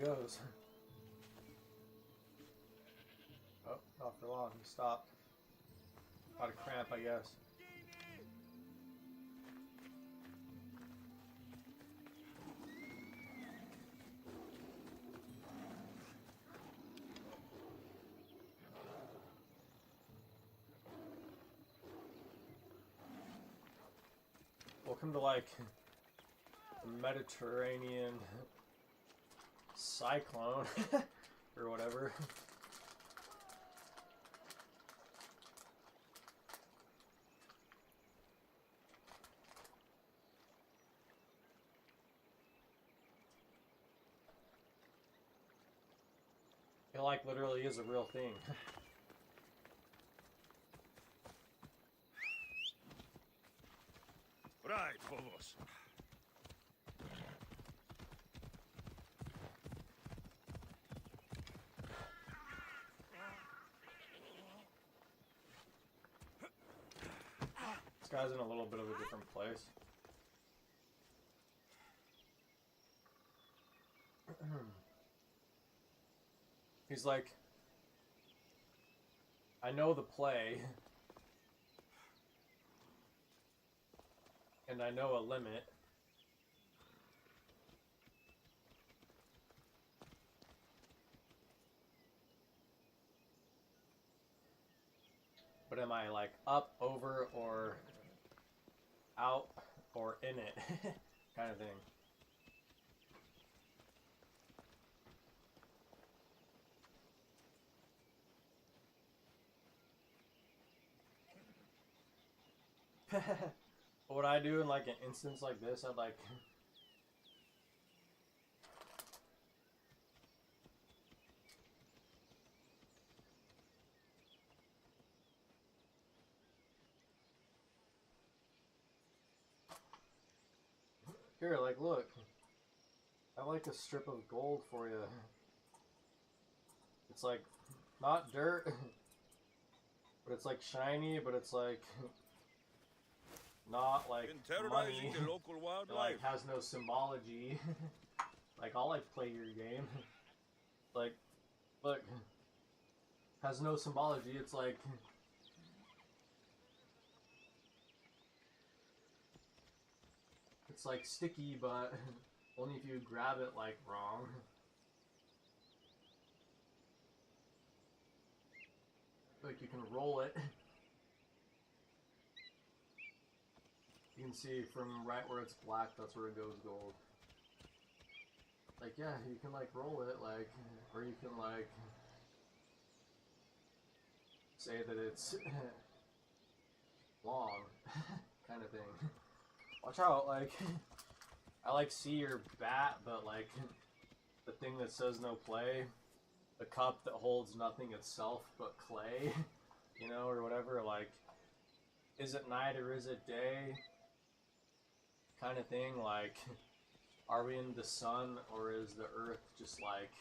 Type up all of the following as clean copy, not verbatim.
he goes. Oh, not for long. He stopped. Got a cramp, I guess. Welcome to, like, the Mediterranean cyclone, or whatever. It, like, literally is a real thing. Right, Phobos. This guy's in a little bit of a different place. He's like, I know the play, and I know a limit. But am I, like, up, over, or out, or in it? Kind of thing. What would I do in, like, an instance like this? I'd, like... Here, like, look. I have, like, a strip of gold for you. It's, like, not dirt, but it's, like, shiny, but it's, like... not, like, Been terrorizing money. the local It, wildlife. like, has no symbology. Like, I'll, like, play your game. Like, look. Has no symbology. It's like... it's, like, sticky, but only if you grab it, like, wrong. Like, you can roll it. You can see from right where it's black, that's where it goes gold. Like, yeah, you can, like, roll it, like, or you can, like, say that it's long, kind of thing. Watch out, like, I, like, see your bat, but, like, the thing that says no play, the cup that holds nothing itself but clay, you know, or whatever, like, is it night or is it day? Kind of thing, like, are we in the sun or is the earth just like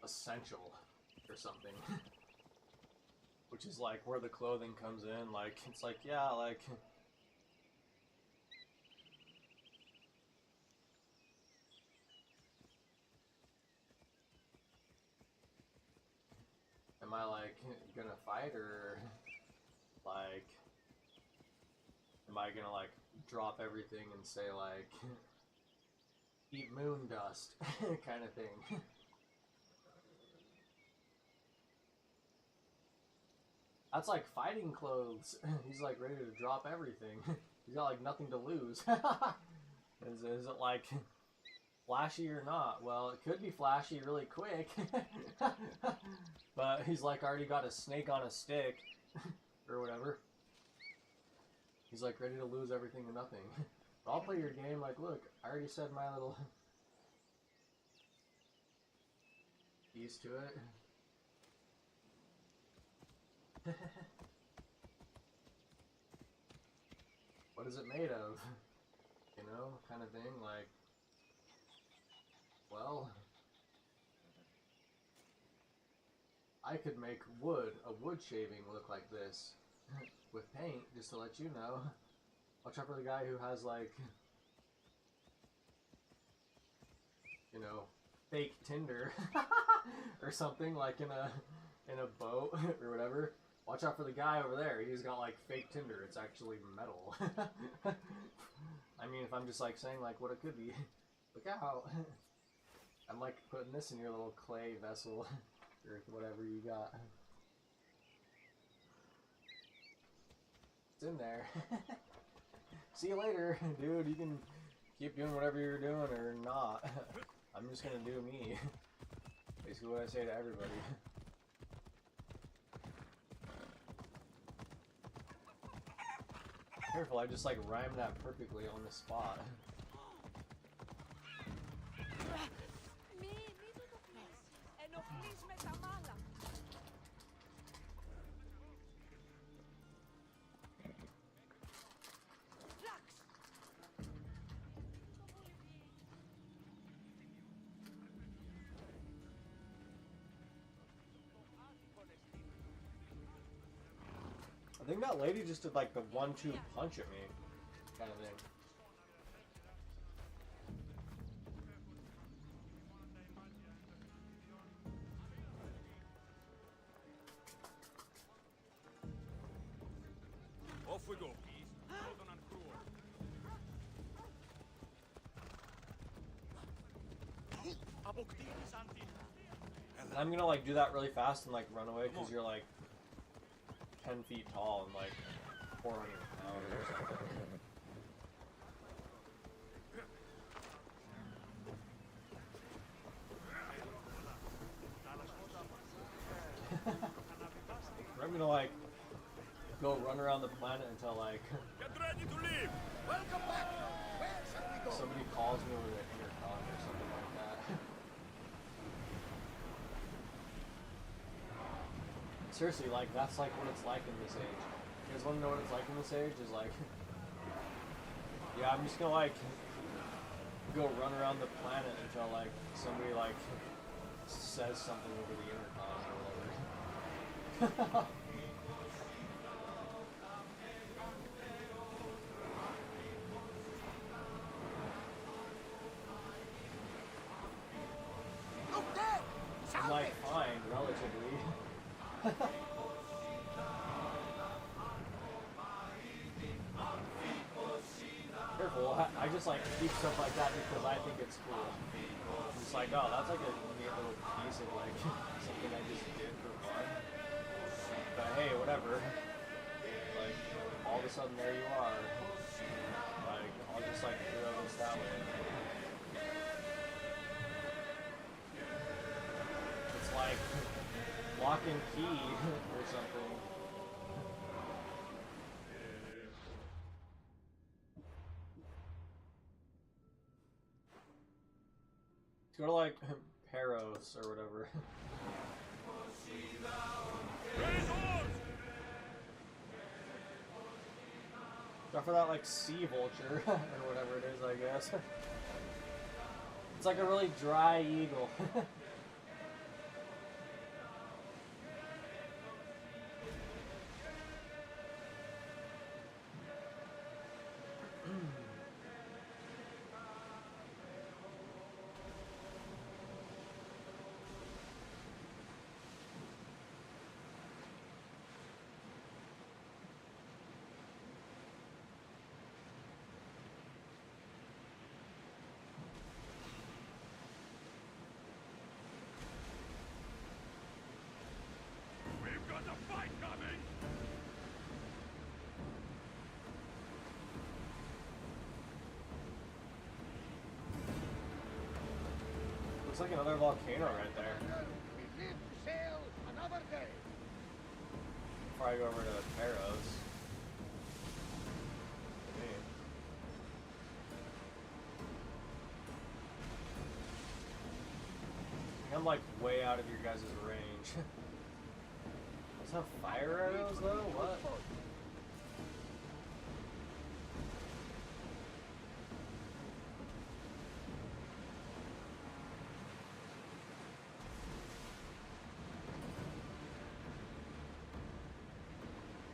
essential or something? Which is like where the clothing comes in, like, it's like, yeah, like, am I, like, gonna fight, or, like, am I gonna, like, drop everything and say, like, eat moon dust, kind of thing? That's like fighting clothes. He's, like, ready to drop everything. He's got, like, nothing to lose. Is it, like, flashy or not? Well, it could be flashy really quick. But he's, like, already got a snake on a stick. Or whatever. He's, like, ready to lose everything to nothing. But I'll play your game. Like, look, I already said my little piece to it. What is it made of? You know, kind of thing. Like, well, I could make a wood shaving look like this with paint, just to let you know. Watch out for the guy who has like, you know, fake Tinder or something, like in a boat or whatever. Watch out for the guy over there. He's got like fake Tinder. It's actually metal. I mean, if I'm just like saying like what it could be, look out. I'm like putting this in your little clay vessel or whatever you got. It's in there. See you later, dude. You can keep doing whatever you're doing or not. I'm just gonna do me. Basically what I say to everybody. Careful, I just like rhymed that perfectly on the spot. I think that lady just did like the 1-2 punch at me, kind of thing. Off we go. I'm gonna like do that really fast and like run away because you're like 10 feet tall and like 400 pounds or something. I'm gonna like go run around the planet until like Get ready to leave. Welcome back. Where shall we go? somebody calls me over the intercom or something like that. Seriously, like that's like what it's like in this age. You guys want to know what it's like in this age? Is like, yeah, I'm just gonna like go run around the planet until like somebody like says something over the intercom or whatever. I'm like fine, relatively. Careful, I just like keep stuff like that because I think it's cool. I'm just like, oh, that's like a neat little piece of like something I just did for fun. But hey, whatever. Like, all of a sudden there you are. Like, I'll just like throw this that way. It's like lock and key or something. Go to like Peros or whatever. Go for that like sea vulture or whatever it is, I guess. It's like a really dry eagle. We've got a fight coming. Looks like another volcano right there. We live to sail another day. Before I go over to Peros. Hey. I'm like way out of your guys' range. Does have fire arrows though? What?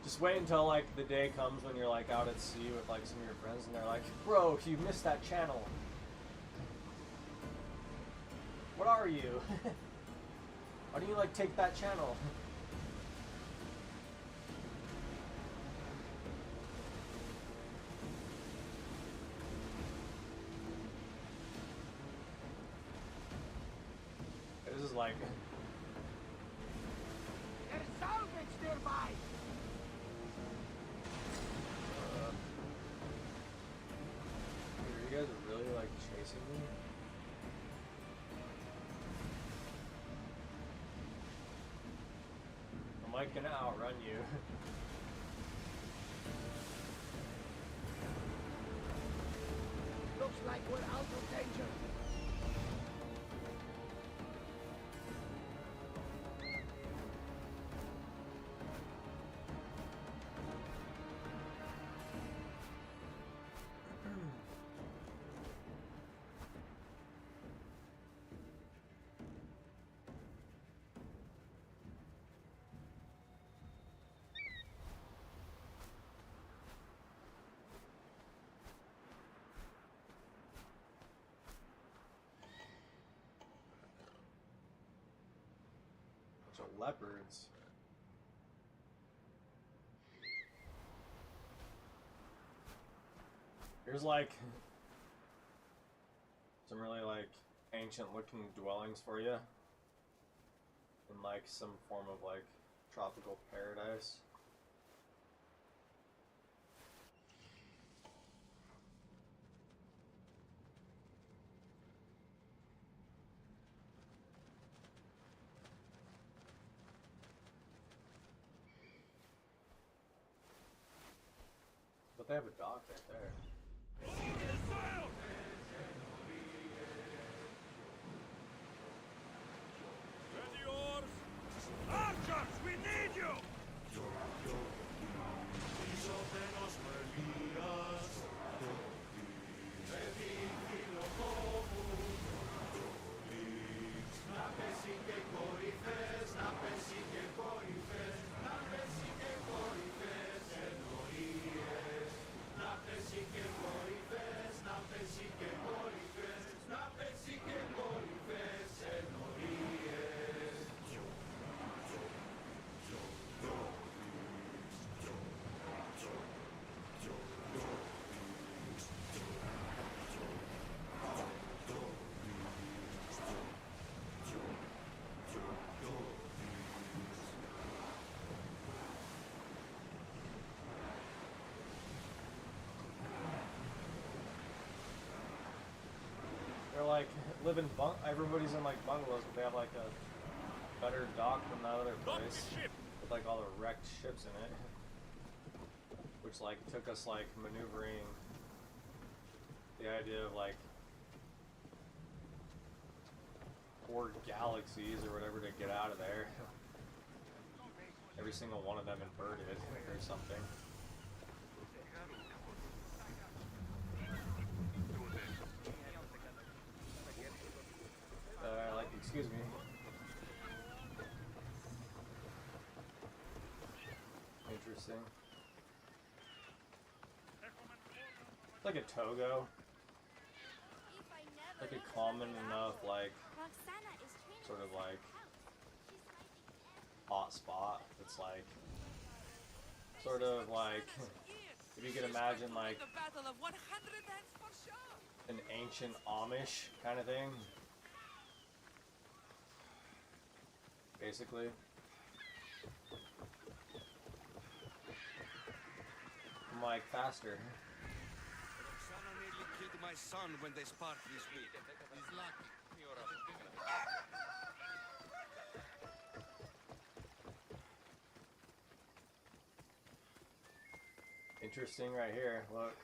Just wait until like the day comes when you're like out at sea with like some of your friends and they're like, bro, you missed that channel. What are you? Why don't you like take that channel? This is like There's salvage nearby. Are you guys really like chasing me? I'm like gonna outrun you. Looks like we're out of danger. Bunch of leopards. Here's like some really like ancient looking dwellings for you in like some form of like tropical paradise. But they have a dock right there. Ready yours? Archers, we need you! They're like everybody's in like bungalows, but they have like a better dock than that other Dock place the ship! with like all the wrecked ships in it, which like took us like maneuvering the idea of like 4 galaxies or whatever to get out of there. Every single one of them inverted or something. Like, excuse me. Interesting. It's like a Togo. Like a common enough, like, sort of like hot spot. It's like, sort of like, if you could imagine like an ancient Amish kind of thing. Basically. I'm like, faster. Roxana nearly killed my son when they sparked this week. He's lucky. Interesting right here, look.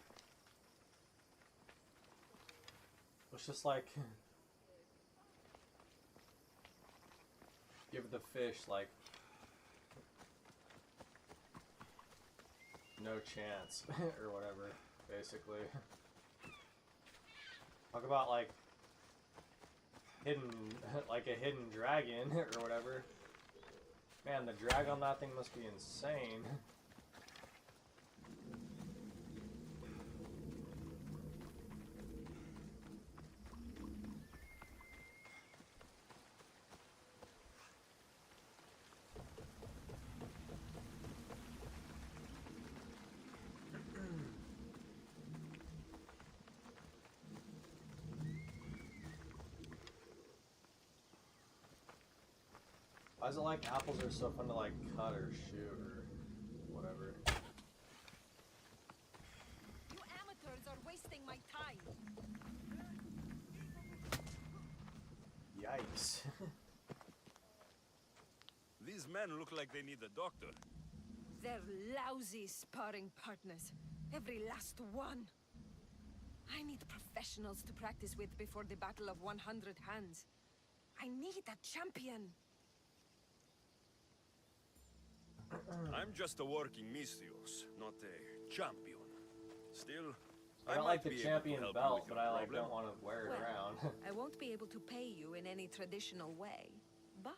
It's just like give the fish like no chance or whatever, basically. Talk about like hidden like a hidden dragon or whatever. Man, the drag on that thing must be insane. Why is it like apples are so fun to like cut or shoot or whatever? You amateurs are wasting my time. Yikes. These men look like they need a doctor. They're lousy sparring partners. Every last one. I need professionals to practice with before the Battle of 100 Hands. I need a champion. I'm just a working Misthios, not a champion. Still, I don't might like the be able to champion help you belt, with but your I like problem. don't want to wear it Well, around. I won't be able to pay you in any traditional way, but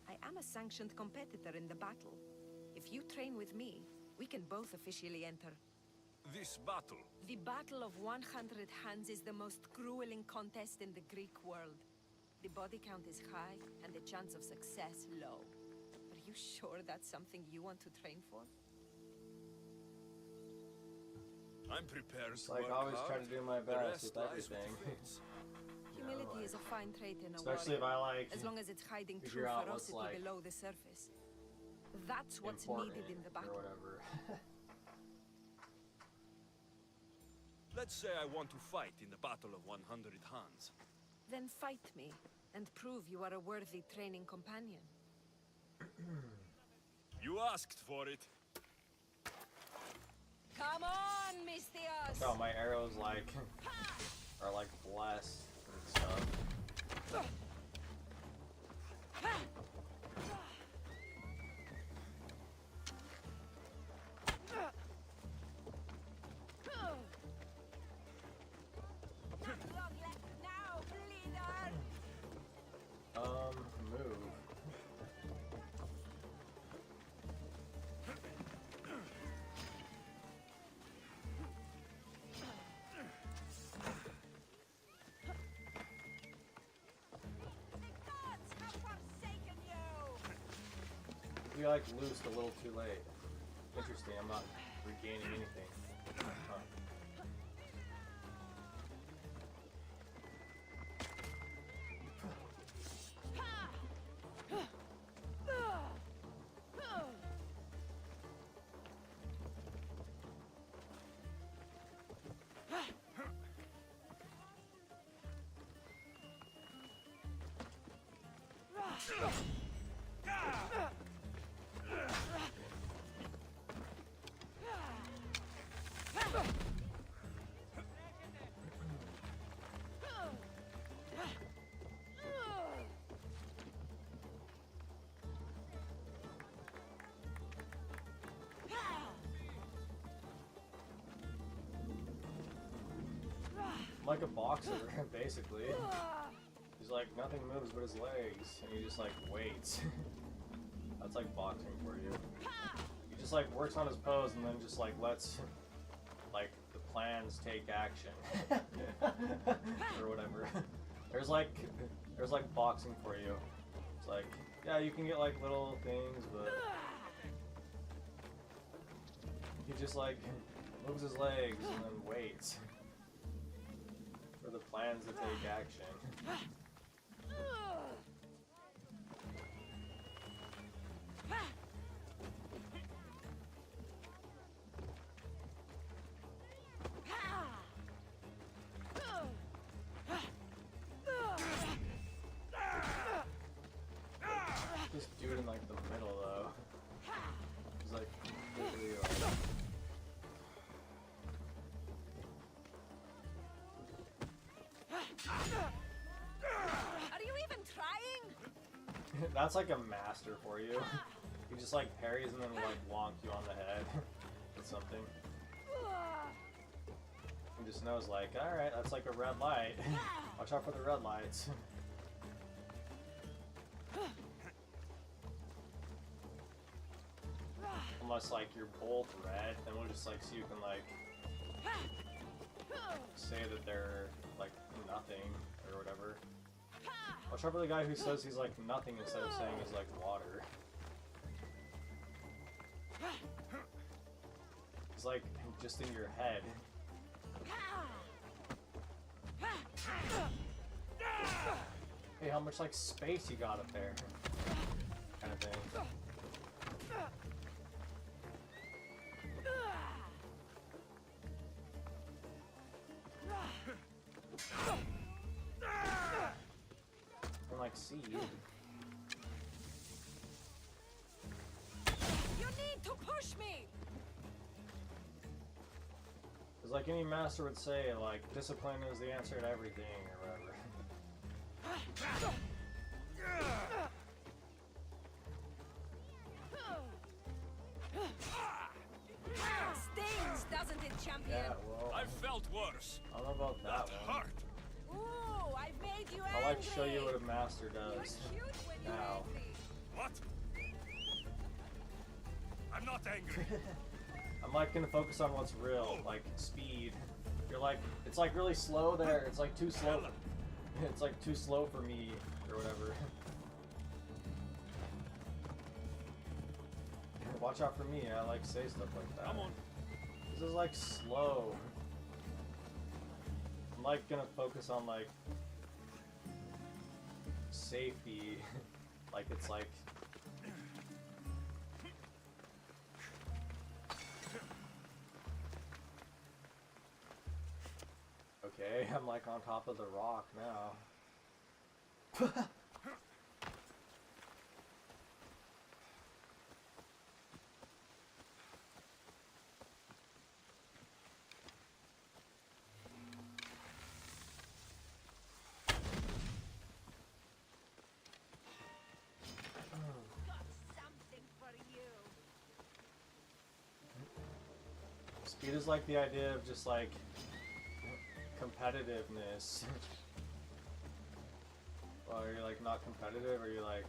I am a sanctioned competitor in the battle. If you train with me, we can both officially enter. This battle, The Battle of 100 Hands is the most grueling contest in the Greek world. The body count is high, and the chance of success low. Are you sure that's something you want to train for? I'm prepared It's to like work always hard. try to do my The best rest with lies everything. the fates. Humility like- is a fine trait in a Especially if warrior, I like as long as it's hiding figure true out what's, ferocity like, below the surface. That's what's important needed in the or battle. whatever. Let's say I want to fight in the Battle of 100 Hands. Then fight me, and prove you are a worthy training companion. You asked for it. Come on, Misthios! Oh, my arrows like are like blessed and stuff. Not long left now, bleeder! Move. The gods have forsaken you! We like loosed a little too late. Interesting, I'm not regaining anything. Huh. I'm like a boxer, basically. He's like, nothing moves but his legs, and he just like waits. That's like boxing for you. He just like works on his pose and then just like lets like the plans take action. Or whatever. There's like boxing for you. It's like, yeah, you can get like little things, but he just like moves his legs and then waits for the plans to take action. This dude in like the middle though. He's like completely like Are you even trying? that's like a master for you. He just like parries and then will like wonk you on the head with something. He just knows like, alright, that's like a red light. Watch out for the red lights. Unless like you're both red, then we'll just like see who can like say that they're like nothing or whatever. Watch out for the guy who says he's like nothing instead of saying he's like water. He's like just in your head. Hey, how much like space you got up there? kind of thing. And like seed. You need to push me. Because like any master would say, like, discipline is the answer to everything, or whatever. Stings, doesn't it, champion? Yeah, well, I've felt worse. I don't know about that one. Hurt. Ooh, I've made you angry. I'll like show you what a master You're does. cute when you're Now. angry. What? I'm not angry. I'm like gonna focus on what's real, like speed. You're like, it's like really slow there. It's like too slow. It's like too slow for me, or whatever. Watch out for me. I like say stuff like that. Come on. This is like slow. I'm like gonna focus on like safety. Like it's like. Okay, I'm like on top of the rock now. Got something for you. Speed is like the idea of just like competitiveness. Well, are you like not competitive? Are you like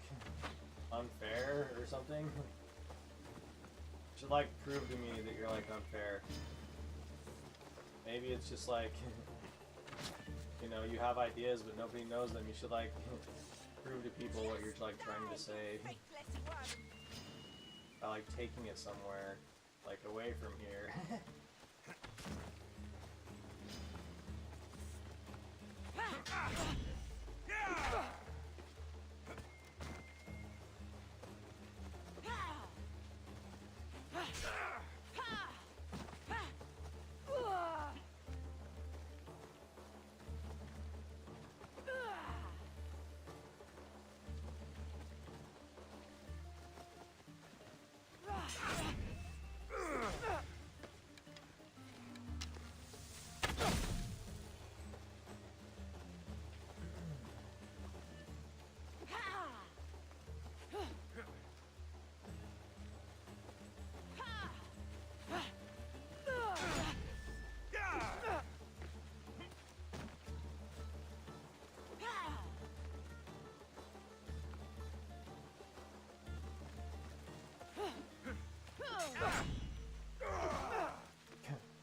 unfair or something? You should like prove to me that you're like unfair. Maybe it's just like, you know, you have ideas but nobody knows them. You should like prove to people what you're like trying to say Faithless one. by like taking it somewhere, like away from here.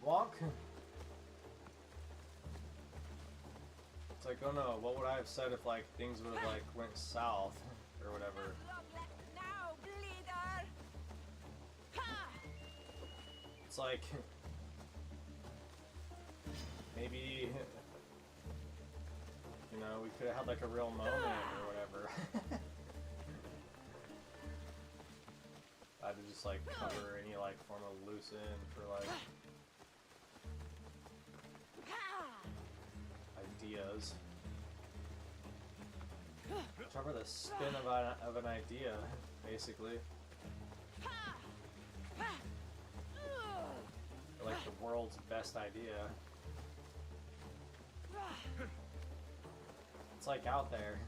Walk. It's like, oh no, what would I have said if like things would have like went south or whatever? Long now, bleeder. Ha! It's like maybe you know we could have had like a real moment or whatever. I had to just like cover any like form of loose end for like ideas. Cover the spin of an idea, basically. Or like the world's best idea. It's like out there.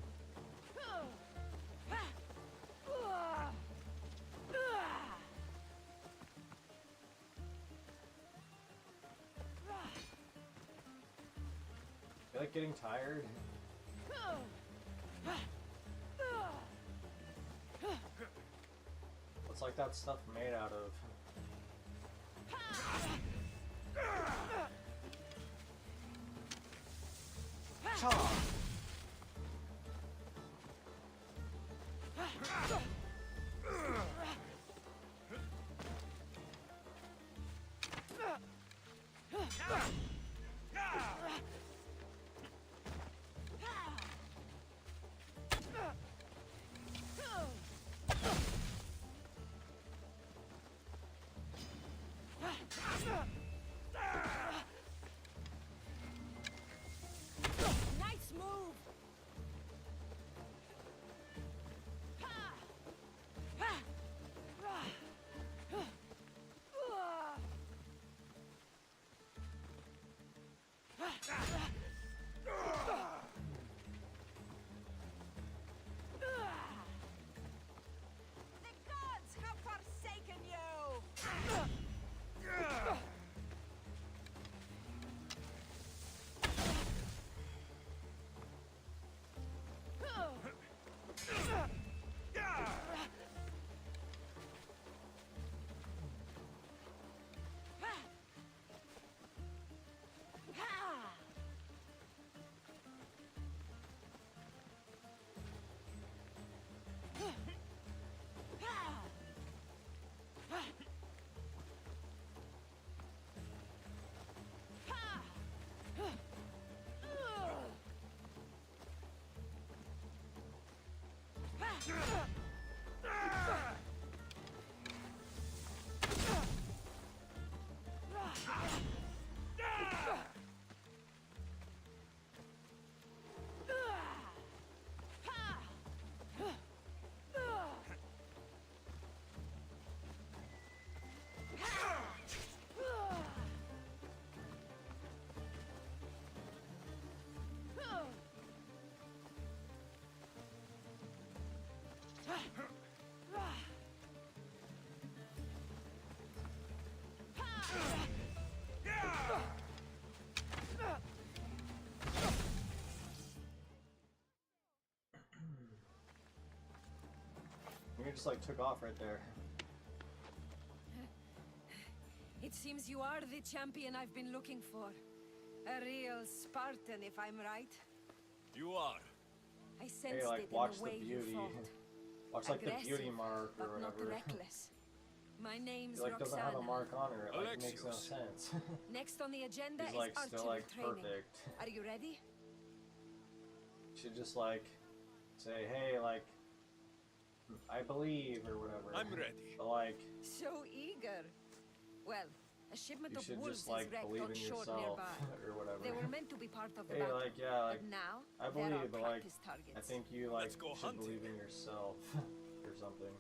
You like getting tired? What's like that stuff made out of? Cha! just like took off right there. It seems you are the champion I've been looking for. A real Spartan, if I'm right. You are. I sensed Hey, like it watch in the the way you beauty. fought. Watch like the beauty Aggressive, mark or but not whatever. reckless. My name's He like doesn't have a Roxana. mark on her. It like makes no Alexios. sense. Next on the agenda He's is like archery still like training. perfect. Are you ready? Should just like say, hey, like I believe or whatever. I'm ready. But like So eager. Well, a shipment you of should wolves just like is wrecked believe on in shore yourself nearby. or whatever. They were meant to be part of the Hey, battle, like yeah, like but now I they're our believe, but like practice targets. I think you like Let's go should hunting. believe in yourself or something.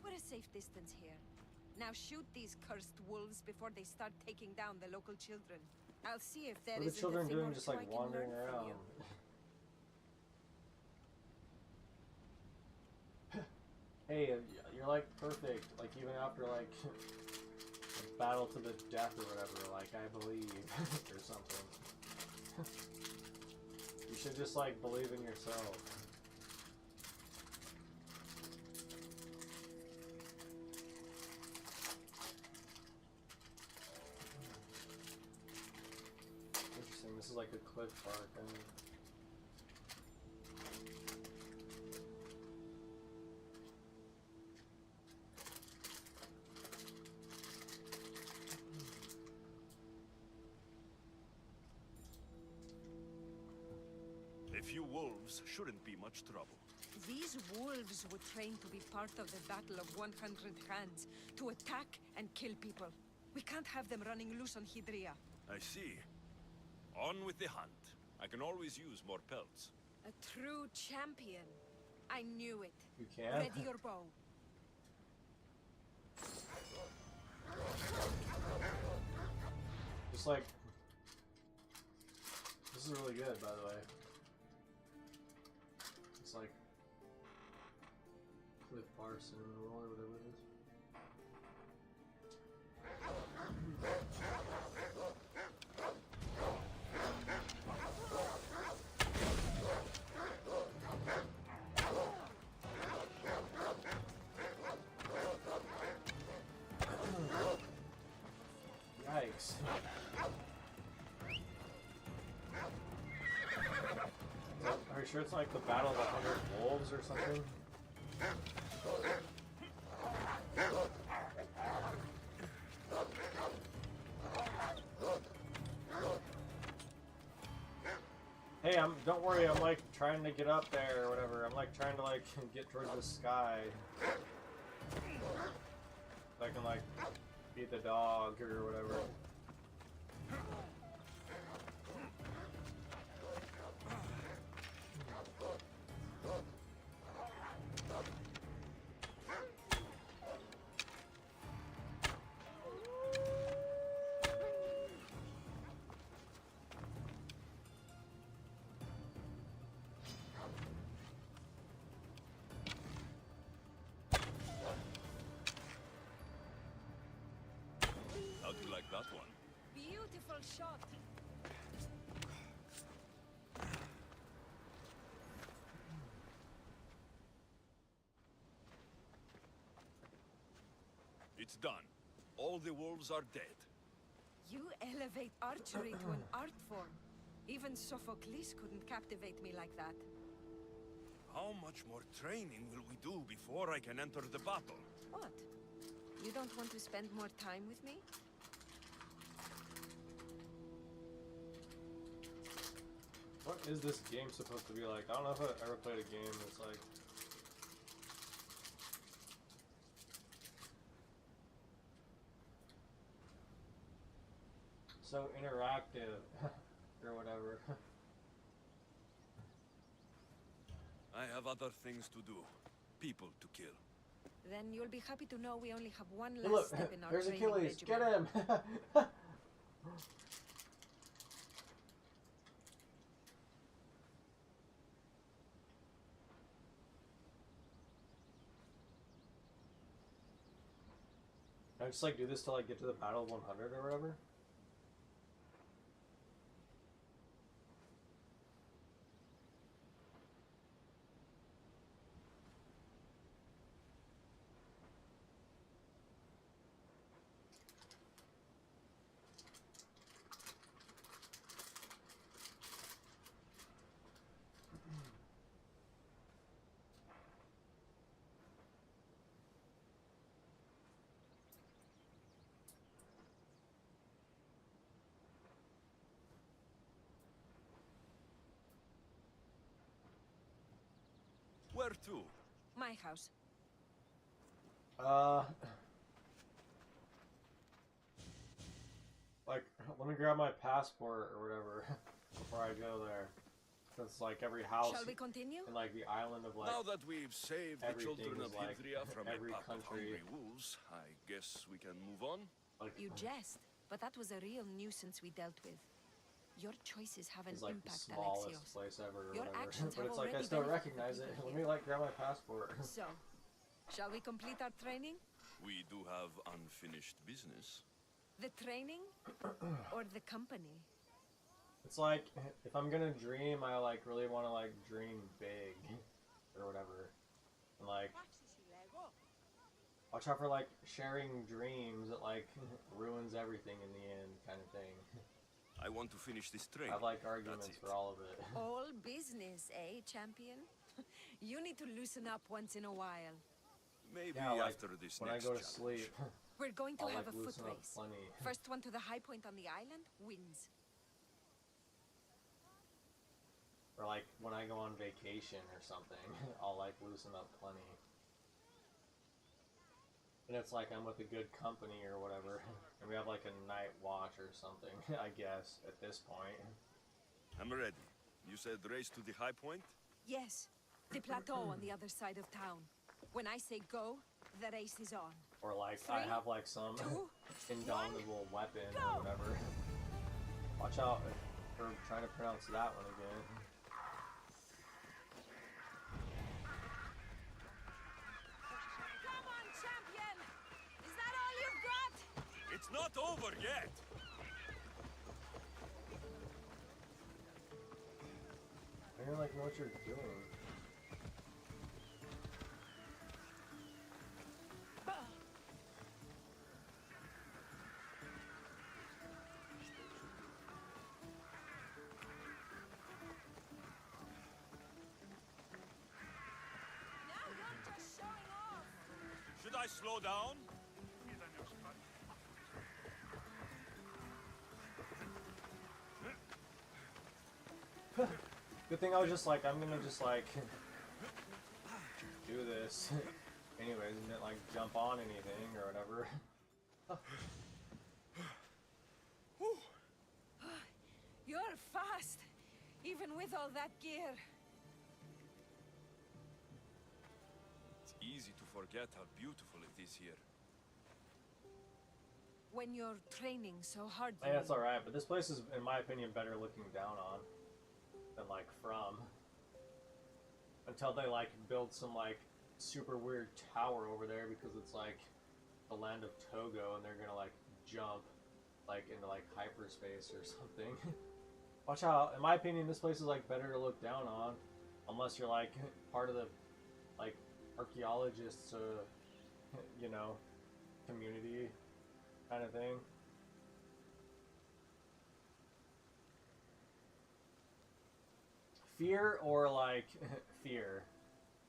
We're a safe distance here. Now shoot these cursed wolves before they start taking down the local children. I'll see if there What are the isn't children a thing doing or just two like I can wandering learn from around? you. Hey, you're like perfect. Like even after like a battle to the death or whatever, like I believe or something. You should just like believe in yourself. Interesting. This is like a cliff park. I mean, A few wolves shouldn't be much trouble. These wolves were trained to be part of the Battle of 100 Hands, to attack and kill people. We can't have them running loose on Hydria. I see. On with the hunt. I can always use more pelts. A true champion. I knew it. you can. Ready your bow. Just like this is really good, by the way. It's like Cliff Bar Cinnamon Roll or whatever it is. Yikes. Are you sure it's like the Battle of 100 Wolves or something? Hey, don't worry, I'm like trying to get up there or whatever. I'm like trying to like get towards the sky. So I can like beat the dog or whatever. How'd you like that one? Beautiful shot. It's done. All the wolves are dead. You elevate archery to an art form. Even Sophocles couldn't captivate me like that. How much more training will we do before I can enter the battle? What? You don't want to spend more time with me? What is this game supposed to be like? I don't know if I've ever played a game that's like... so interactive, or whatever. I have other things to do. People to kill. Then you'll be happy to know we only have one Hey, last look, step in our there's training Achilles. Get regimen. him! Can I just like do this till I get to the Battle of 100 or whatever? Where to? My house. Like, let me grab my passport or whatever before I go there. It's like every house Shall we continue? in like the island of like Now that we've saved the everything children is of like Hildria from a every pack of country. hungry wolves, I guess we can move on. like You jest, but that was a real nuisance we dealt with. Your choices have an is like the impact, smallest Alexios. place ever or Your whatever. actions But have it's like I already still benefited the recognize it. people Let here. me like grab my passport. So, shall we complete our training? We do have unfinished business. The training or the company? It's like if I'm gonna dream, I like really want to like dream big or whatever, and like watch out for like sharing dreams that like ruins everything in the end, kind of thing. I want to finish this I training. have like arguments That's it. for all of it. All business, eh, champion? You need to loosen up once in a while. Maybe Yeah, like after this when I next go to challenge. sleep, We're going to I'll have like a foot loosen up race. plenty. First one to the high point on the island wins. Or like when I go on vacation or something, I'll like loosen up plenty. And it's like I'm with a good company or whatever, and we have like a night watch or something, I guess, at this point. I'm ready. You said race to the high point? Yes, the plateau on the other side of town. When I say go, the race is on. Or like I 3, have like some 2, indomitable weapon go! or whatever. Watch out for trying to pronounce that one again. Come on, champion! Is that all you've got? It's not over yet! I don't like know what you're doing. Now you're just showing off! Should I slow down? Good thing I was just like, I'm gonna just like do this anyways and didn't like jump on anything or whatever. You're fast, even with all that gear. It's easy to forget how beautiful it is here. When you're training so hard, I mean, that's alright, but this place is, in my opinion, better looking down on than like from. Until they like build some like super weird tower over there because it's like the land of Togo and they're gonna like jump like into like hyperspace or something. Watch out, in my opinion this place is like better to look down on unless you're like part of the like archaeologists you know, community kind of thing. Fear or like fear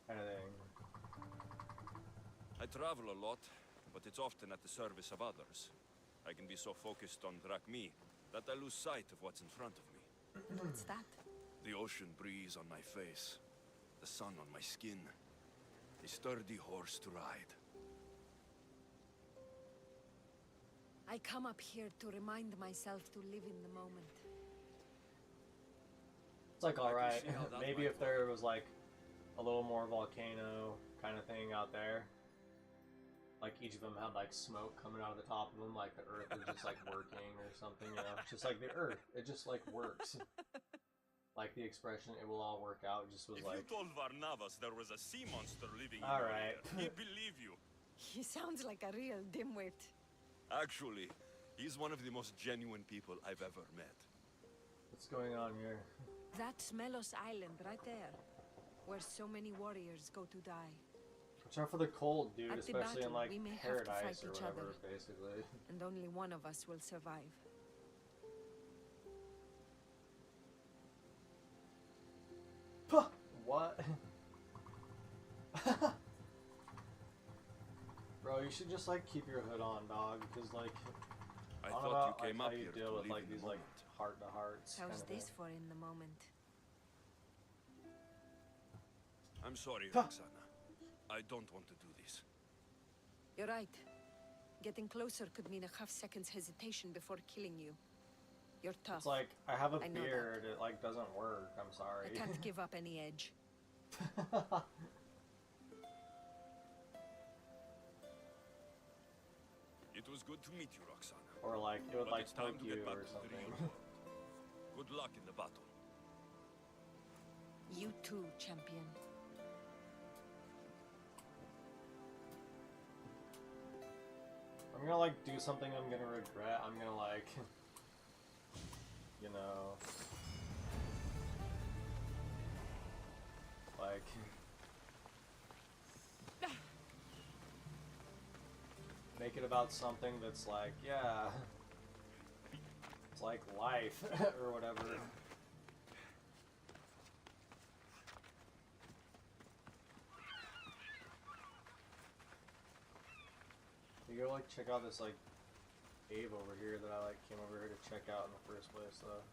kind of thing. I travel a lot, but it's often at the service of others. I can be so focused on Drachmi that I lose sight of what's in front of me. What's that? The ocean breeze on my face, the sun on my skin, a sturdy horse to ride. I come up here to remind myself to live in the moment. It's like I can alright, see how that maybe might if there was like a little more volcano kind of thing out there. Like each of them had like smoke coming out of the top of them, like the earth was just like working or something, you know? Just like the earth, it just like works. Like the expression, it will all work out, just was If like, you told Varnavas there was a sea monster living All in your right. lair, he'd believe you. He sounds like a real dimwit. Actually, he's one of the most genuine people I've ever met. what's going on here? That's Melos Island right there, where so many warriors go to die. Watch out for the cold, dude, At the especially in battle, like we may have to fight paradise or each whatever, other. basically. And only one of us will survive. Puh! What? Bro, you should just like keep your hood on, dog, because like I don't know thought about you came like, up how you here deal to with live like in these the like moment. heart to hearts. How's kind of this thing. for in the moment? I'm sorry, Roxana. I don't want to do this. You're right. Getting closer could mean a half second's hesitation before killing you. You're tough. It's like, I have a I know beard, it like doesn't work, I'm sorry. I can't give up any edge. It was good to meet you, Roxana. Or like, it would But like it's time poke to you get back or to the something. real world. Good luck in the battle. You too, champion. I'm gonna like do something I'm gonna regret. I'm gonna like, you know, like, make it about something that's like, yeah, it's like life or whatever. You go like check out this like cave over here that I like came over here to check out in the first place though.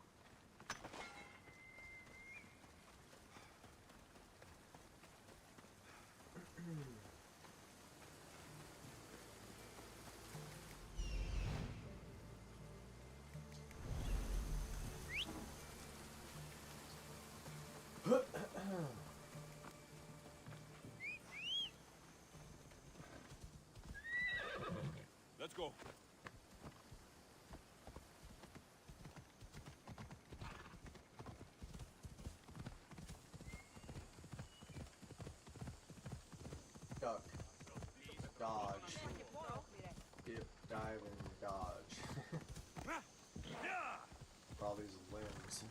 Let's go. Duck. Dodge. Dip, dive, and dodge. For all these limbs.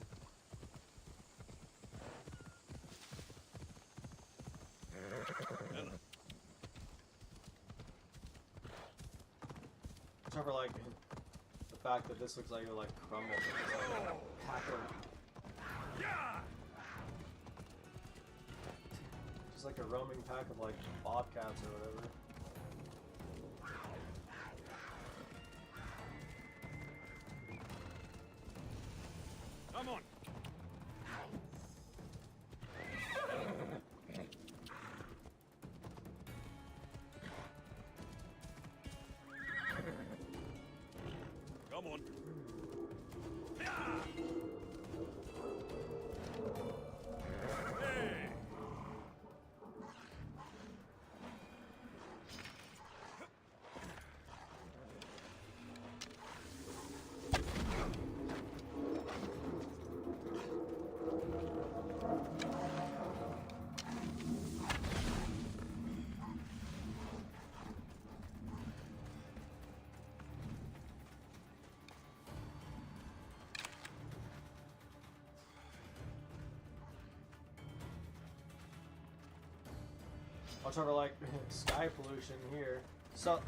Except for like the fact that this looks like it like crumbled. It's like a pack of, just like a roaming pack of like bobcats or whatever. Come on. Come on. Hey. Watch over like sky pollution here. So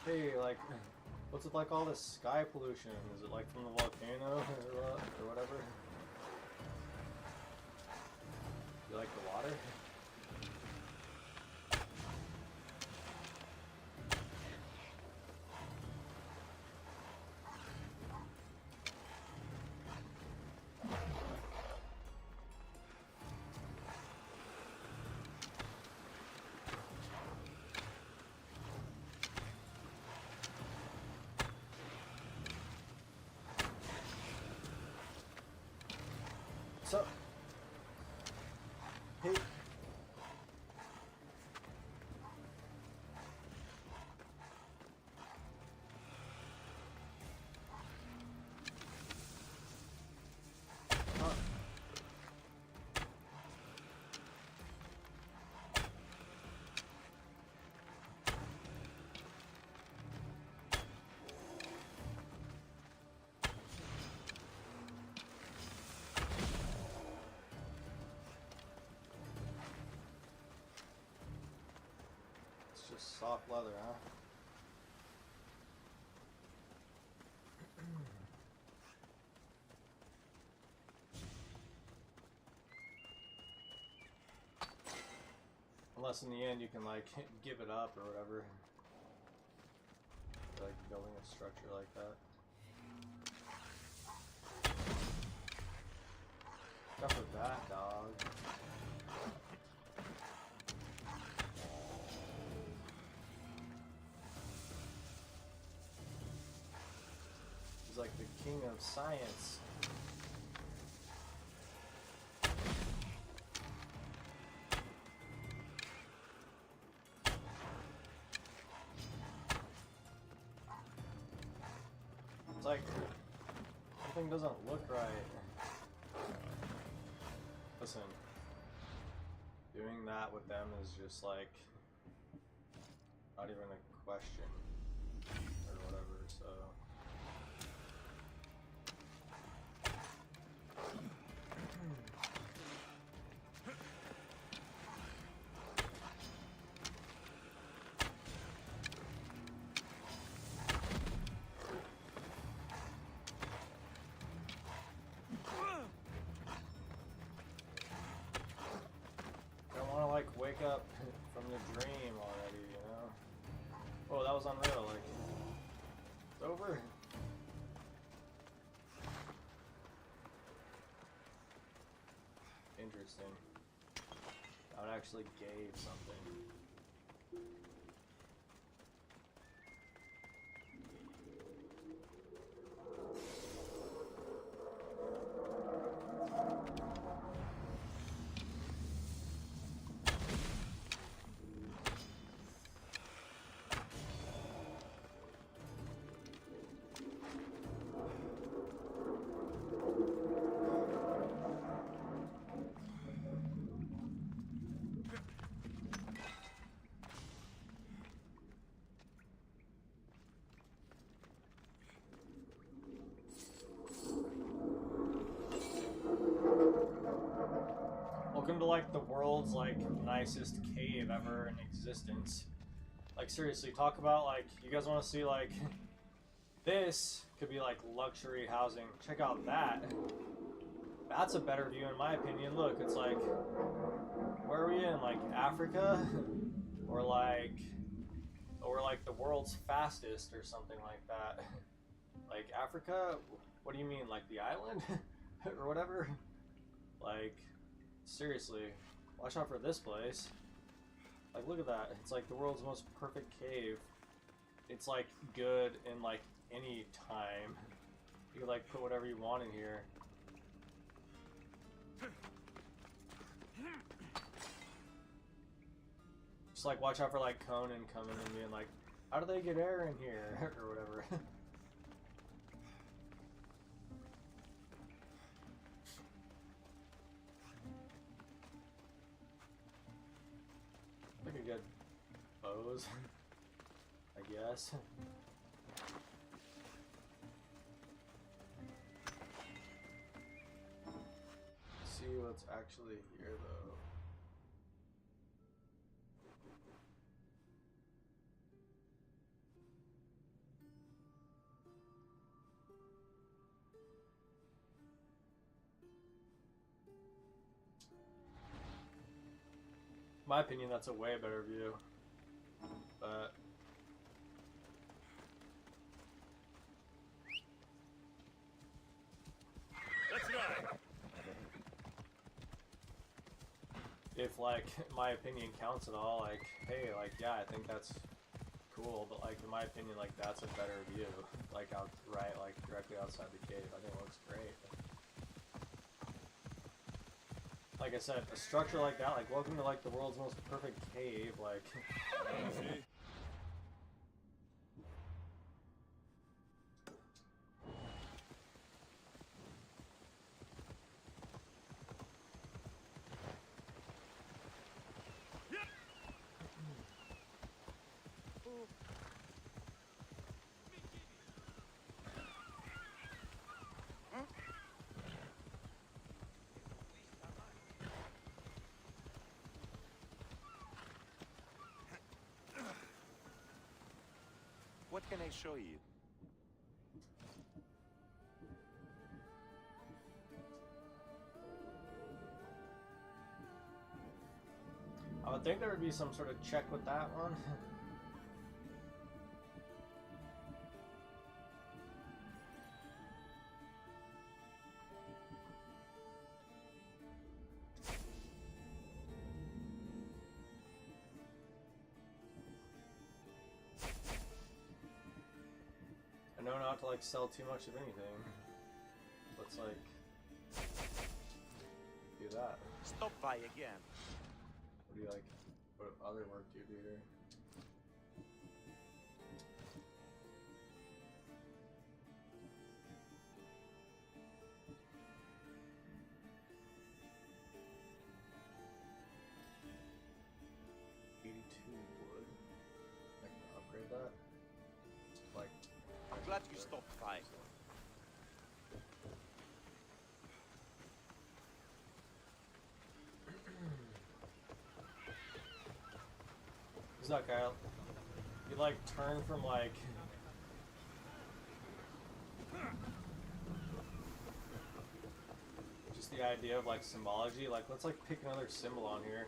hey, like what's with like all this sky pollution? Is it like from the volcano or whatever? You like the water? So, hey. It's just soft leather, huh? Unless in the end you can like give it up or whatever. Like building a structure like that. Go for that, dog. He's like the king of science. It's like something doesn't look right. Listen, doing that with them is just like not even a question or whatever, so. Like wake up from the dream already, you know? Oh, that was unreal, like it's over. Interesting. That actually gave something. Welcome to like the world's like nicest cave ever in existence. Like seriously, talk about like you guys want to see like this could be like luxury housing. Check out that. That's a better view in my opinion. Look, it's like where are we in? Like Africa? Or like the world's fastest or something like that. Like Africa? What do you mean? Like the island? Or whatever? Like seriously, watch out for this place. Like, look at that. It's like the world's most perfect cave. It's like good in like any time. You can like put whatever you want in here. Just like watch out for like Conan coming and being like, how do they get air in here? Or whatever. Like a good pose, I guess. See what's actually here though. My opinion, that's a way better view, but Let's ride. if like my opinion counts at all, like hey, like yeah, I think that's cool, but like in my opinion, like that's a better view, like out right, like directly outside the cave. I think it looks great. Like I said, a structure like that, like welcome to like the world's most perfect cave, like See? What can I show you? I would think there would be some sort of check with that one. not to like sell too much of anything. Let's like do that. Stop by again. What do you like? What other work do you do here? Wood. I can upgrade that. Like, I'm glad you stopped by. who's that guy? You like turn from like. Just the idea of like symbology. Like, let's like pick another symbol on here.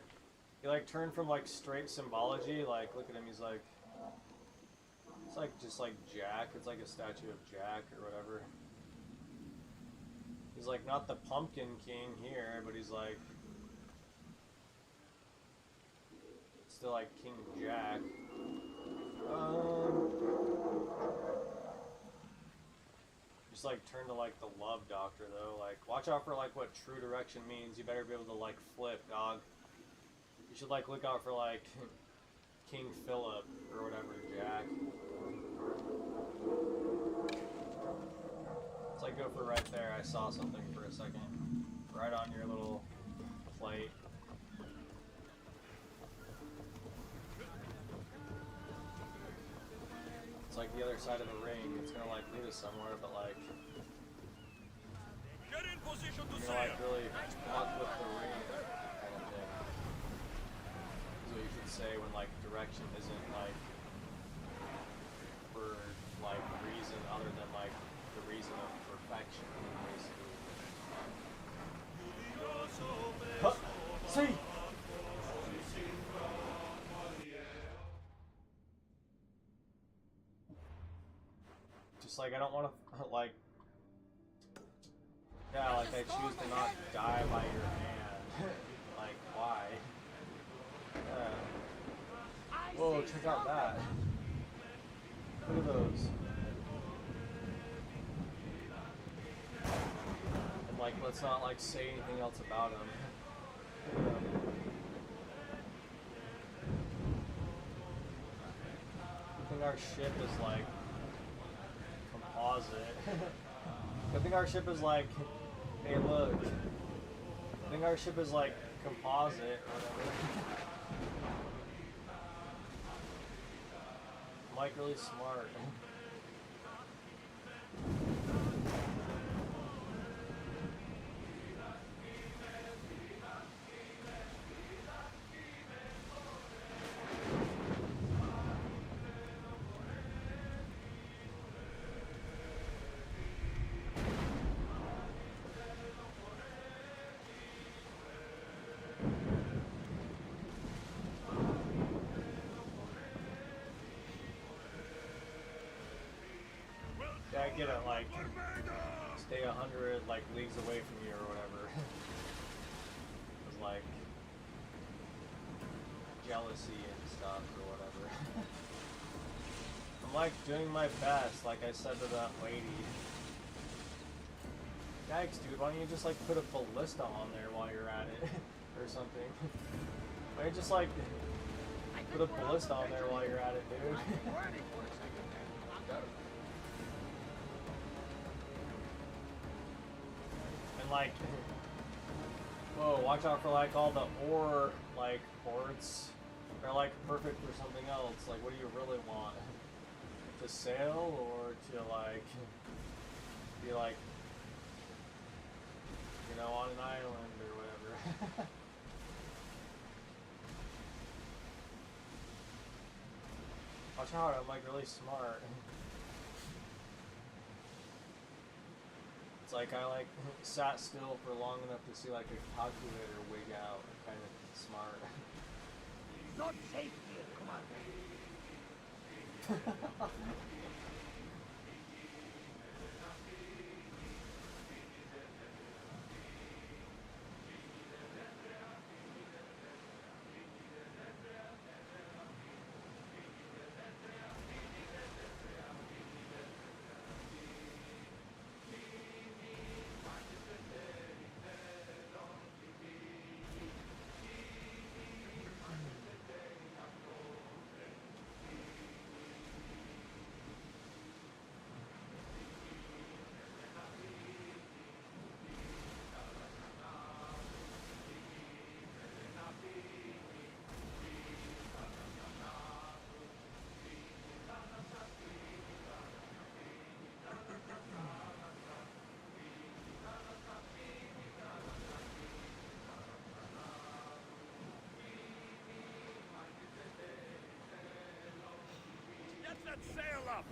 You like turn from like straight symbology. Like, look at him. He's like. It's like just like Jack. It's like a statue of Jack or whatever. He's like not the Pumpkin King here, but he's like still like King Jack. Just like turn to like the Love Doctor though. Like watch out for like what true direction means. You better be able to like flip, dog. You should like look out for like King Philip or whatever, Jack. Let's like go for right there. I saw something for a second. Right on your little plate. It's like the other side of the ring. It's gonna like lead us somewhere, but like Get in position to you're gonna like really fuck with the ring kind of thing. Is what you should say when like direction isn't like for like reason other than like the reason of perfection, basically. Huh. See. Just like I don't want to like. Yeah, like I choose to not die by your hand. Like why? Whoa, check out that. Look at those. And like, let's not like say anything else about them. I think our ship is like composite. I think our ship is like, hey look. I think our ship is like composite or whatever. I'm like really smart. Yeah, I get it, like, stay 100, like, leagues away from you or whatever. It's like, jealousy and stuff or whatever. I'm, like, doing my best, like I said to that lady. Yikes, dude, why don't you just, like, put a ballista on there while you're at it? Or something. Why don't you just, like, put a ballista on there while you're at it, dude? And like, whoa, watch out for like all the ore like ports. They're like perfect for something else. Like, what do you really want? To sail or to like be like, you know, on an island or whatever. Watch out, I'm like really smart. It's like I like sat still for long enough to see like a calculator wig out, kind of smart. Not safe here, Commander. Set sail up!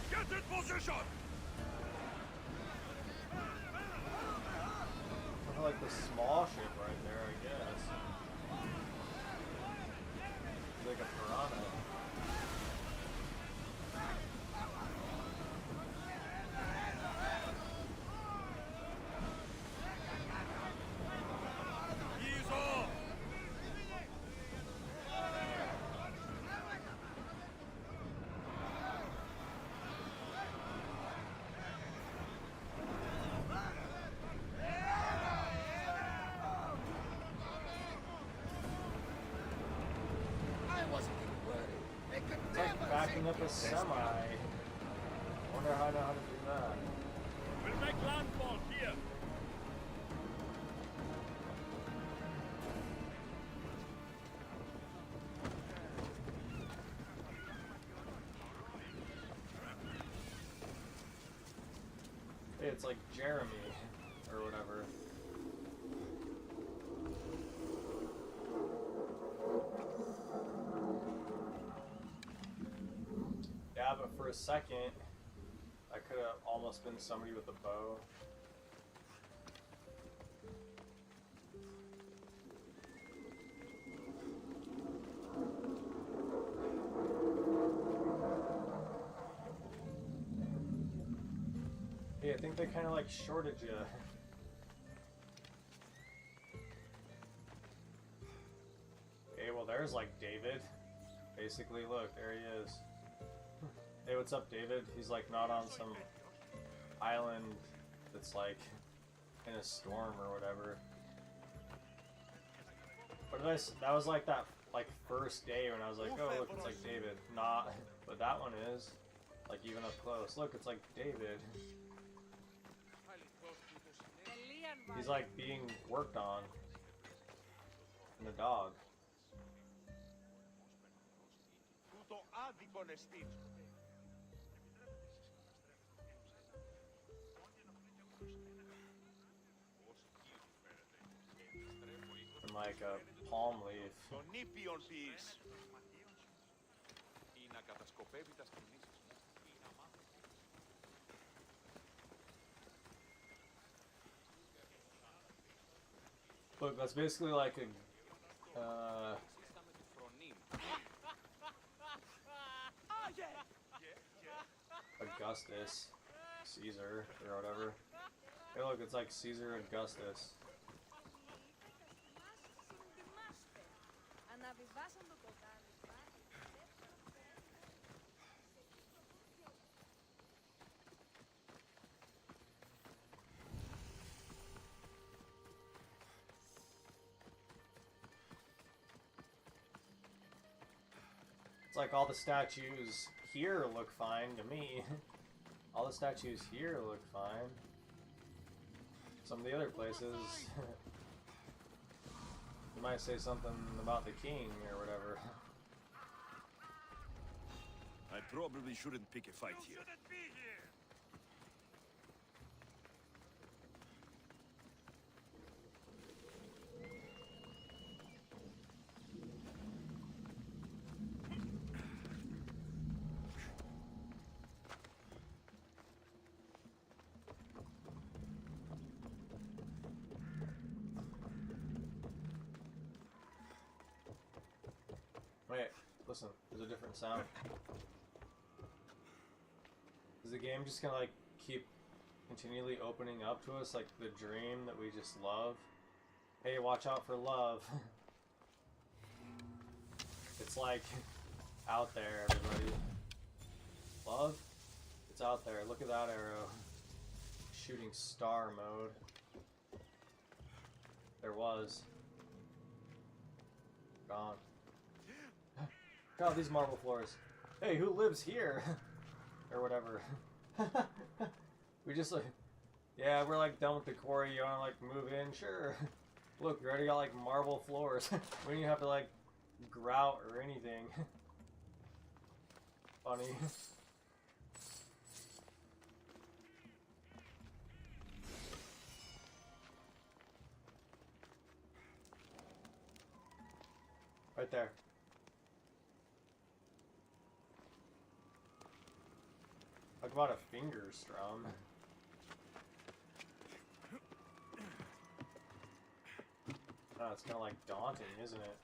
Get in position! Look like the small ship right there, I guess. Like a piranha. Ease off! I wasn't even worried. They could It's never like backing up a save you. semi. Wonder how I know how to do that. We'll make landfall here! Hey, it's like Jeremy, or whatever. Yeah, but for a second, I could have almost been somebody with a bow. Hey, I think they kind of like shorted you. Okay, well there's like David. Basically, look, there he is. Hey, what's up, David? He's like not on some island that's like in a storm or whatever. What did I s- that was like that like first day when I was like, oh look, it's like David. Not, but that one is like even up close. Look, it's like David. He's like being worked on. And the dog. Τούτο άδικον εστίν. And like a palm leaf. Τον ήπιον ποιείς. Ή να κατασκοπεύει τα σκηνήσεις μου. Look, that's basically like a Σύσταμε τη φρονή μου. Augustus, Caesar, or whatever. Hey, look, it's like Caesar Augustus. Αναβιβάσαν το κοντάρι. It's like all the statues here look fine to me. All the statues here look fine. Some of the other places, you might say something about the king or whatever. I probably shouldn't pick a fight here. Wait, listen, there's a different sound. Is the game just gonna like keep continually opening up to us like the dream that we just love? Hey, watch out for love. It's like out there, everybody. Love? It's out there. Look at that arrow. Shooting star mode. There was. Gone. God, these marble floors. Hey, who lives here? Or whatever. We just like, yeah, we're like done with the quarry. You wanna like move in? Sure. Look, we already got like marble floors. We don't even have to like grout or anything. Funny. Right there. Talk about a finger strum. Oh, it's kind of like daunting, isn't it?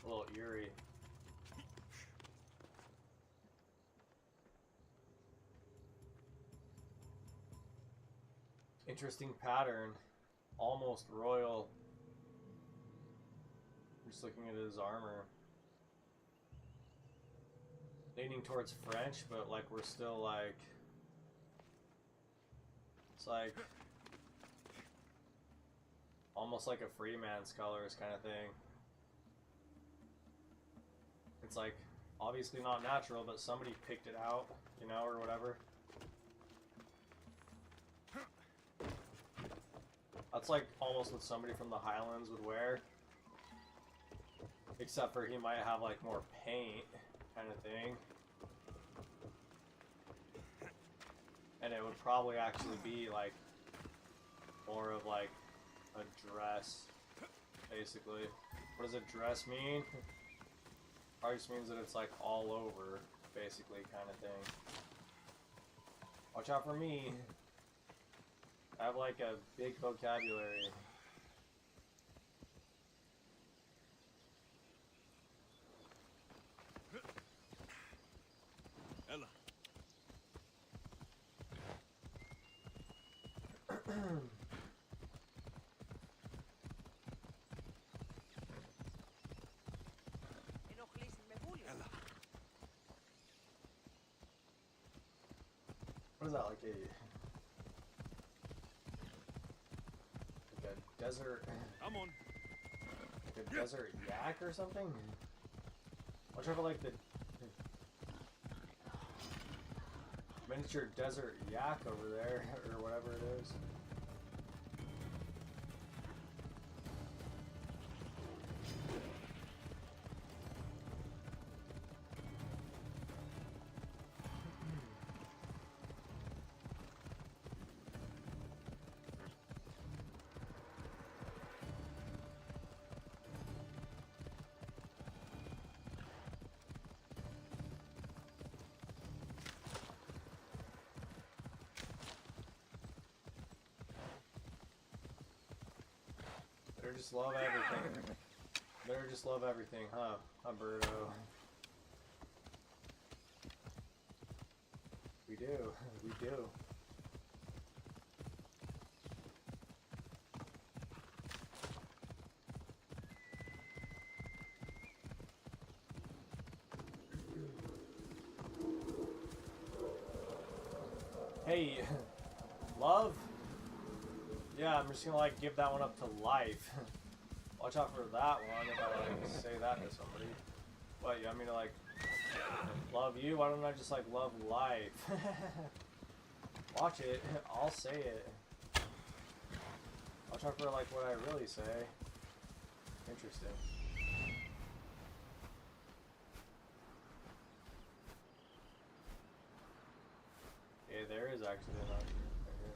A little eerie. Interesting pattern. Almost royal. Just looking at his armor. Leaning towards French, but like we're still like... It's like... almost like a free man's colors kind of thing. It's like, obviously not natural, but somebody picked it out, you know, or whatever. That's like almost what somebody from the Highlands would wear. Except for he might have like more paint kind of thing. And it would probably actually be like more of like a dress, basically. What does a dress mean? Probably just means that it's like all over, basically, kind of thing. Watch out for me. I have like a big vocabulary. Ella. What is that, like a desert, Come on. like a desert yak or something? Watch out for like the miniature desert yak over there, or whatever it is. Better just love everything. Better just love everything, huh, Humberto? We do. We do. Hey, love? Yeah, I'm just gonna like give that one up to life. Watch out for that one if I like say that to somebody. What, you want me to like love you? Why don't I just like love life? Watch it, I'll say it. Watch out for like what I really say. Interesting. Yeah, there is actually an option right here.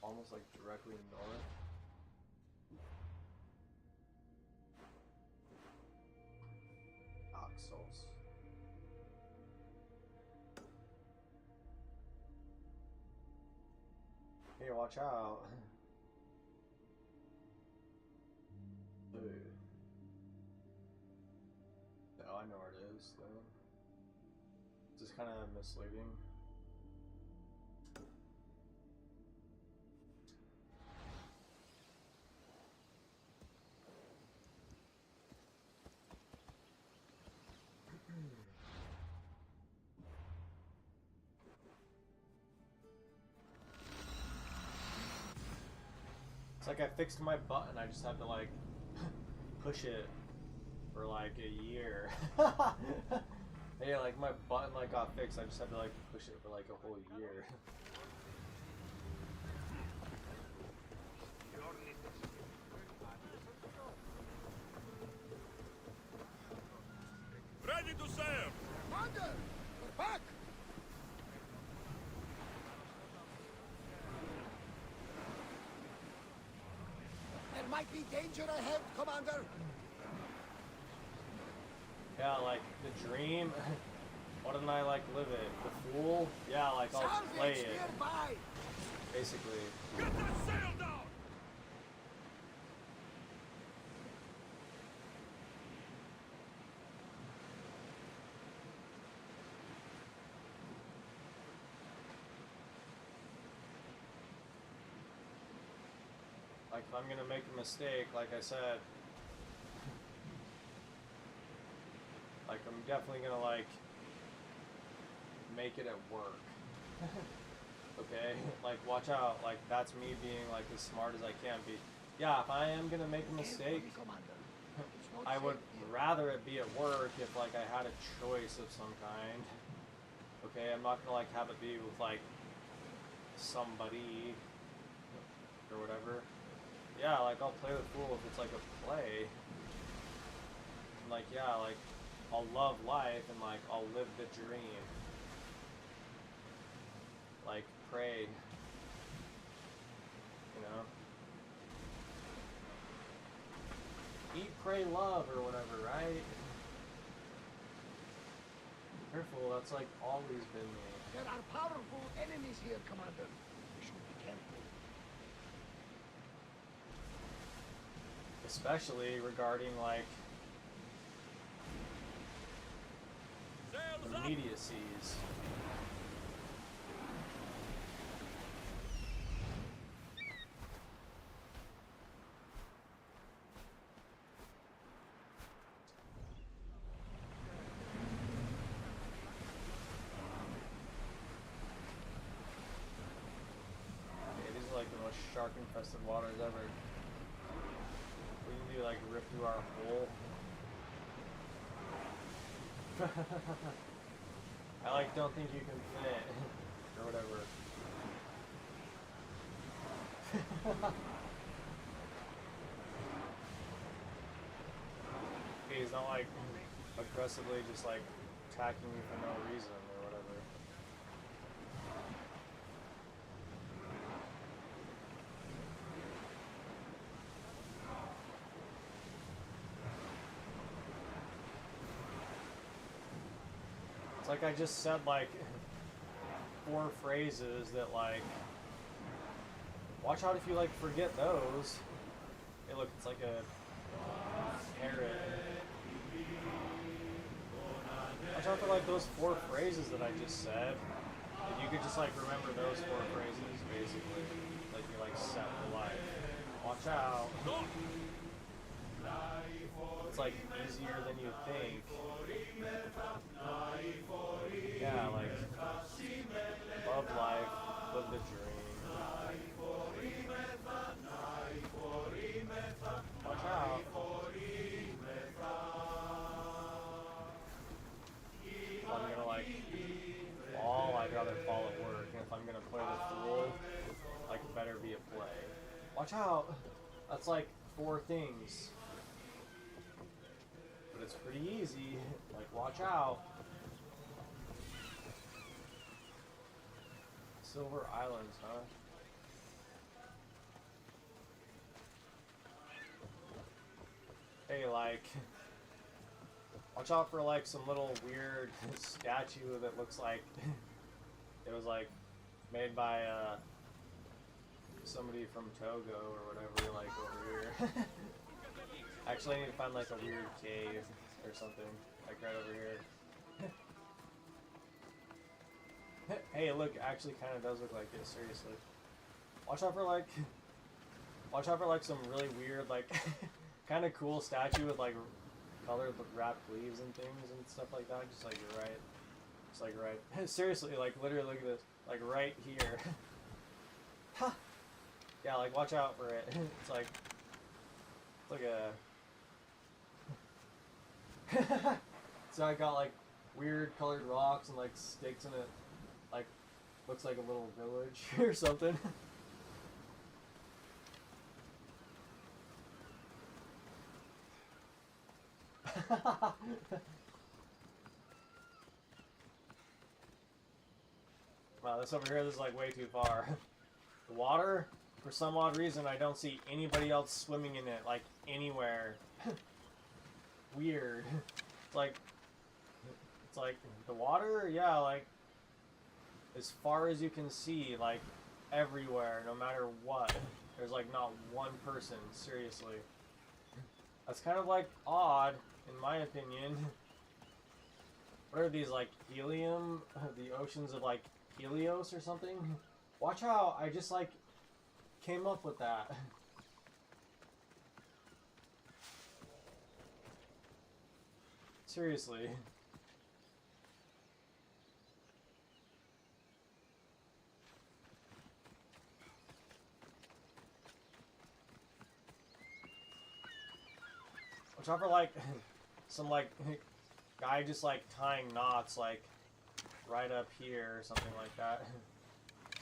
Almost like directly north. Oxals. Hey, watch out. Dude. Oh, I know where it is, though. It's just kind of misleading. It's like I fixed my button, I just had to like push it for like a year. Hey, like my button like got fixed, I just had to like push it for like a whole year. Ready to serve! Commander! We're back! There might be danger ahead, Commander! Yeah, like the dream. Why didn't I like live it? The fool? Yeah, like I'll play Salvage it. nearby! Basically. Get that sail down! Like if I'm gonna make a mistake, like I said, like I'm definitely gonna like make it at work. Okay? Like watch out, like that's me being like as smart as I can be. Yeah, if I am gonna make a mistake, Carefully, Commander. It's not I would safe here. rather it be at work if like I had a choice of some kind. Okay, I'm not gonna like have it be with like somebody or whatever. Yeah, like I'll play the fool if it's like a play. And, like yeah, like I'll love life and like I'll live the dream. Like pray. You know? Eat, pray, love or whatever, right? Careful, that's like always been me. There are powerful enemies here, Commander. We should be careful. Especially regarding like Sails up! immediacies. Okay, these are like the most shark-infested waters ever. We can do like rip through our hole. I like don't think you can fit or whatever. He's not like aggressively just like attacking me for no reason or whatever. It's like I just said like 4 phrases that like watch out if you like forget those. Hey look, it's like a parrot. Watch out for like those 4 phrases that I just said. If you could just like remember those 4 phrases basically, like you like set for life. Watch out. It's like easier than you think. Yeah, like love life, live the dream. Watch out. If I'm gonna like fall, I'd rather fall at work. And if I'm gonna play the fool, like it better be a play. Watch out! That's like 4 things. But it's pretty easy. Like watch out. Silver Islands, huh? Hey, like, watch out for like some little weird statue that looks like it was like made by somebody from Togo or whatever, like over here. Actually, I need to find like a weird cave or something, like right over here. Hey, look, actually kind of does look like it, seriously. Watch out for like some really weird, like, kind of cool statue with like colored wrapped leaves and things and stuff like that, just like you're right. Just like right. Seriously, like literally look at this. Like right here. Ha! Yeah, like watch out for it. It's like a so I got like weird colored rocks and like sticks in it, like looks like a little village or something. Wow, this over here, this is like way too far. The water, for some odd reason, I don't see anybody else swimming in it, like anywhere. Weird. It's like the water, yeah, like as far as you can see, like everywhere, no matter what. There's like not one person, seriously. That's kind of like odd, in my opinion. What are these, like helium? The oceans of like Helios or something? Watch how I just like came up with that. Seriously. Watch out for like some like guy just like tying knots like right up here or something like that.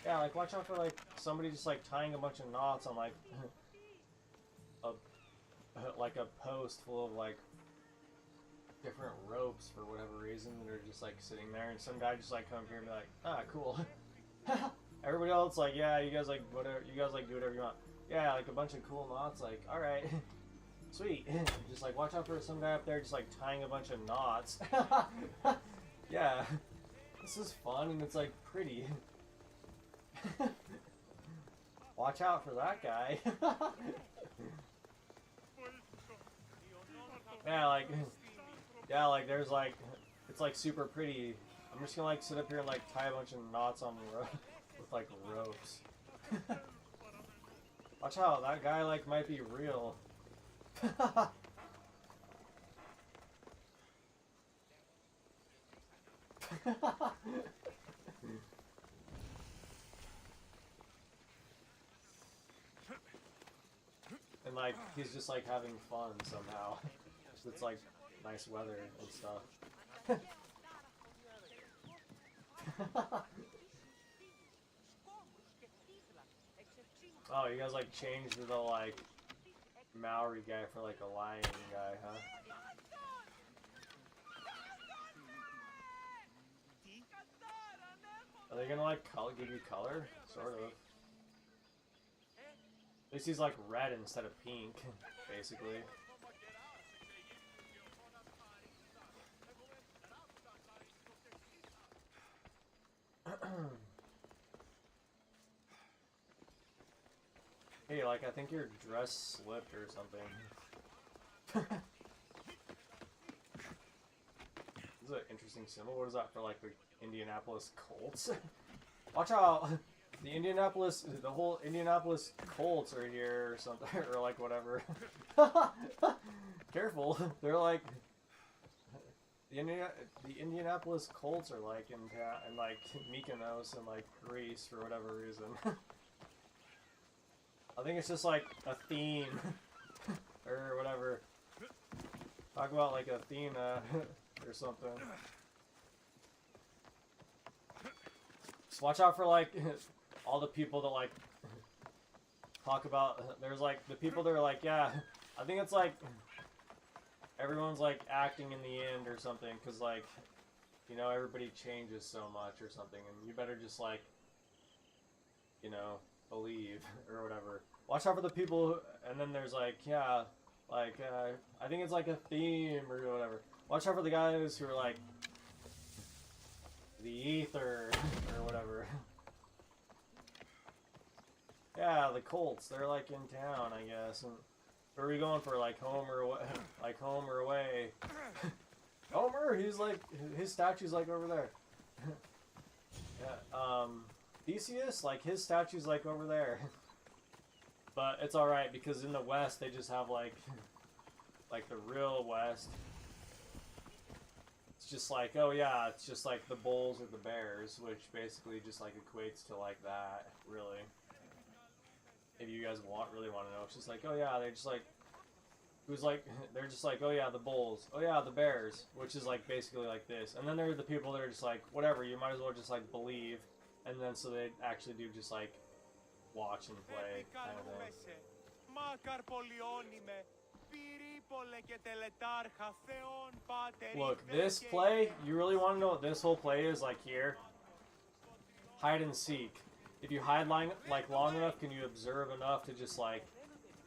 Yeah, like watch out for like somebody just like tying a bunch of knots on like a post full of like different ropes for whatever reason that are just like sitting there, and some guy just like come here and be like, ah, cool. Everybody else like, yeah, you guys like whatever, you guys like do whatever you want. Yeah, like a bunch of cool knots, like, all right, sweet. Just like watch out for some guy up there just like tying a bunch of knots. Yeah, this is fun and it's like pretty. Watch out for that guy. Yeah, like there's like, it's like super pretty. I'm just gonna like sit up here and like tie a bunch of knots on the rope with like ropes. Watch out, that guy like might be real. And like he's just like having fun somehow. It's like nice weather and stuff. Oh, you guys like changed the like Maori guy for like a lion guy, huh? Are they gonna like give you color? Sort of. At least he's like red instead of pink, basically. Hey, like I think your dress slipped or something. This is an interesting symbol. What is that for, like the Indianapolis Colts? Watch out! The whole Indianapolis Colts are here or something, or like whatever. Careful, they're like the Indianapolis Colts are like in like Mykonos and like Greece for whatever reason. I think it's just like a theme or whatever. Talk about like Athena or something. Just watch out for like all the people that like talk about. There's like the people that are like, yeah, I think it's like everyone's like acting in the end or something, because like, you know, everybody changes so much or something, and you better just like, you know, believe or whatever. Watch out for the people who, and then there's like, yeah, like I think it's like a theme or whatever. Watch out for the guys who are like the ether or whatever. Yeah, the Colts, they're like in town, I guess. And where are we going for, like home or away? Like home or away? Homer, he's like, his statue's like over there. Yeah, Theseus, like his statue's like over there. But it's alright because in the West they just have like the real West. It's just like, oh yeah, it's just like the Bulls or the Bears, which basically just like equates to like that, really. if you guys really want to know. It's just like, oh yeah, they're just like, who's like, they're just like, oh yeah, the bulls, oh yeah, the bears, which is like basically like this. And then there are the people that are just like, whatever, you might as well just like believe, and then so they actually do just like watch and play kind of thing. Look, this play, you really want to know what this whole play is like here? Hide and seek. If you hide long enough, can you observe enough to just like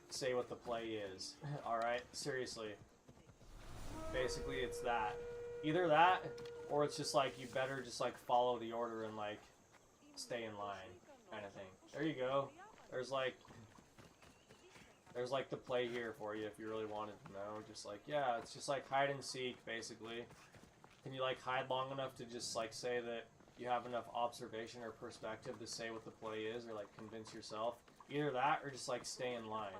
say what the play is? Alright? Seriously. Basically, it's that. Either that, or it's just like you better just like follow the order and like stay in line kind of thing. There you go. There's like the play here for you if you really wanted to know. Just like, yeah, it's just like hide and seek, basically. Can you like hide long enough to just like say that you have enough observation or perspective to say what the play is, or like convince yourself? Either that, or just like stay in line.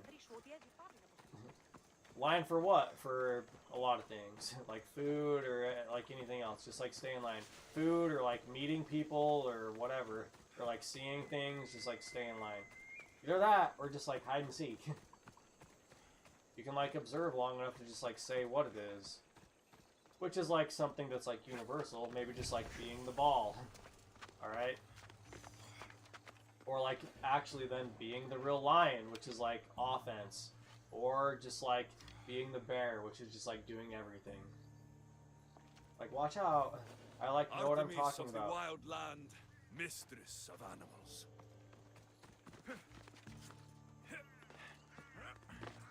Line for what? For a lot of things. Like food, or like anything else. Just like stay in line. Food, or like meeting people, or whatever. Or like seeing things, just like stay in line. Either that, or just like hide and seek. You can like observe long enough to just like say what it is. Which is like something that's like universal. Maybe just like being the ball. Alright? Or like actually then being the real lion, which is like offense. Or just like being the bear, which is just like doing everything. Like, watch out. I like know what I'm talking of about. The wild land, mistress of animals.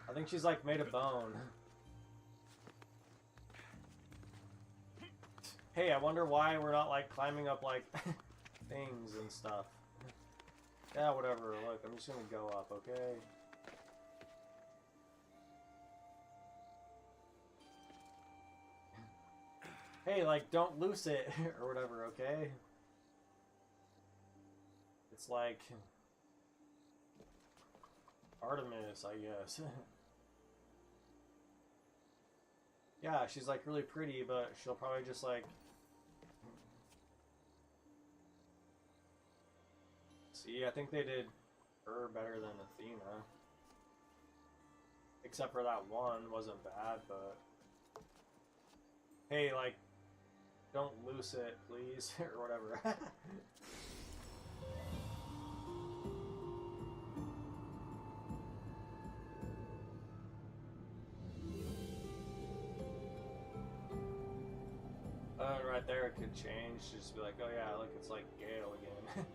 I think she's like made of bone. Hey, I wonder why we're not like climbing up like things and stuff. Yeah, whatever. Look, I'm just gonna go up, okay? Hey, like, don't loose it or whatever, okay? It's like Artemis, I guess. Yeah, she's like really pretty, but she'll probably just like see, I think they did her better than Athena. Except for that one wasn't bad, but hey, like, don't loose it, please, or whatever. Right there it could change, just be like, oh yeah, look, it's like Gale again.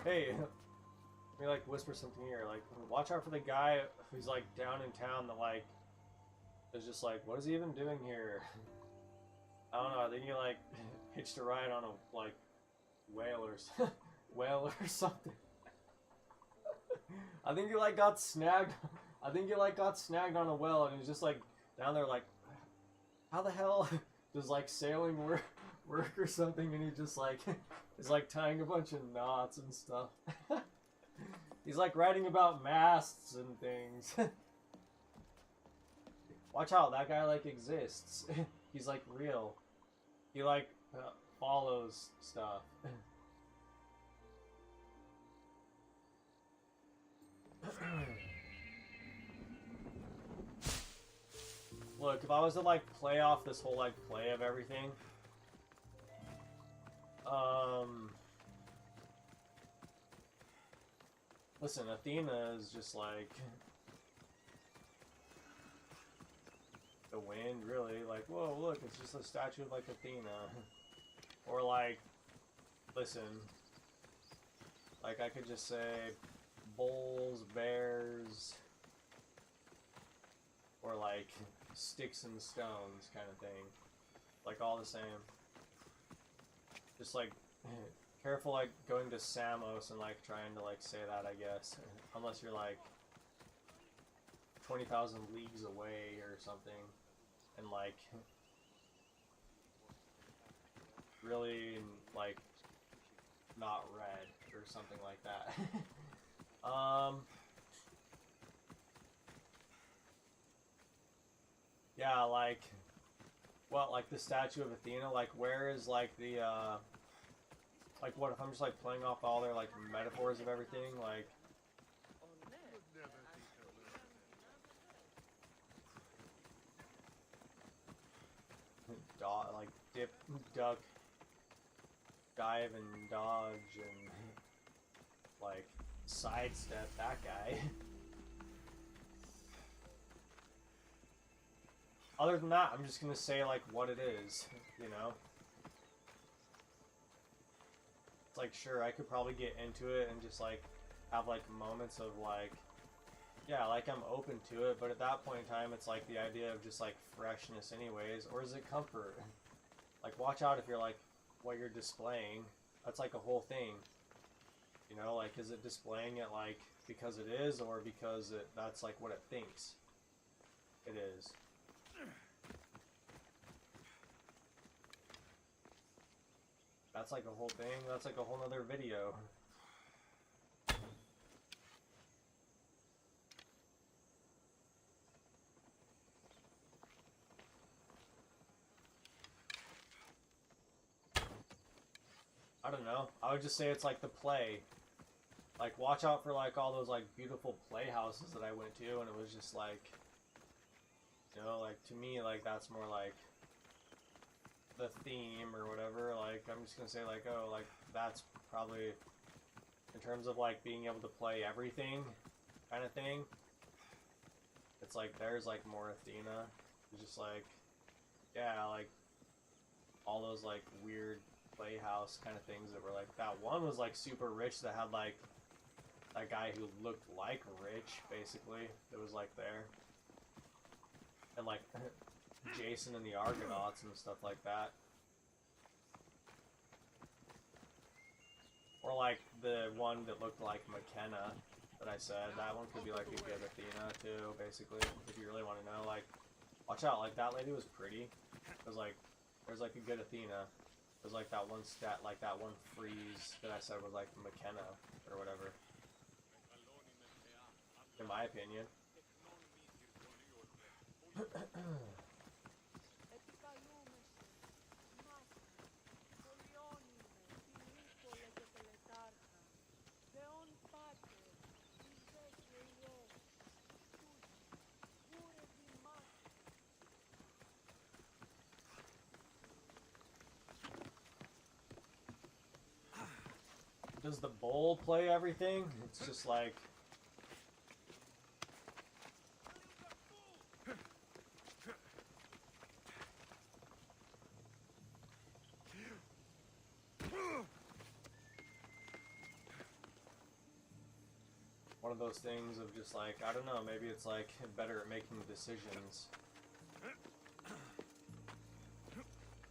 Hey, let me like whisper something here, like, watch out for the guy who's like down in town that like is just like, what is he even doing here? I don't know, I think he like hitched a ride on a like whale or something. I think he like got snagged. I think he like got snagged on a well, and he's just like down there like, how the hell? Just like sailing work or something, and he just like is like tying a bunch of knots and stuff. He's like writing about masts and things. Watch out, that guy like exists. He's like real. He like follows stuff. Look, if I was to like play off this whole like play of everything, listen, Athena is just like the wind, really. Like, whoa, look, it's just a statue of like Athena. Or like, listen, like I could just say bulls, bears, or like sticks and stones kind of thing. Like all the same. Just like careful like going to Samos and like trying to like say that, I guess. Unless you're like 20,000 leagues away or something and like really like not red or something like that. Yeah, like, what, like the statue of Athena? Like, where is, like, the, like, what if I'm just, like, playing off all their, like, metaphors of everything? Like, like, dip, duck, dive, and dodge, and, like, sidestep that guy. Other than that, I'm just gonna say, like, what it is, you know? It's like, sure, I could probably get into it and just, like, have, like, moments of, like, yeah, like, I'm open to it, but at that point in time, it's, like, the idea of just, like, freshness anyways, or is it comfort? Like, watch out if you're, like, what you're displaying. That's, like, a whole thing. You know, like, is it displaying it, like, because it is, or because that's, like, what it thinks it is? That's, like, a whole thing. That's, like, a whole nother video. I don't know. I would just say it's like the play. Like, watch out for, like, all those, like, beautiful playhouses that I went to, and it was just, like, you know, like, to me, like, that's more, like, the theme or whatever. Like, I'm just gonna say, like, oh, like, that's probably, in terms of, like, being able to play everything kind of thing, it's, like, there's, like, more Athena. It's just, like, yeah, like, all those, like, weird playhouse kind of things that were like, that one was like super rich that had like that guy who looked like rich basically that was like there, and like Jason and the Argonauts and stuff like that, or like the one that looked like McKenna that I said, that one could be like a good Athena too basically, if you really want to know. Like, watch out, like that lady was pretty. It was like, there's like a good Athena. There's like that one stat, like that one freeze that I said was like McKenna or whatever. In my opinion. Does the bowl play everything? It's just like... one of those things of just like, I don't know, maybe it's like better at making decisions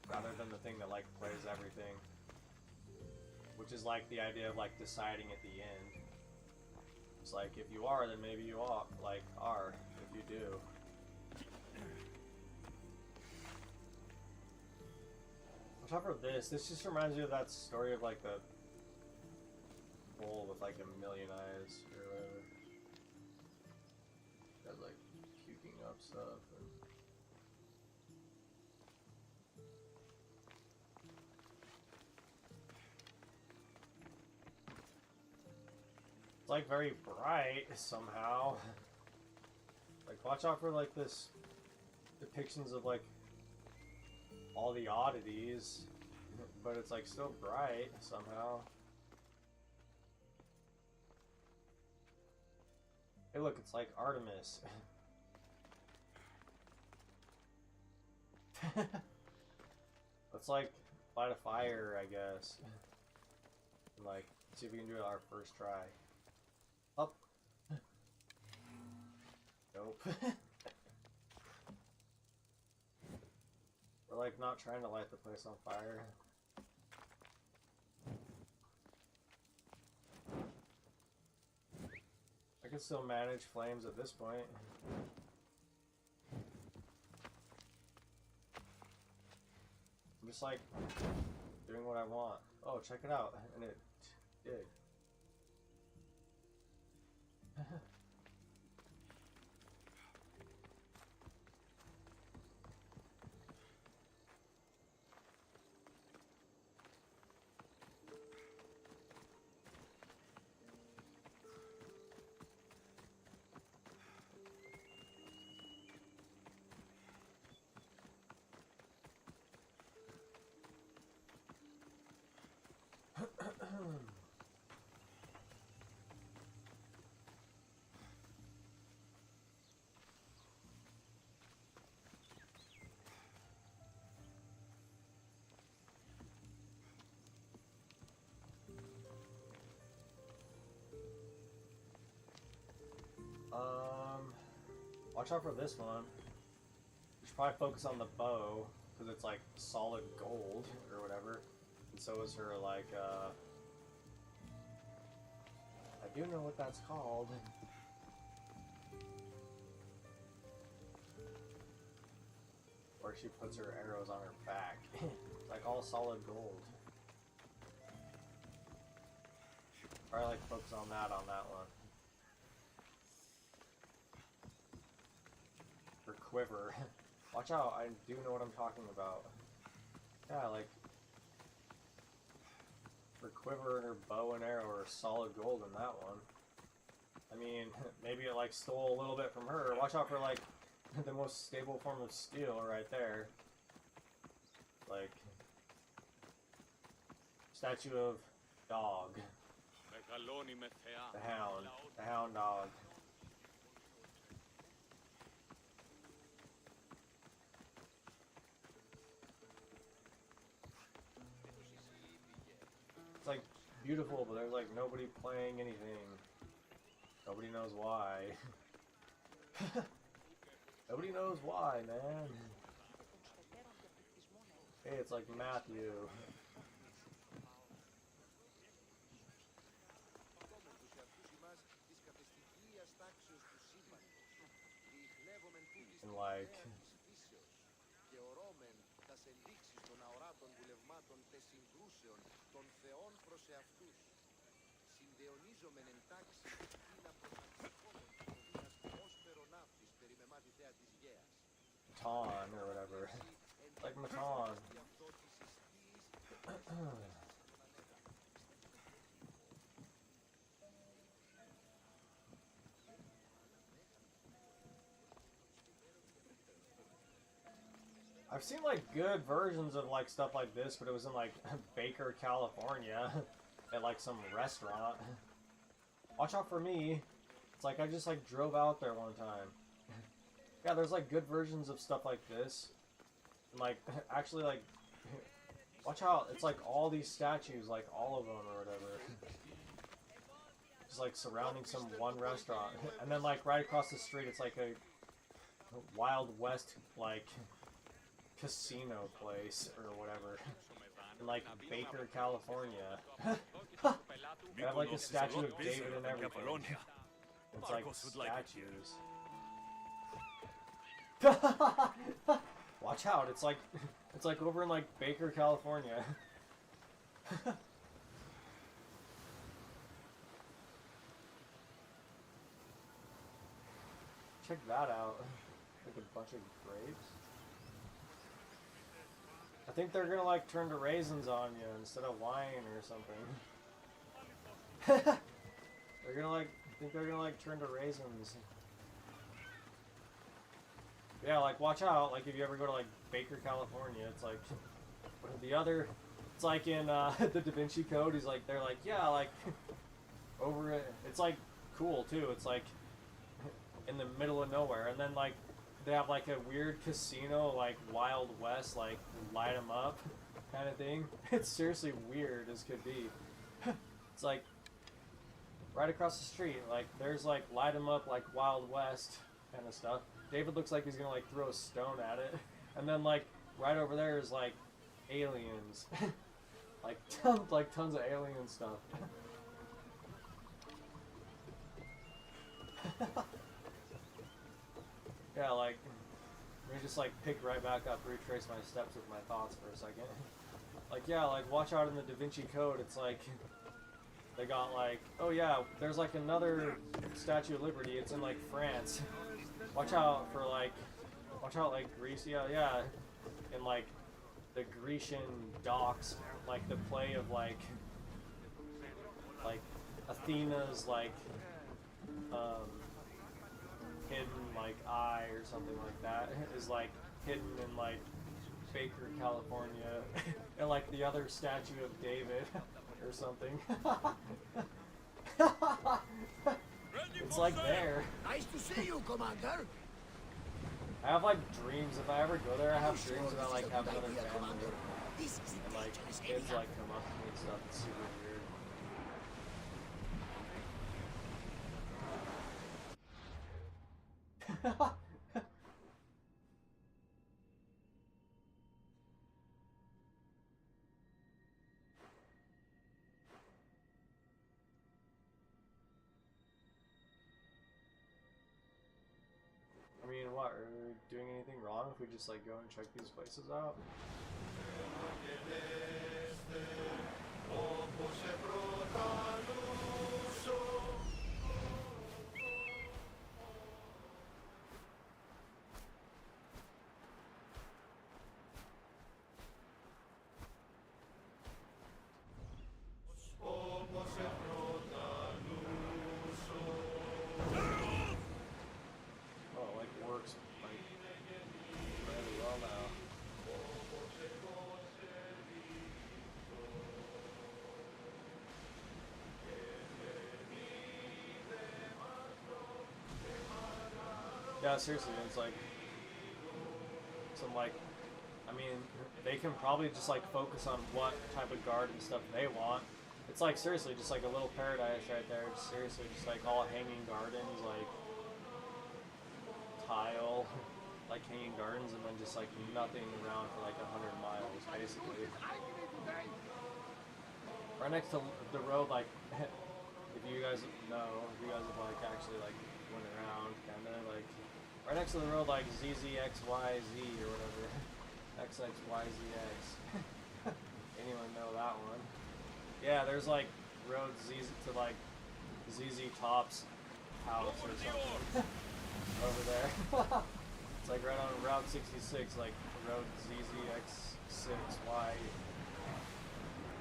rather than the thing that like plays everything. Which is like the idea of like deciding at the end. It's like, if you are, then maybe you are, like, are, if you do. Watch out for this. This just reminds me of that story of like the bull with like a million eyes or whatever. That's like puking up stuff. And... like very bright somehow. Like, watch out for like this depictions of like all the oddities, but it's like still bright somehow. Hey look, it's like Artemis. Let's like light a fire, I guess. And like see if we can do it our first try. Up. Nope. We're like not trying to light the place on fire. I can still manage flames at this point. I'm just like doing what I want. Oh, check it out. And it did. Watch out for this one. You should probably focus on the bow, because it's like solid gold or whatever. And so is her like, I do know what that's called. Where she puts her arrows on her back. It's like all solid gold. Probably like focus on that one. Her quiver. Watch out, I do know what I'm talking about. Yeah, like her quiver and her bow and arrow are solid gold in that one. I mean, maybe it like stole a little bit from her. Watch out for like the most stable form of steel right there. Like statue of dog. The hound dog. It's like beautiful, but there's like nobody playing anything. Nobody knows why. Nobody knows why, man. Hey, it's like Matthew. And like Matan or whatever. Like Matan. I've seen like good versions of like stuff like this, but it was in like Baker, California, at like some restaurant. Watch out for me. It's like I just like drove out there one time. Yeah, there's like good versions of stuff like this. And, like actually like watch out, it's like all these statues, like all of them or whatever. Just like surrounding some one restaurant. And then like right across the street it's like a Wild West like casino place or whatever. In like Baker, California. They have like a statue of David and everything. It's like statues. Watch out, it's like over in like Baker, California. Check that out. Like a bunch of grapes. I think they're gonna like turn to raisins on you instead of wine or something. They're gonna like, I think they're gonna like turn to raisins. Yeah, like watch out, like if you ever go to like Baker, California, it's like, what are the other, it's like in the Da Vinci Code, he's like, they're like, yeah, like, over it, it's like cool too, it's like in the middle of nowhere, and then like, they have like a weird casino, like Wild West, like light 'em up kind of thing. It's seriously weird as could be. It's like right across the street, like there's like light 'em up, like Wild West kind of stuff. David looks like he's gonna like throw a stone at it, and then like right over there is like aliens, like tons of alien stuff. Yeah, like, let me just like pick right back up, retrace my steps with my thoughts for a second. Like, yeah, like watch out in the Da Vinci Code, it's like, they got like, oh yeah, there's like another Statue of Liberty, it's in like France. Watch out for like, watch out like Greece, yeah, in like the Grecian docks, like the play of like Athena's like, hidden like eye or something like that is like hidden in like Baker, California, and like the other statue of David or something. It's like there. Nice to see you, Commander. I have like dreams. If I ever go there, I have dreams about like have another family This is and like kids like come up to me and stuff. It's super weird. doing anything wrong if we just like go and check these places out? Oh, it like works like really well now. Yeah, seriously, it's like some like, I mean, they can probably just like focus on what type of garden stuff they want. It's like seriously, just like a little paradise right there. Just seriously, just like all hanging gardens, like tile, like hanging gardens, and then just like nothing around for like 100 miles, basically. Right next to the road, like if you guys know, if you guys have like actually like went around, kind of like right next to the road, like ZZXYZ or whatever, XXYZX. Anyone know that one? Yeah, there's like road ZZ to like ZZ Top's house or something over there. It's like right on Route 66, like road ZZX6Y.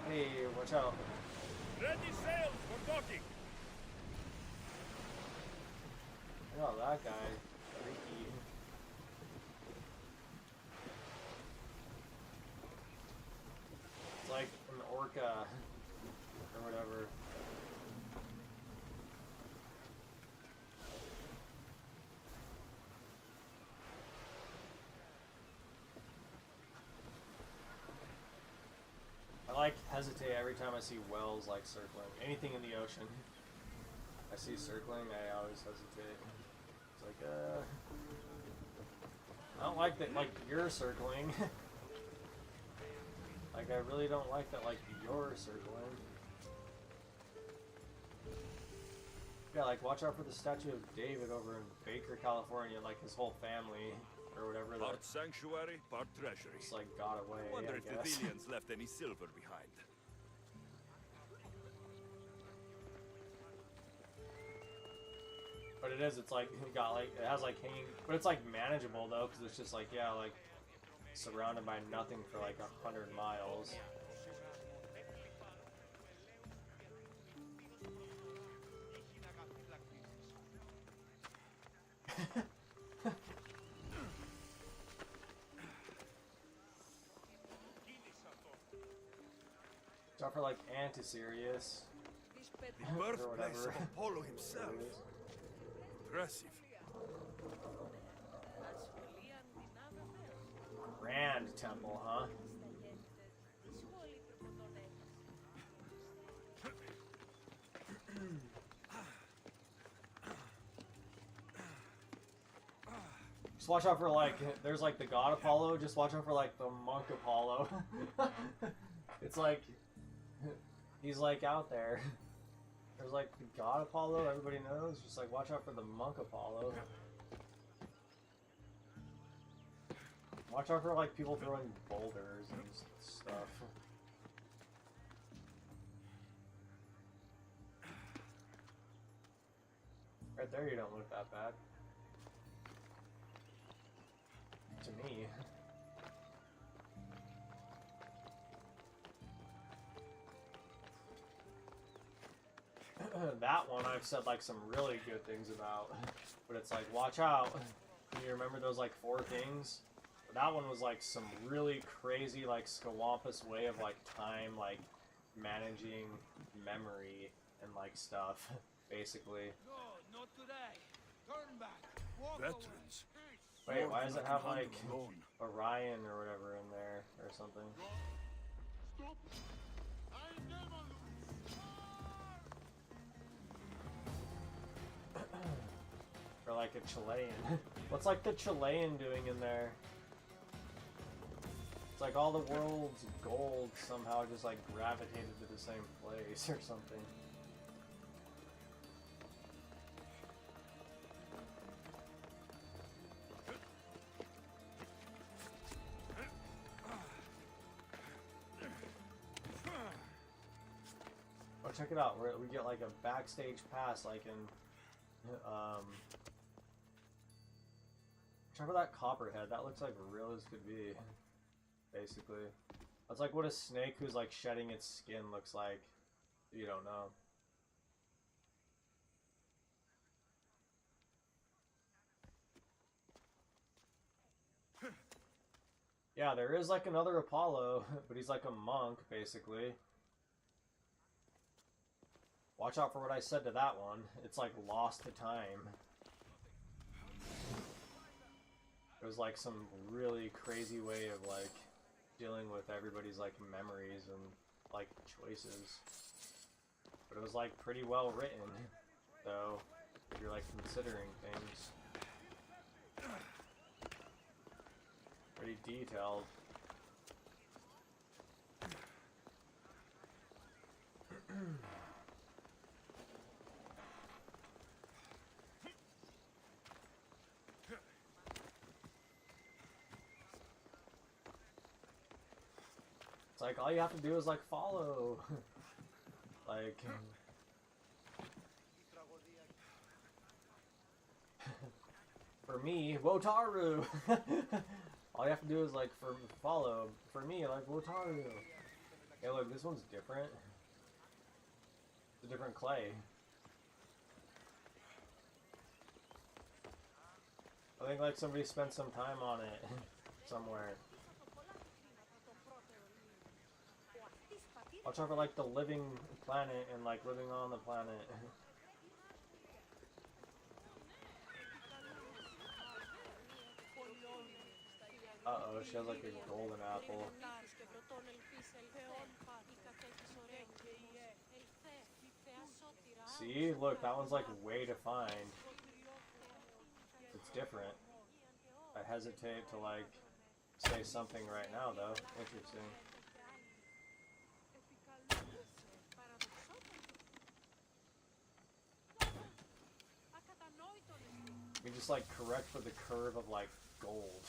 Hey, watch out. Ready sails for docking. Oh, that guy. Freaky. It's like an orca or whatever. I like hesitate every time I see whales like circling. Anything in the ocean. I see circling, I always hesitate. It's like, I don't like that, like, you're circling. Like, I really don't like that, like, you're circling. Yeah, like, watch out for the statue of David over in Baker, California, like, his whole family, or whatever. Part sanctuary, part treasury. Just, like, got away, Wonder I if the guess. Villians left any silver behind. But it is, it's like, it got like, it has like hanging, but it's like manageable though, because it's just like, yeah, like, surrounded by nothing for like 100 miles. It's for like anti-serious. The birthplace of Apollo himself. Impressive. Grand temple, huh? Just watch out for like, there's like the god Apollo, just watch out for like the monk Apollo. It's like, he's like out there. There's like the god Apollo, everybody knows, just like watch out for the monk Apollo. Watch out for like people throwing boulders and stuff. Right there you don't look that bad. To me. That one I've said like some really good things about. But it's like, watch out. You remember those like 4 things? That one was like some really crazy like Scawampus way of like time, like managing memory and like stuff, basically. No, not today. Turn back. Walk Veterans. Wait, why does it have like Alone. Orion or whatever in there or something? Stop. I never lose. Or like a Chilean. What's like the Chilean doing in there? It's like all the world's gold somehow just like gravitated to the same place or something. check it out. We get like a backstage pass, like in check out that copperhead. That looks like real as could be. Basically, that's like what a snake who's like shedding its skin looks like. You don't know. Yeah, there is like another Apollo, but he's like a monk, basically. Watch out for what I said to that one. It's like lost to time. It was like some really crazy way of like dealing with everybody's like memories and like choices. But it was like pretty well written, though, if you're like considering things. Pretty detailed. It's like all you have to do is like follow. Like for me, Wotaru. All you have to do is like follow. For me, like Wotaru. Hey, look, this one's different. It's a different clay. I think like somebody spent some time on it somewhere. I'll try for like the living planet and like living on the planet. Uh-oh, she has like a golden apple. See? Look, that one's like way defined. It's different. I hesitate to like say something right now though. Interesting. We just like correct for the curve of like gold.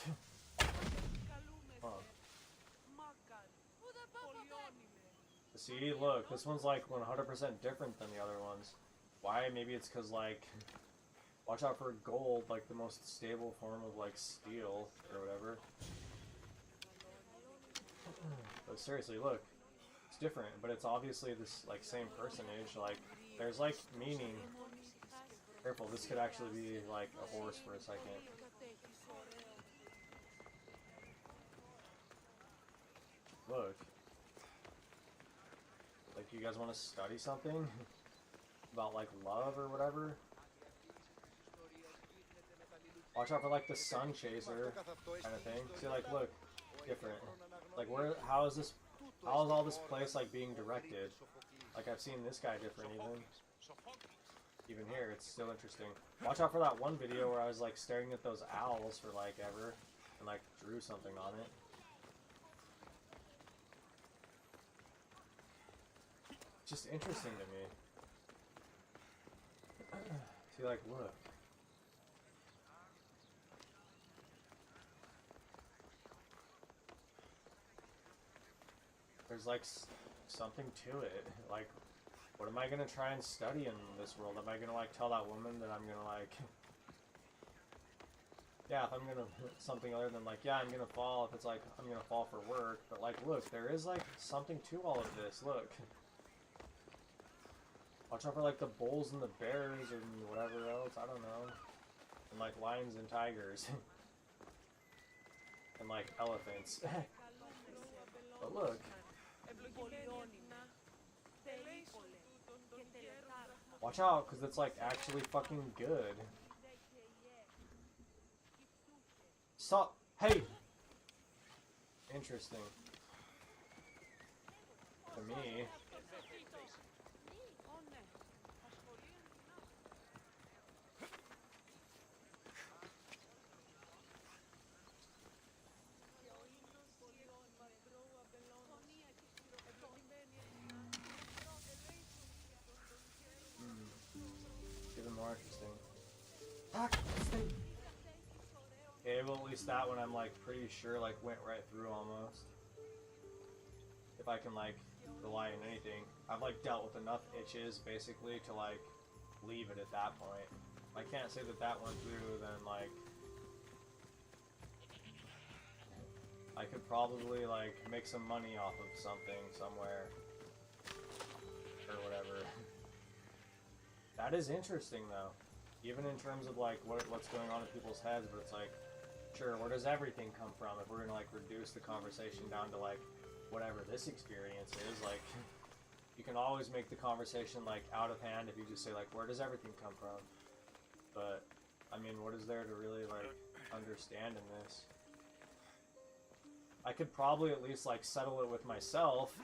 Huh. See, look, this one's like 100% different than the other ones. Why? Maybe it's because like, watch out for gold, like the most stable form of like steel or whatever. But seriously, look, it's different, but it's obviously this like same personage. Like, there's like meaning. Careful, this could actually be like a horse for a second. Look. Like, you guys want to study something? About like love or whatever? Watch out for like the sun chaser kind of thing. See, like, look, different. Like, how is all this place like being directed? Like, I've seen this guy different even here, it's still interesting. Watch out for that one video where I was like staring at those owls for like ever and like drew something on it. Just interesting to me. See, like, look. There's like something to it. Like, what am I gonna try and study in this world? Am I gonna like tell that woman that I'm gonna like, yeah, if I'm gonna something other than like, yeah, I'm gonna fall, if it's like I'm gonna fall for work, but like, look, there is like something to all of this. Look. Watch out for like the bulls and the bears and whatever else, I don't know. And like lions and tigers. And like elephants. But look. Watch out, because it's like actually fucking good. Stop! Hey! Interesting. To me. Even more interesting. Okay, well at least that one I'm like pretty sure like went right through almost. if I can like rely on anything. I've like dealt with enough itches basically to like leave it at that point. If I can't say that that went through, then like I could probably like make some money off of something somewhere or whatever. That is interesting though, even in terms of like what's going on in people's heads. But it's like, sure, where does everything come from? If we're gonna like reduce the conversation down to like whatever this experience is, like you can always make the conversation like out of hand if you just say like, where does everything come from? But I mean, what is there to really like understand in this? I could probably at least like settle it with myself,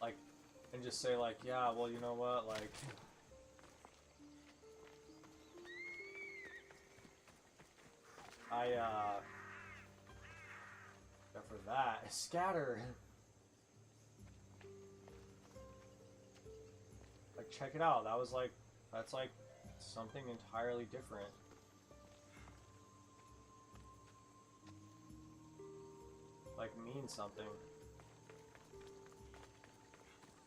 like, and just say like, yeah, well, you know what, like for that, scatter. Like, check it out. That was like, that's like something entirely different. Like, means something.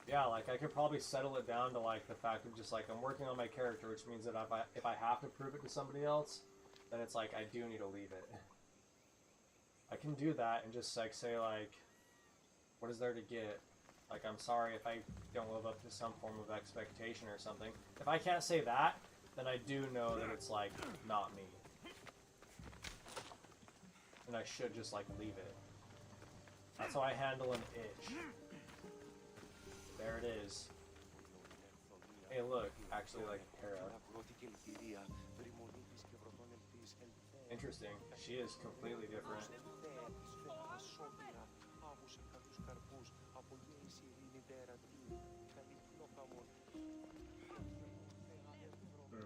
Yeah, like I could probably settle it down to like the fact of just like I'm working on my character, which means that if I have to prove it to somebody else, then it's like I do need to leave it. I can do that and just like say like, what is there to get? Like, I'm sorry if I don't live up to some form of expectation or something. If I can't say that, then I do know that it's like not me. And I should just like leave it. That's how I handle an itch. There it is. Hey look, actually like Hera. Interesting. She is completely different.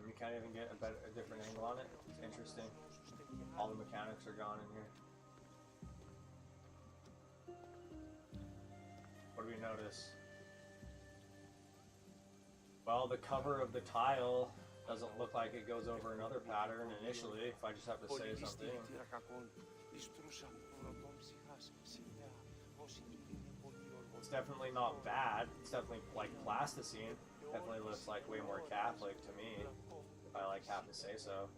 You can't even get a different angle on it. It's interesting. All the mechanics are gone in here. What do we notice? Well, the cover of the tile doesn't look like it goes over another pattern initially, if I just have to say something. It's definitely not bad. It's definitely like plasticine. Definitely looks like way more Catholic to me, if I like have to say so.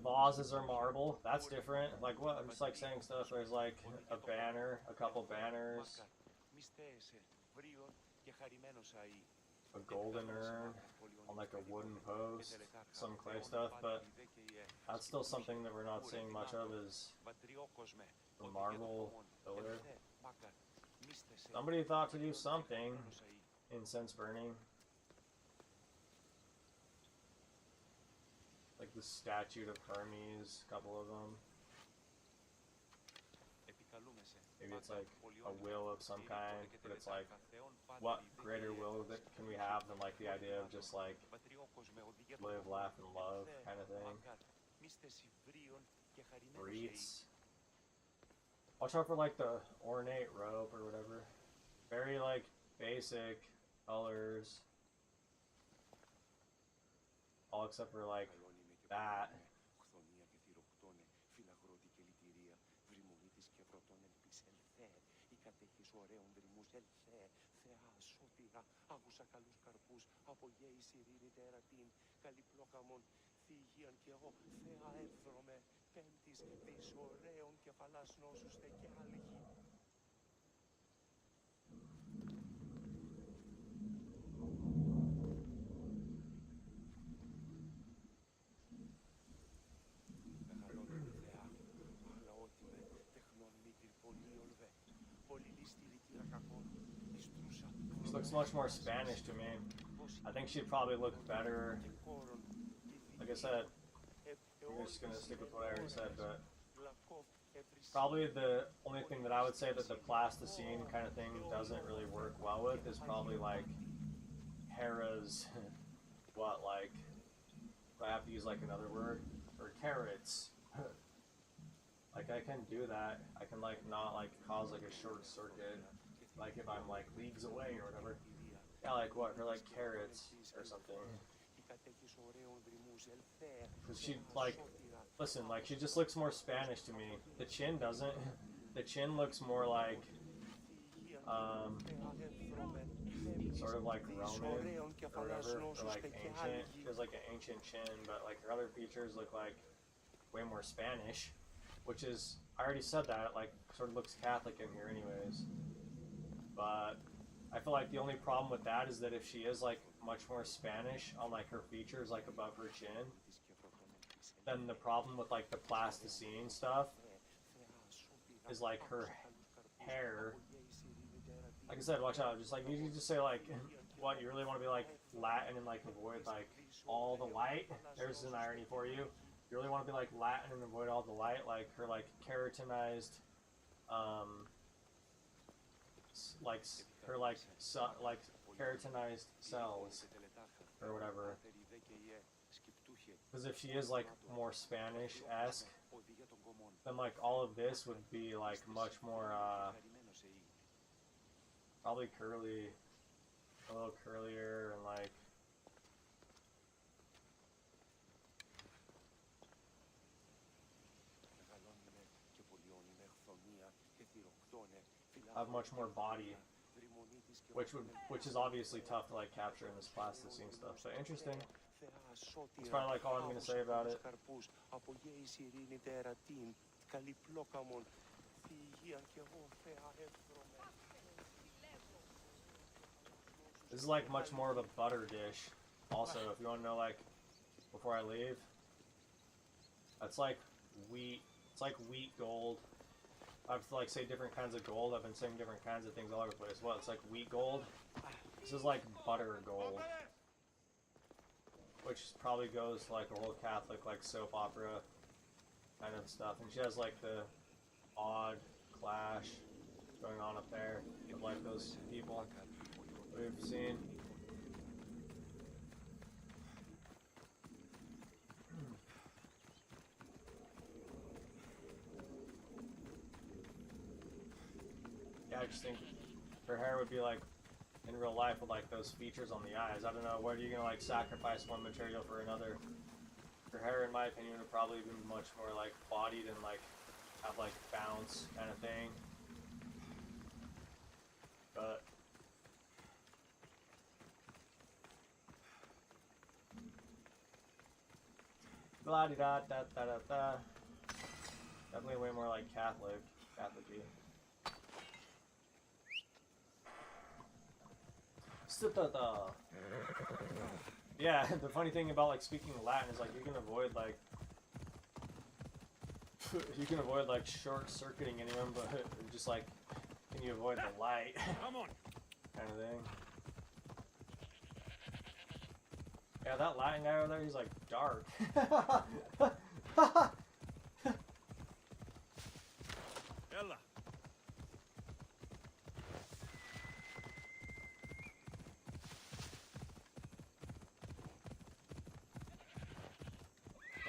Vases are marble. That's different. Like what? I'm just like saying stuff. There's like a banner, a couple banners, a golden urn on like a wooden post, some clay stuff, but that's still something that we're not seeing much of is the marble pillar. Somebody thought to do something. Incense burning. Like the statue of Hermes, a couple of them. Maybe it's like a will of some kind, but it's like, what greater will that can we have than like the idea of just like live, laugh, and love kind of thing. Wreaths. Watch out for like the ornate rope or whatever. Very like basic colors. All except for like that. She looks much more Spanish to me. I think she'd probably look better. Like I said, I'm just gonna stick with what I already said, but probably the only thing that I would say that the plasticine kind of thing doesn't really work well with is probably like Hera's, what, like, do I have to use like another word? Or carrots. Like, I can do that. I can, like, not, like, cause, like, a short circuit. Like, if I'm, like, leagues away or whatever. Yeah, like, what? Her, like, carrots or something. Because she, like, listen, like, she just looks more Spanish to me. The chin doesn't. The chin looks more like, sort of like Roman or whatever, or like ancient. She has like an ancient chin, but like her other features look like way more Spanish, which is, I already said that, like, sort of looks Catholic in here anyways. But I feel like the only problem with that is that if she is like much more Spanish on like her features, like above her chin, then the problem with like the plasticine stuff is like her hair. Like I said, watch out. Just like you just say like, what, you really want to be like Latin and like avoid like all the light? There's an irony for you. You really want to be like Latin and avoid all the light, like her like keratinized, like her like keratinized cells or whatever. Because if she is like more Spanish-esque, then like all of this would be like much more probably curly, a little curlier, and like have much more body, which is obviously tough to like capture in this plasticine stuff. So interesting. It's probably like all I'm gonna say about it. This is like much more of a butter dish. Also, if you want to know, like, before I leave, that's like wheat. It's like wheat gold. I have to like say different kinds of gold. I've been saying different kinds of things all over the place. Well, it's like wheat gold. This is like butter gold, which probably goes to like a whole Catholic like soap opera kind of stuff. And she has like the odd clash going on up there with like those people we've seen. Yeah, I just think her hair would be like in real life with like those features on the eyes. I don't know, what are you gonna like sacrifice one material for another? Her hair, in my opinion, would probably be much more like bodied and like have like bounce kind of thing. But blah de da da da da da. Definitely way more like Catholic-y. Yeah, the funny thing about like speaking Latin is like you can avoid like short-circuiting anyone, but just like can you avoid the light kind of thing. Yeah, that Latin guy over there, he's like dark. Ella.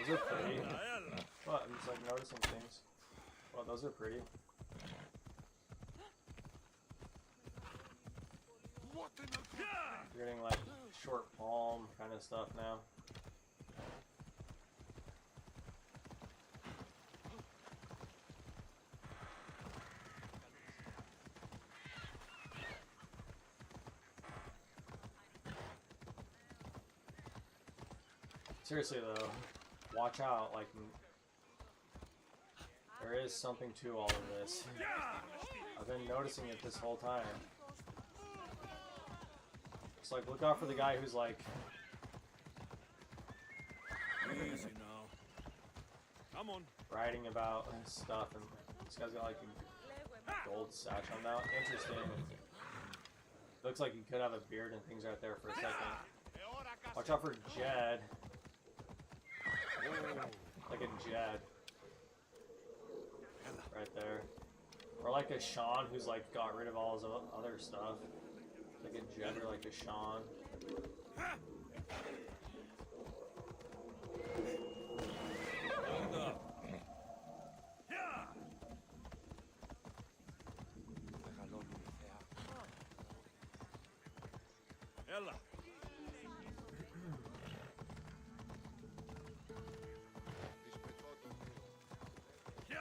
Those are pretty. Well, I'm just like noticing things. Well, those are pretty. You're getting like short palm kind of stuff now. Seriously though, watch out, like, there is something to all of this. I've been noticing it this whole time. It's like, look out for the guy who's like... Easy now. Come on. Writing about stuff, and this guy's got like a gold sash on now. Interesting. Looks like he could have a beard and things right there for a second. Watch out for Jed. Like a Jed. Right there. Or like a Sean who's like got rid of all his other stuff. Like a Jed or like a Sean. Ella. Yeah.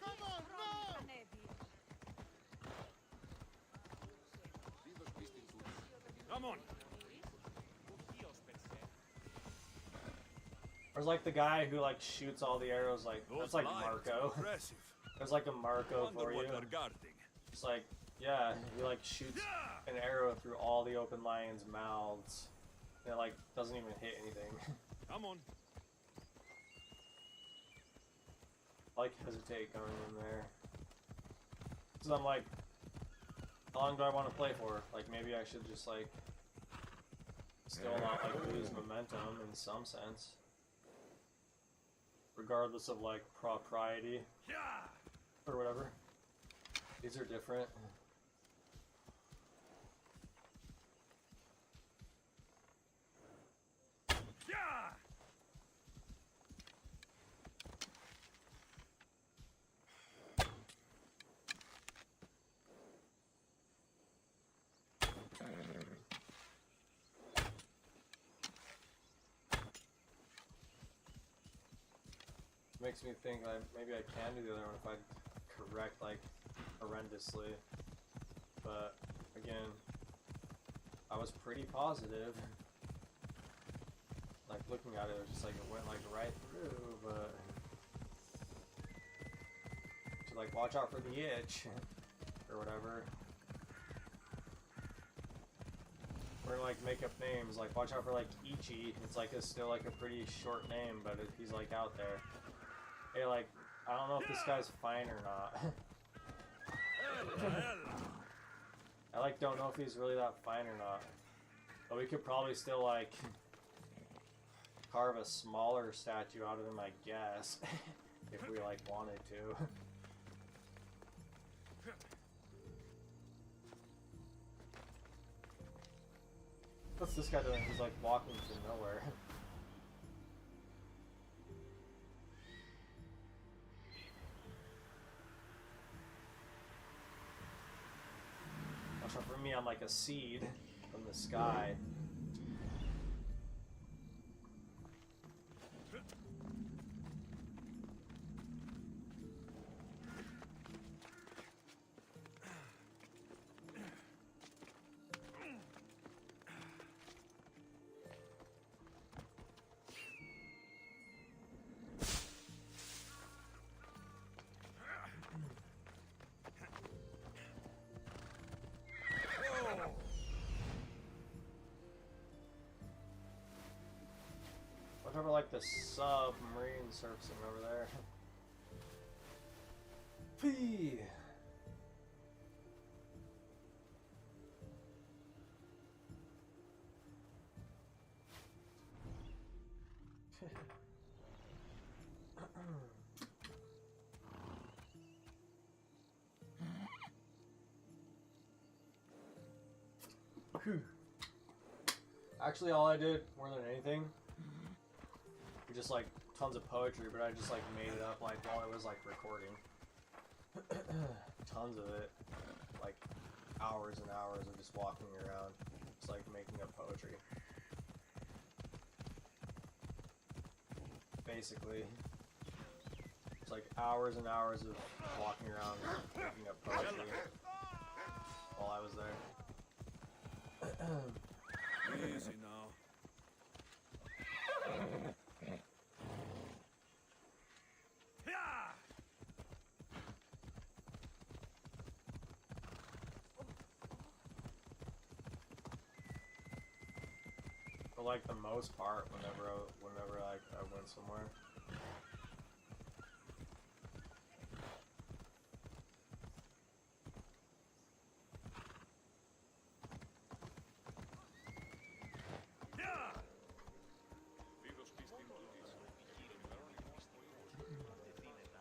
Come on, no! Come on. There's like the guy who like shoots all the arrows. Like that's like lions Marco. are impressive. There's like a Marco Wonder for you. what they're guarding. It's like, yeah, he like shoots an arrow through all the open lions' mouths. And it like doesn't even hit anything. Come on. I like hesitate going in there. So I'm like, how long do I want to play for? Like maybe I should just like still not like lose momentum in some sense. Regardless of like propriety or whatever. These are different. Makes me think that maybe I can do the other one if I correct like horrendously. But again, I was pretty positive. Like looking at it, it was just like it went like right through, but to like watch out for the itch or whatever. We're gonna like make up names, like watch out for like Ichi. It's like it's still like a pretty short name, but he's like out there. Hey, like I don't know if this guy's fine or not. I like don't know if he's really that fine or not. But we could probably still like carve a smaller statue out of him, I guess, if we like wanted to. What's this guy doing? He's like walking to nowhere. For me, I'm like a seed from the sky. Whatever, like the submarine surfacing over there. Pee. Actually, all I did more than anything, just like tons of poetry, but I just like made it up like while I was like recording. Tons of it, like hours and hours of just walking around, just like making up poetry. Basically, it's like hours and hours of walking around making up poetry while I was there. Easy now. For like the most part, whenever like I went somewhere.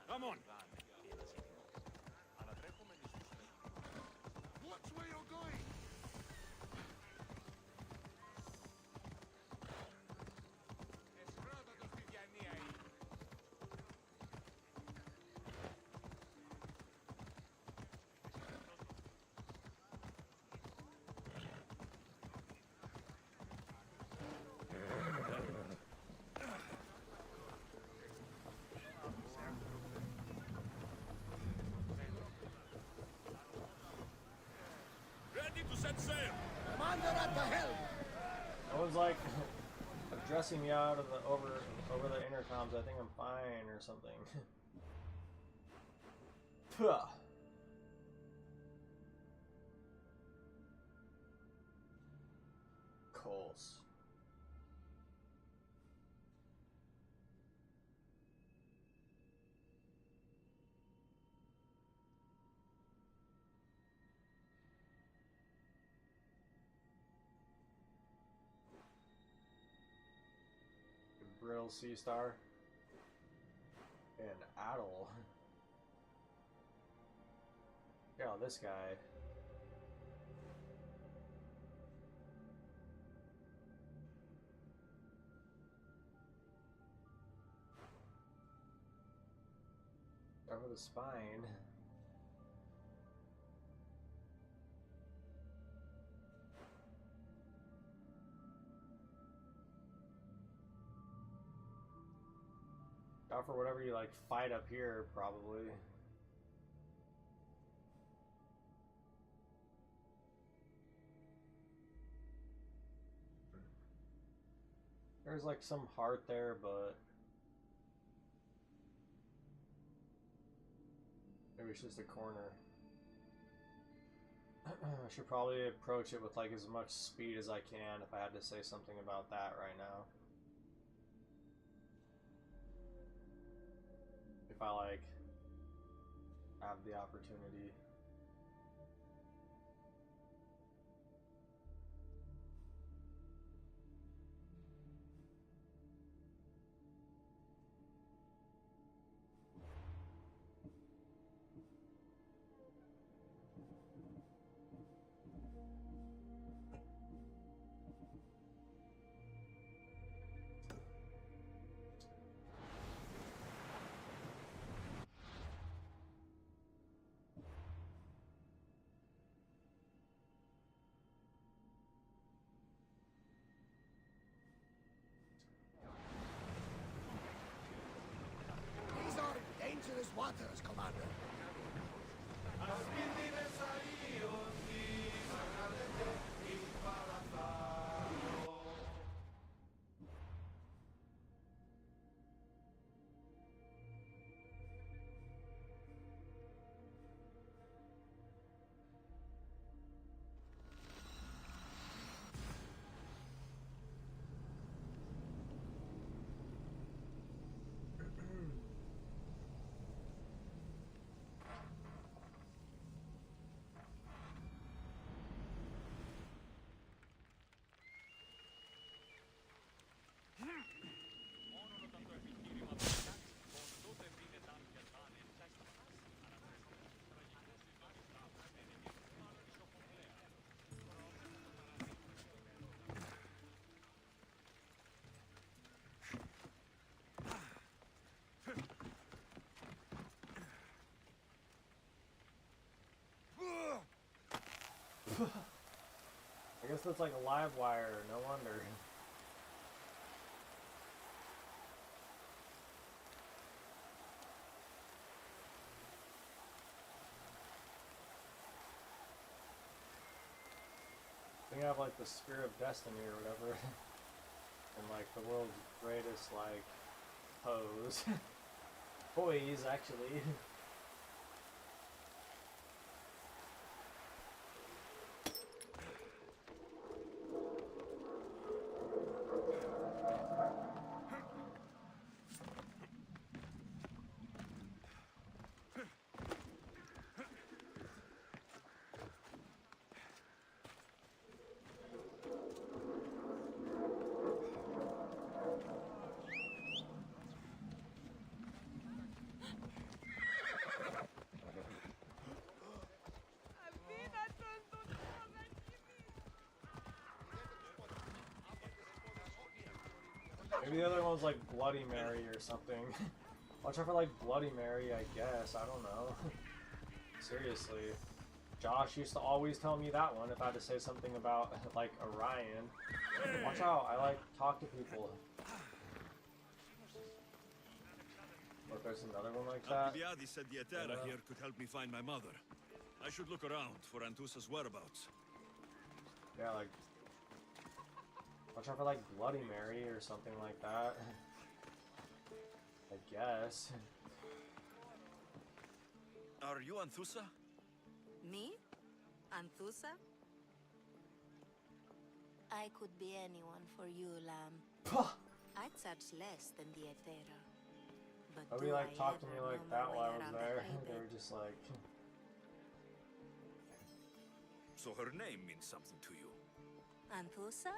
Come on. Watch where you're going! Set sail! Commander at the helm! No one's like addressing me out of the over the intercoms. I think I'm fine or something. Puh. Coals. Brill Sea Star and Adel. Yeah, this guy. Start with a spine. Out for whatever you like fight up here, probably. There's like some heart there, but maybe it's just a corner. I should probably approach it with like as much speed as I can if I had to say something about that right now. If I like have the opportunity. These are dangerous waters, Commander. I guess that's like a live wire, no wonder. We have like the Spear of Destiny or whatever. And like the world's greatest like pose. Poise actually. Maybe the other one's like Bloody Mary or something. Watch out for like Bloody Mary, I guess. I don't know. Seriously. Josh used to always tell me that one if I had to say something about like Orion. Watch out, I like talk to people. Look, there's another one like that. Alcibiades said the Atera here could help me find my mother. I should look around for Antusa's whereabouts. Yeah, like, watch out for like Bloody Mary or something like that. I guess. Are you Anthusa? Me? Anthusa? I could be anyone for you, Lamb. I'd charge less than the Aetera. But Nobody do like I talked to ever me like know my that way while I was around a there. hay They bed? were just like, So her name means something to you. Anthusa?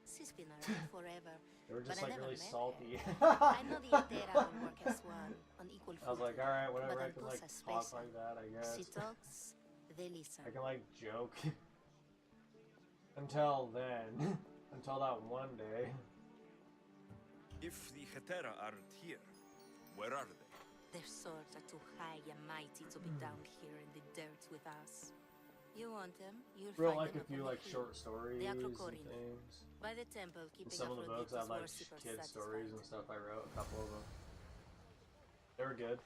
She's been around forever. they were just But I like never really met salty. I know the Aetera all work as one, on equal footing. I was like, alright, whatever, I but can like Anthusa's talk special. like that, I She guess. talks, they listen. I can like joke. Until then. Until that one day. If the Hetera aren't here, where are they? Their swords are too high and mighty to be down here in the dirt with us. You want them, you'll Real find like them a few upon like the hill, short stories and Acrocorin. things. by the temple, keeping And some of the books Aphrodite's had like worshippers kid stories and satisfied. stuff I wrote, a couple of them. They were good.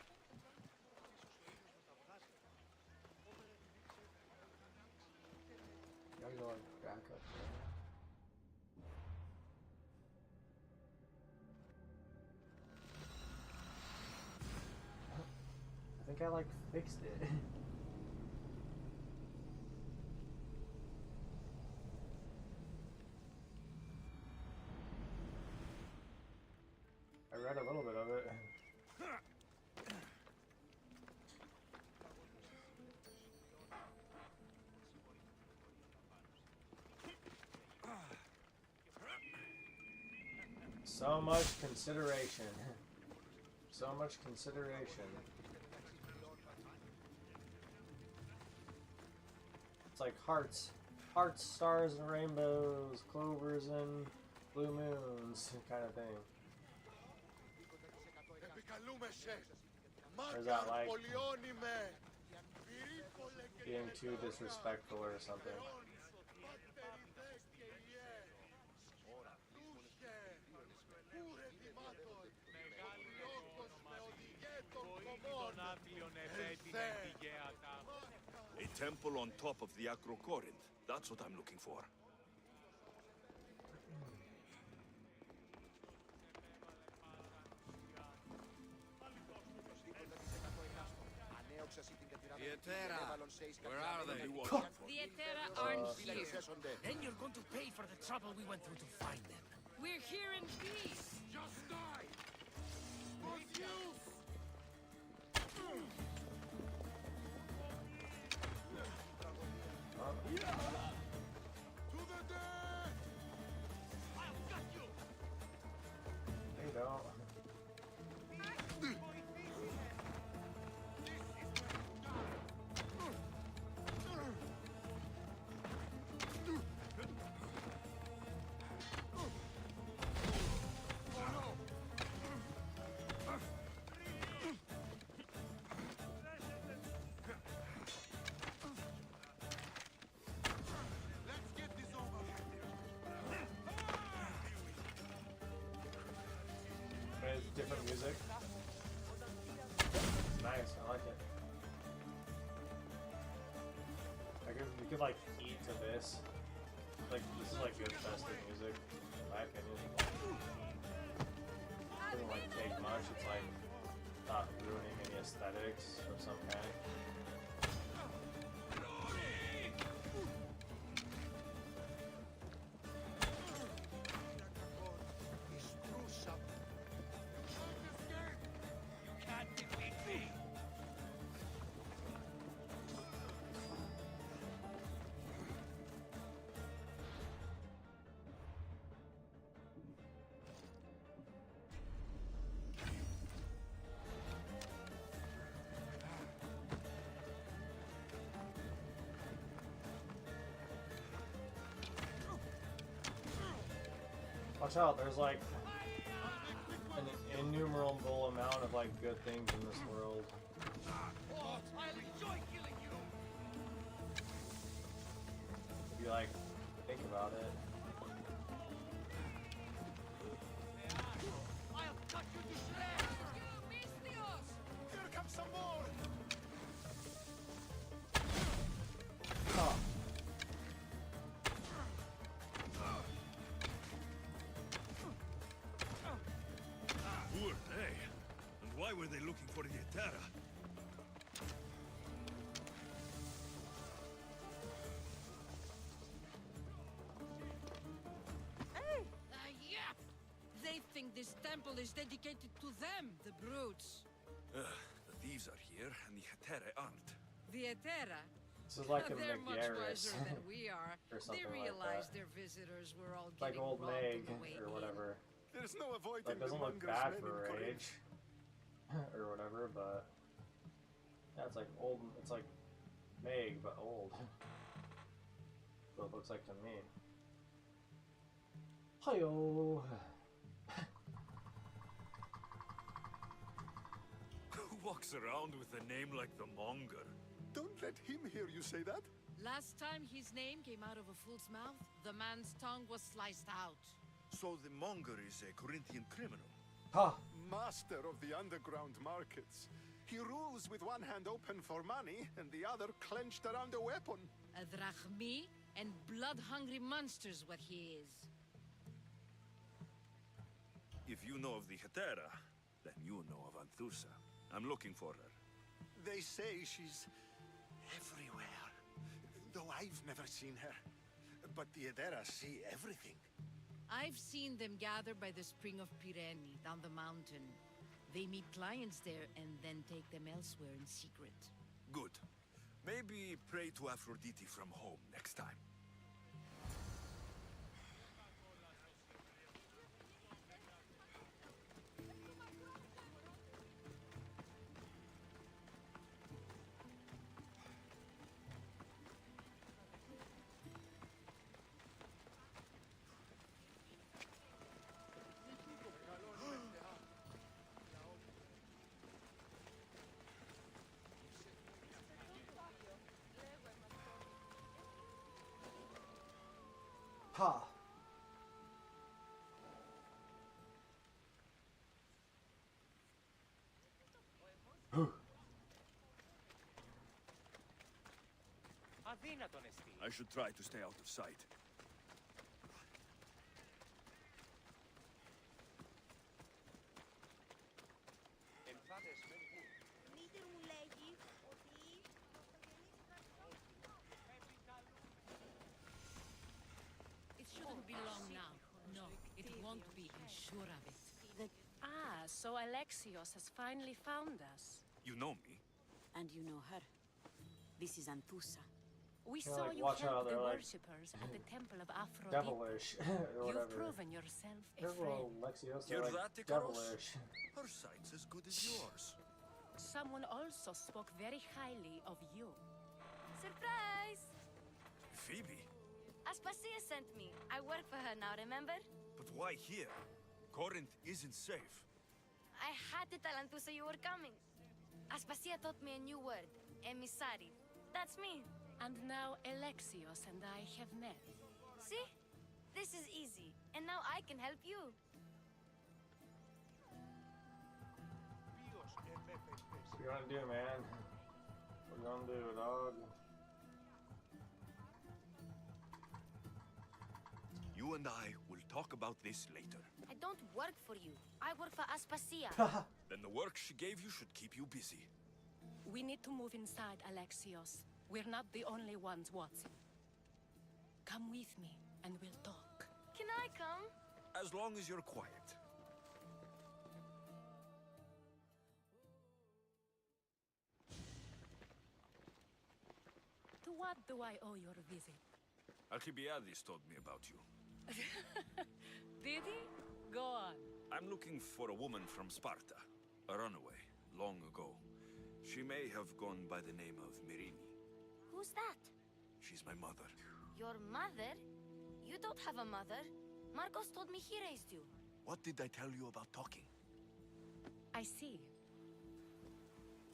Gotta go like back up there. I think I like fixed it. I read a little bit of it. So much consideration. So much consideration. It's like hearts. Hearts, stars, and rainbows, clovers, and blue moons, kind of thing. Επικαλούμεσαι. Or is that like Πολιόνιμε. Πυρήπολε και being too disrespectful or something? πατεριδές και ιέ. Λούχε. Πούρε τιμάτων. Λιώκος με οδηγέ των κομμών. Ελθέ. A temple on top of the Acrocorinth. That's what I'm looking for. The Aetera. Where are they? The Aetera aren't here. Then you're going to pay for the trouble we went through to find them. We're here in peace. Just die. For use. To the death. They don't. Let's get this over. But it's different music. Nice, I like it. I guess we could like eat to this. Like this is like good festive music, in my opinion. Doesn't like take much. It's like not ruining any aesthetics of some kind. He spruce up. Can't defeat me. Watch out, there's like an innumerable amount of like good things in this world. I'll enjoy killing you. If you like think about it. I'll cut you to shreds. Here comes some more. Huh. they looking for the Terra? Yeah! They think this temple is dedicated to them, the brutes. The thieves are here, and the Terra aren't. The Etera? This is like a They're much Megaris. wiser than we are. Or They something like realized that. their visitors were all It's like getting old robbed Meg on the way or in. whatever. There's no avoiding Like, doesn't the look mongrel's bad men for in her Corinth. age. Or whatever, but yeah, it's like old. It's like Meg, but old. What it looks like to me. Hi-yo! Who walks around with a name like the Monger? Don't let him hear you say that. Last time his name came out of a fool's mouth, the man's tongue was sliced out. So the Monger is a Corinthian criminal. Ha! Master of the underground markets. He rules with one hand open for money and the other clenched around a weapon. A drachmi and blood-hungry monster's what he is. If you know of the Terra, then you know of Anthusa. I'm looking for her. They say she's everywhere, though I've never seen her. But the Edera see everything. I've seen them gather by the spring of Pireni, down the mountain. They meet clients there and then take them elsewhere in secret. Good. Maybe pray to Aphrodite from home next time. Ha! Αδύνατον εστί. I should try to stay out of sight. Εμφάνες μεν γουρ. Μήτερ μου λέγει ότι It shouldn't be long now. No, it won't be, I'm sure of it. So Alexios has finally found us. You know me? And you know her. This is Anthusa. We They're saw like, you watch help out, the they're like worshippers at the temple of Aphrodite. Devilish, or You've whatever. proven yourself a Careful, friend. Lexios, Hear they're that, like Icaros? devilish. Her sight's as good as yours. Someone also spoke very highly of you. surprise! Phoebe? Aspasia sent me. I work for her now, remember? But why here? Corinth isn't safe. I had to tell Anthusa you were coming. Aspasia taught me a new word, emissary. That's me. And now Alexios and I have met. See? This is easy. And now I can help you. Ποιος εμέφερες. What you gonna do, man? What you gonna do, dog? You and I will talk about this later. I don't work for you. I work for Aspasia. Then the work she gave you should keep you busy. We need to move inside, Alexios. We're not the only ones watching. Come with me, and we'll talk. Can I come? As long as you're quiet. To what do I owe your visit? Alcibiades told me about you. Did he? Go on. I'm looking for a woman from Sparta. A runaway, long ago. She may have gone by the name of Myrine. Who's that? She's my mother. Your mother? You don't have a mother. Marcos told me he raised you. What did I tell you about talking? I see.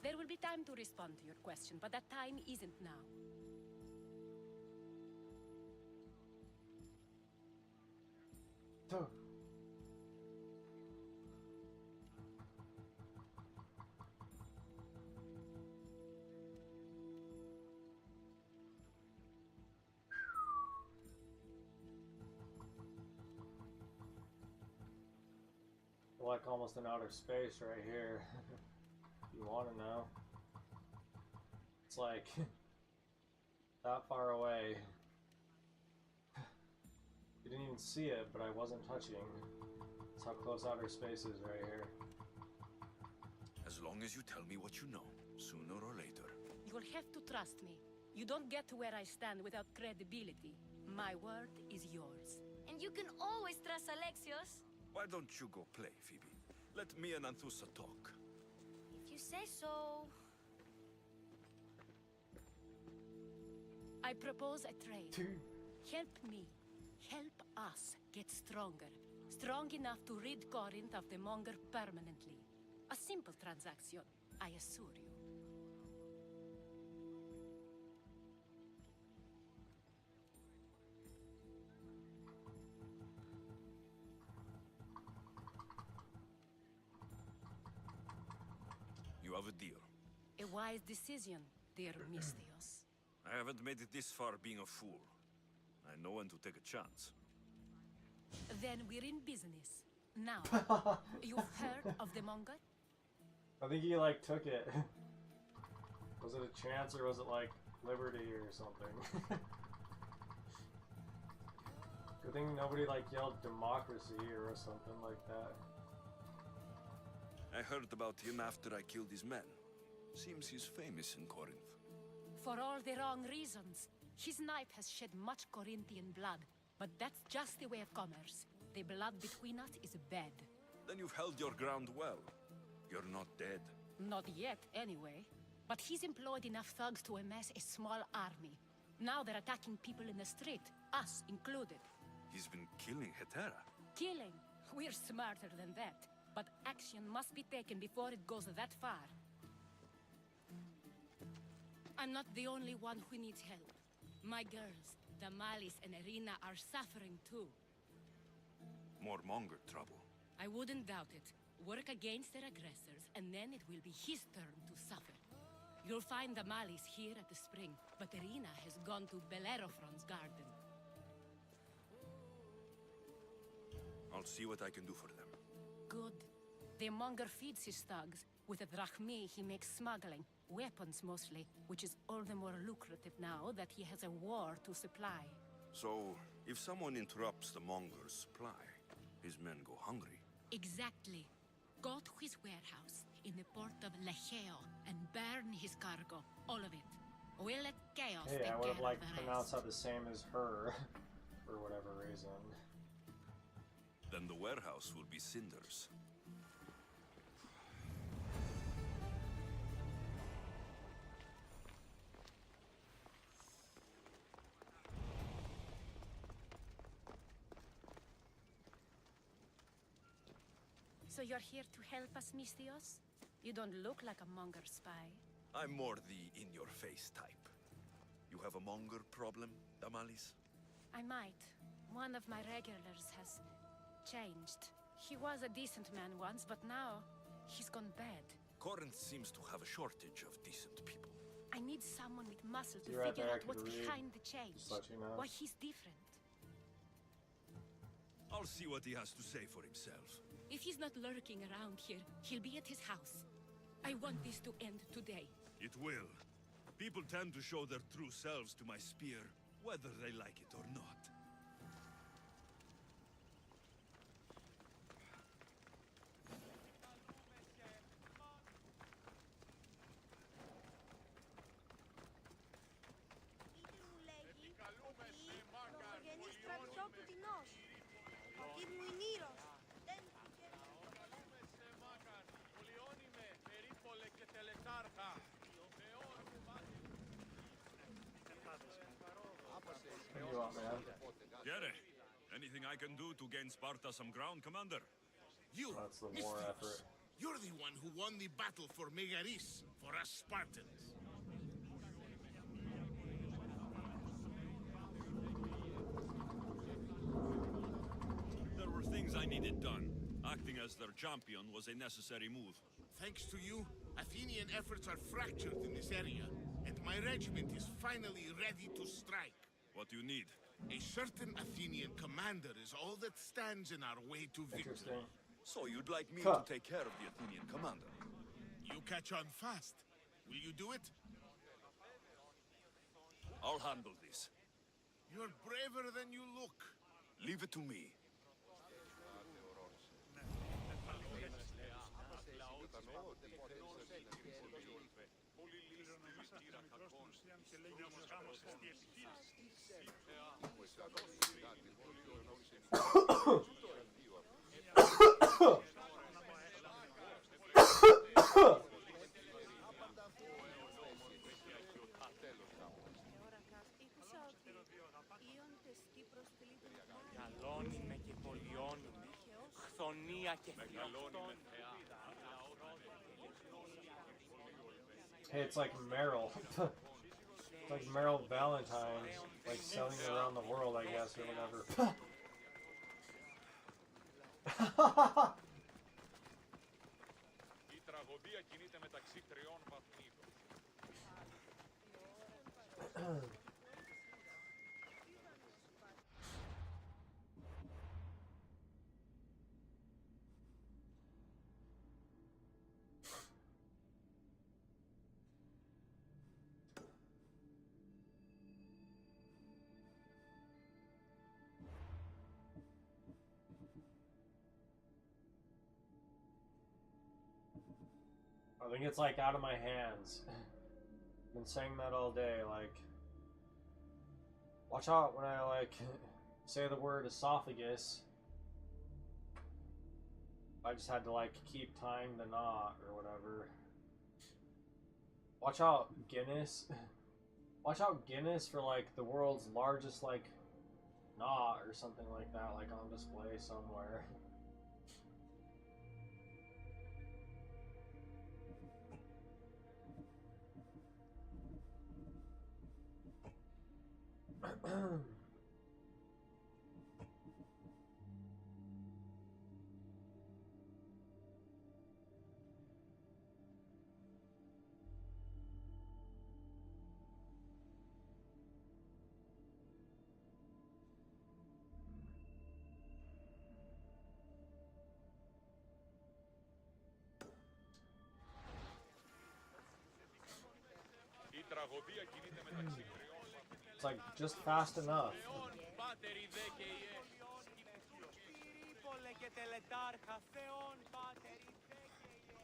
There will be time to respond to your question, but that time isn't now. Duh. Like almost in outer space right here. You want to know? It's like that far away. You didn't even see it, but I wasn't touching. That's how close outer space is right here. As long as you tell me what you know, sooner or later. You'll have to trust me. You don't get to where I stand without credibility. My word is yours. And you can always trust Alexios. Why don't you go play, Phoebe? Let me and Anthusa talk. If you say so. I propose a trade. Help me. Help us get stronger. Strong enough to rid Corinth of the Monger permanently. A simple transaction, I assure you. You have a deal. A wise decision, dear Misthios. I haven't made it this far being a fool. I know when to take a chance. Then we're in business. Now, you've heard of the Monger? I think he like took it. Was it a chance or was it like liberty or something? Good thing nobody like yelled democracy or something like that. I heard about him after I killed his men. Seems he's famous in Corinth. For all the wrong reasons. His knife has shed much Corinthian blood, but that's just the way of commerce. The blood between us is bad. Then you've held your ground well. You're not dead. Not yet, anyway. But he's employed enough thugs to amass a small army. Now they're attacking people in the street, us included. He's been killing Hetera. Killing? We're smarter than that. But action must be taken before it goes that far. I'm not the only one who needs help. My girls, Damalis and Irina, are suffering too. More Monger trouble. I wouldn't doubt it. Work against their aggressors, and then it will be his turn to suffer. You'll find Damalis here at the spring, but Irina has gone to Bellerophon's garden. I'll see what I can do for them. Good. The Monger feeds his thugs. With the drachmi, he makes smuggling. Weapons, mostly, which is all the more lucrative now that he has a war to supply. So, if someone interrupts the Monger's supply, his men go hungry. Exactly. Go to his warehouse in the port of Lecheo and burn his cargo. All of it. We'll let chaos Hey, take I would have care like of the pronounced rest. that the same as her, for whatever reason. Then the warehouse will be cinders. So you're here to help us, Misthios? You don't look like a Monger spy. I'm more the in-your-face type. You have a Monger problem, Damalis? I might. One of my regulars has changed. He was a decent man once, but now he's gone bad. Corinth seems to have a shortage of decent people. I need someone with muscle to See right figure there, I out could what's read. behind the change. Just let you know. Why he's different. I'll see what he has to say for himself. If he's not lurking around here, he'll be at his house. I want this to end today. It will. People tend to show their true selves to my spear, whether they like it or not. What do you want, man? Gere, anything I can do to gain Sparta some ground, Commander? You, That's the war Misthios, effort. you're the one who won the battle for Megaris, for us Spartans. There were things I needed done. Acting as their champion was a necessary move. Thanks to you, Athenian efforts are fractured in this area, and my regiment is finally ready to strike. What do you need? A certain Athenian commander is all that stands in our way to victory. Interesting. So you'd like me Huh. to take care of the Athenian commander? You catch on fast. Will you do it? I'll handle this. You're braver than you look. Leave it to me. Γαλώνουμε και πολιώνουμε. Χθονία και φιλοκτών. Hey, it's like Meryl. It's like Meryl Valentine, like selling it around the world, I guess, or whatever. Η τραγωδία κινείται μεταξύ τριών βαθμίδων. I think it's like out of my hands. Been saying that all day, like, watch out when I like say the word esophagus. I just had to like keep tying the knot or whatever. Watch out, Guinness. Watch out, Guinness, for like the world's largest like knot or something like that, like on display somewhere. Η τραγωδία κινείται μεταξύ τριών βαθμίδων. It's like just fast enough. Πάτερ ιδέ και ιέ. Πυρίπολε και τελετάρχα Θεόν πάτερ ιδέ και ιέ.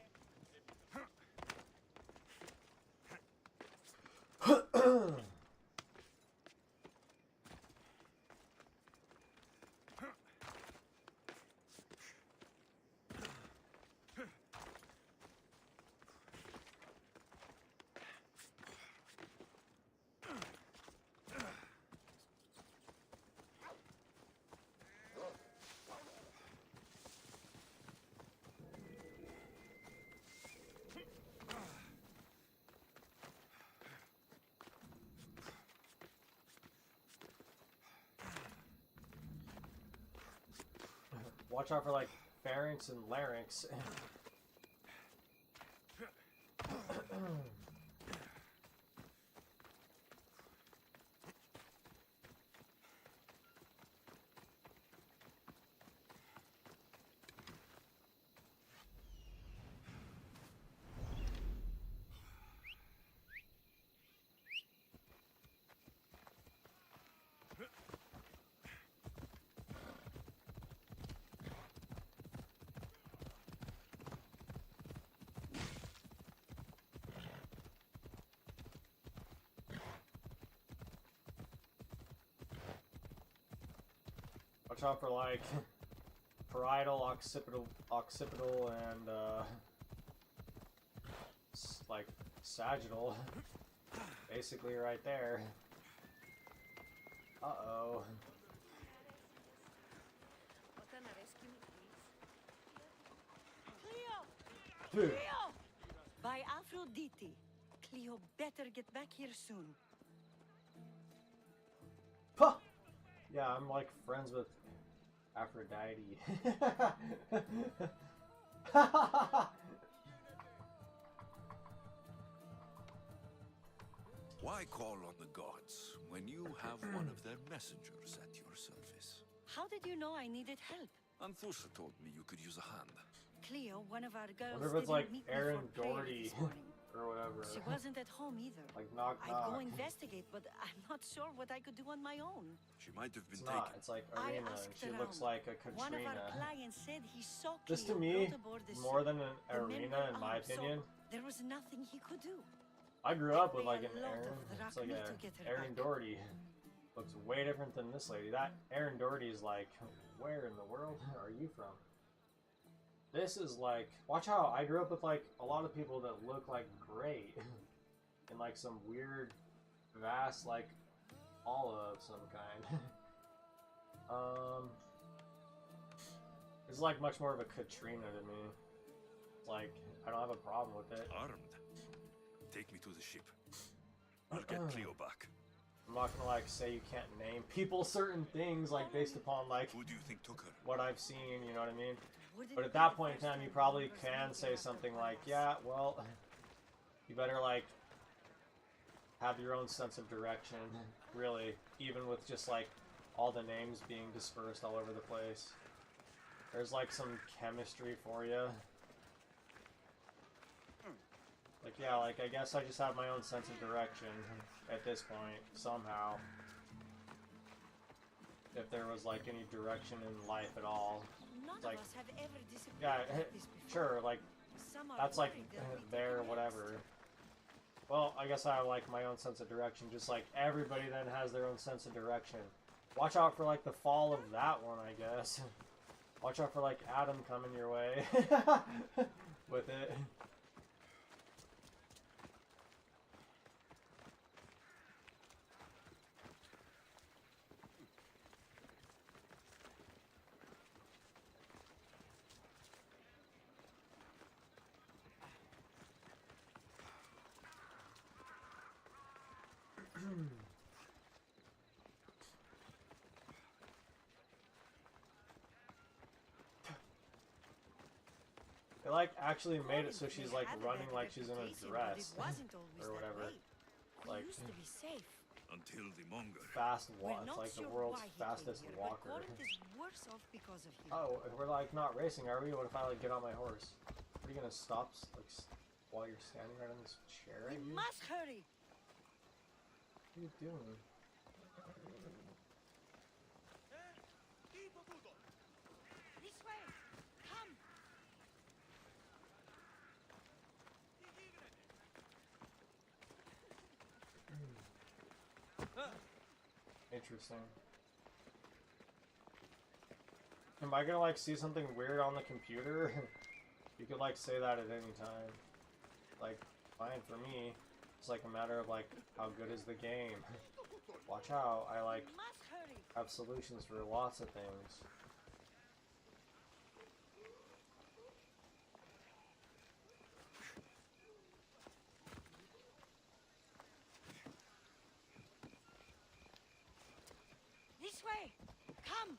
Watch out for like pharynx and larynx. Watch out for like parietal, occipital, and like sagittal. Basically, right there. Uh-oh. Dude. By Aphrodite. Cleo better get back here soon. Puh! Yeah, I'm like friends with Aphrodite. Why call on the gods when you have one of their messengers at your service? How did you know I needed help? Anthusa told me you could use a hand. Cleo, one of our girls, wonder if it's like didn't meet me Aaron for prayer Doherty this morning. or whatever. She wasn't at home either. Like knock I'd go knock. investigate, but I'm not sure what I could do on my own. She might have been It's taken. not. It's like I Arena, and asked she looks around. like a One of our Katrina. clients said he saw This to Cleo me, brought aboard the more ship. than an The men Arena, were in my armed, so opinion. there was nothing he could do. I grew up with They like pay an a lot Aaron. of It's like Drachmi a to get her Aaron back. Doherty. Looks way different than this lady. That Aaron Doherty is like, where in the world are you from? This is like, watch out. I grew up with like a lot of people that look like great. In like some weird, vast, like olive of some kind. This is like much more of a Katrina to me. It's like, I don't have a problem with it. Armed. Take me to the ship. I'll get Cleo back. I'm not gonna like say you can't name people certain things like based upon like Who do you think took her? what I've seen, you know what I mean? Wouldn't But it at be that the point in first time, you time probably one person can would say ask something for like, us? yeah, well, you better like have your own sense of direction, really, even with just like all the names being dispersed all over the place. There's like some chemistry for you. Like, yeah, like I guess I just have my own sense of direction at this point, somehow. If there was like any direction in life at all. None It's like, of us have ever disappeared yeah, like this before. sure, like, Some are that's like worried they'll be there, taken whatever. next. Well, I guess I have like my own sense of direction, just like everybody then has their own sense of direction. Watch out for like the fall of that one, I guess. Watch out for like Adam coming your way with it. They like actually made it so she's like running like she's in a dress or whatever. Like Used to be safe. Until the Monger. fast We're walk, not like the sure world's why he fastest came here, but walker. Corinth is worse off because of him. Oh, we're like not racing, are we? What if I like get on my horse? Are you gonna stop like while you're standing right on this chair? We Right here? must hurry. What are you doing? This way. Come. Interesting. Am I gonna like see something weird on the computer? You could like say that at any time. Like, fine for me. It's like a matter of like how good is the game. Watch out, I like We must hurry. have solutions for lots of things. This way. Come.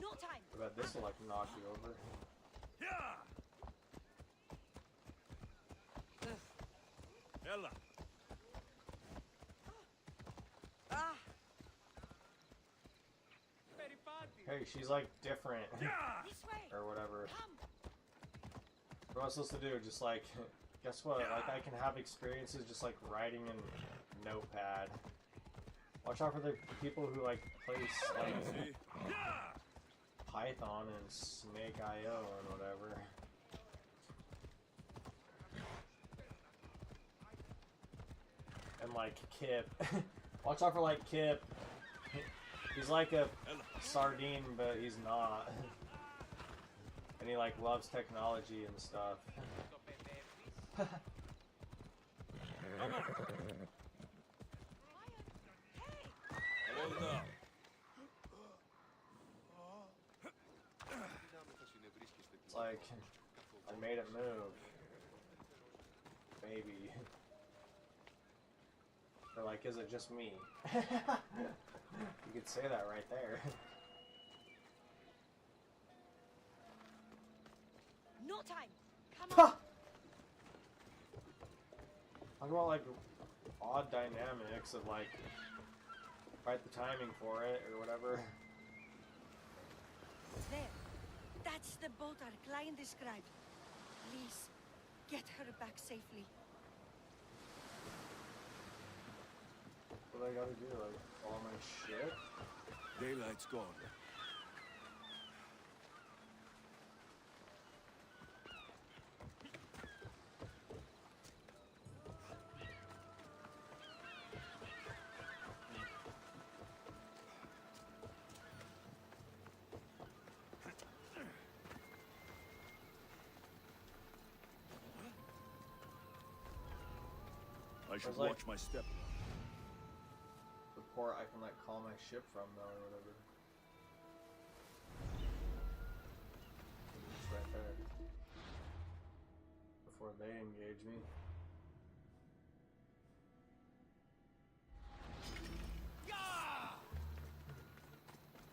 No time. I bet this will like knock you over. Yeah! Ella, Ah. Hey, she's like different. This way. Or whatever. Come. What am I supposed to do? Just like, guess what? Like I can have experiences just like writing in Notepad. Watch out for the people who like place like see? Python and Snake.io and whatever. And like Kip. Watch out for like Kip. He's like a sardine, but he's not. And he like loves technology and stuff. hold up. It's like, I made it move. Maybe. Or like, is it just me? You could say that right there. No time. Come Ha! on. Talk about like odd dynamics of like right the timing for it or whatever. There. That's the boat our client described. Please, get her back safely. What do I gotta do? Like all my shit? Daylight's gone. I should like- watch my step. The port I can like call my ship from though or whatever. It's right there. Before they engage me.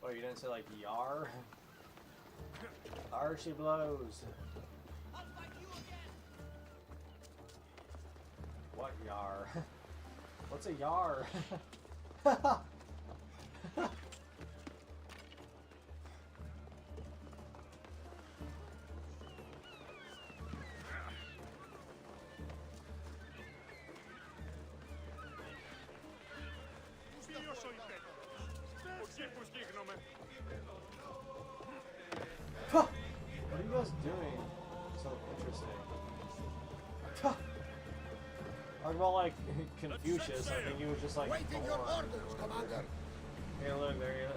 Oh, you didn't say like yar? Yar she blows. What yar? What's a yar? What are you guys doing? So interesting. Talk about like Confucius. I think he was just like Waiting your orders, Commander. Hey, look there.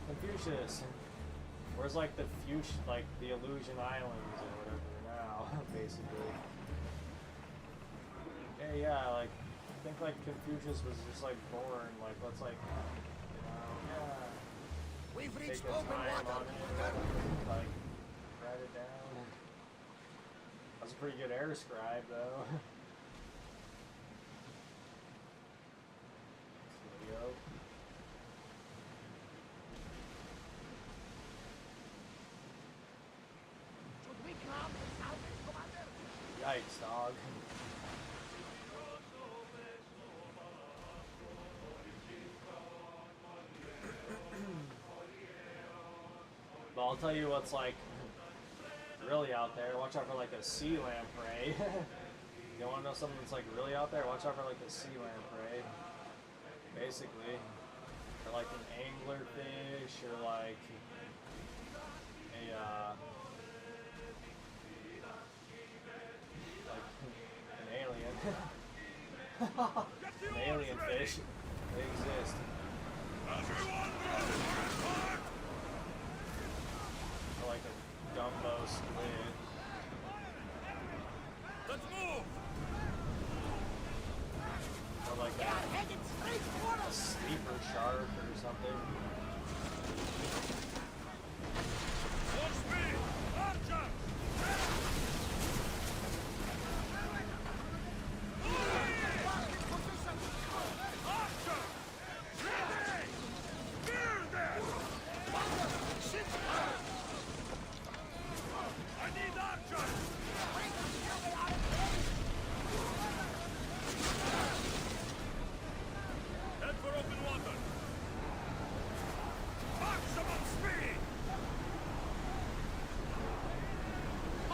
Confucius. Where's like the like the Illusion Islands or whatever now, basically. Hey, yeah, like I think like Confucius was just like born. Like let's like yeah. We've Take reached a open time water. on it, like write it down. That's a pretty good air scribe though. Leo. Should we come to salvage, Commander? Yikes, dog. But I'll tell you what's like really out there. Watch out for like a sea lamprey. You want to know something that's like really out there? Watch out for like a sea lamprey. Basically, or like an anglerfish, or like a like an alien. An alien fish. They exist. Or like a Dumbo squid. Let's move! Or like a sleeper shark or something. Watch me! Archer! Archer! Ready! Near there! I need Archer! Head for open water! Maximum speed!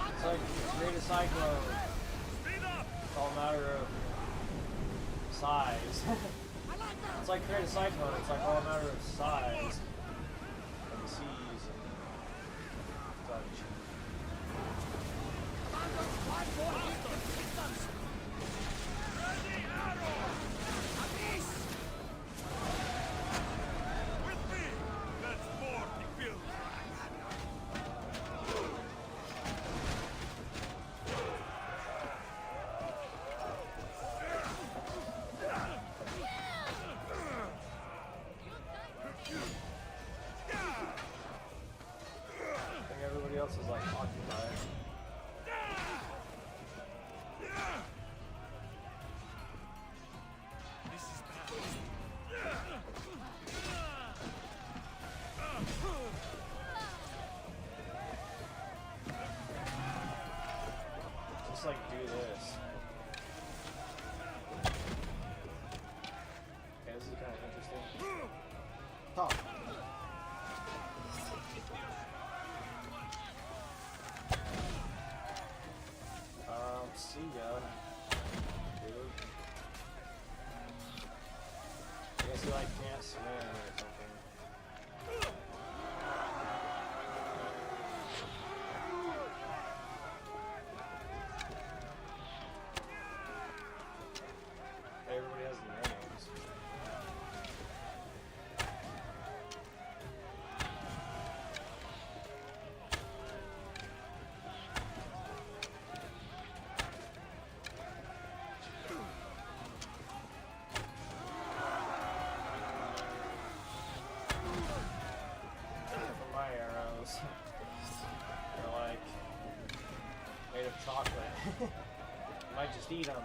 It's like create a cyclone. Speed up! It's all a matter of size. It's like create a cyclone. It's like all a matter of size. Of the seas and such. Ready, arrow! With me! Let's board the field! I think everybody else is like occupied. Top. See ya, dude. I guess he like can't swim or something. Everybody has names. My arrows. They're like made of chocolate. You might just eat them.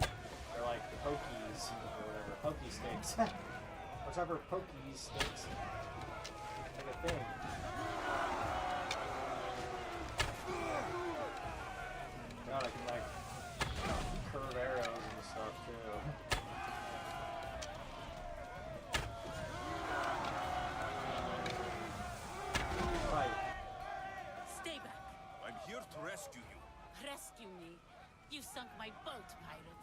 They're like pokies or whatever. Pokey sticks. Whichever pokey sticks. Like a thing. God, I can like curve arrows and stuff too. Right. Stay back. I'm here to rescue you. Rescue me. You sunk my boat, pirate.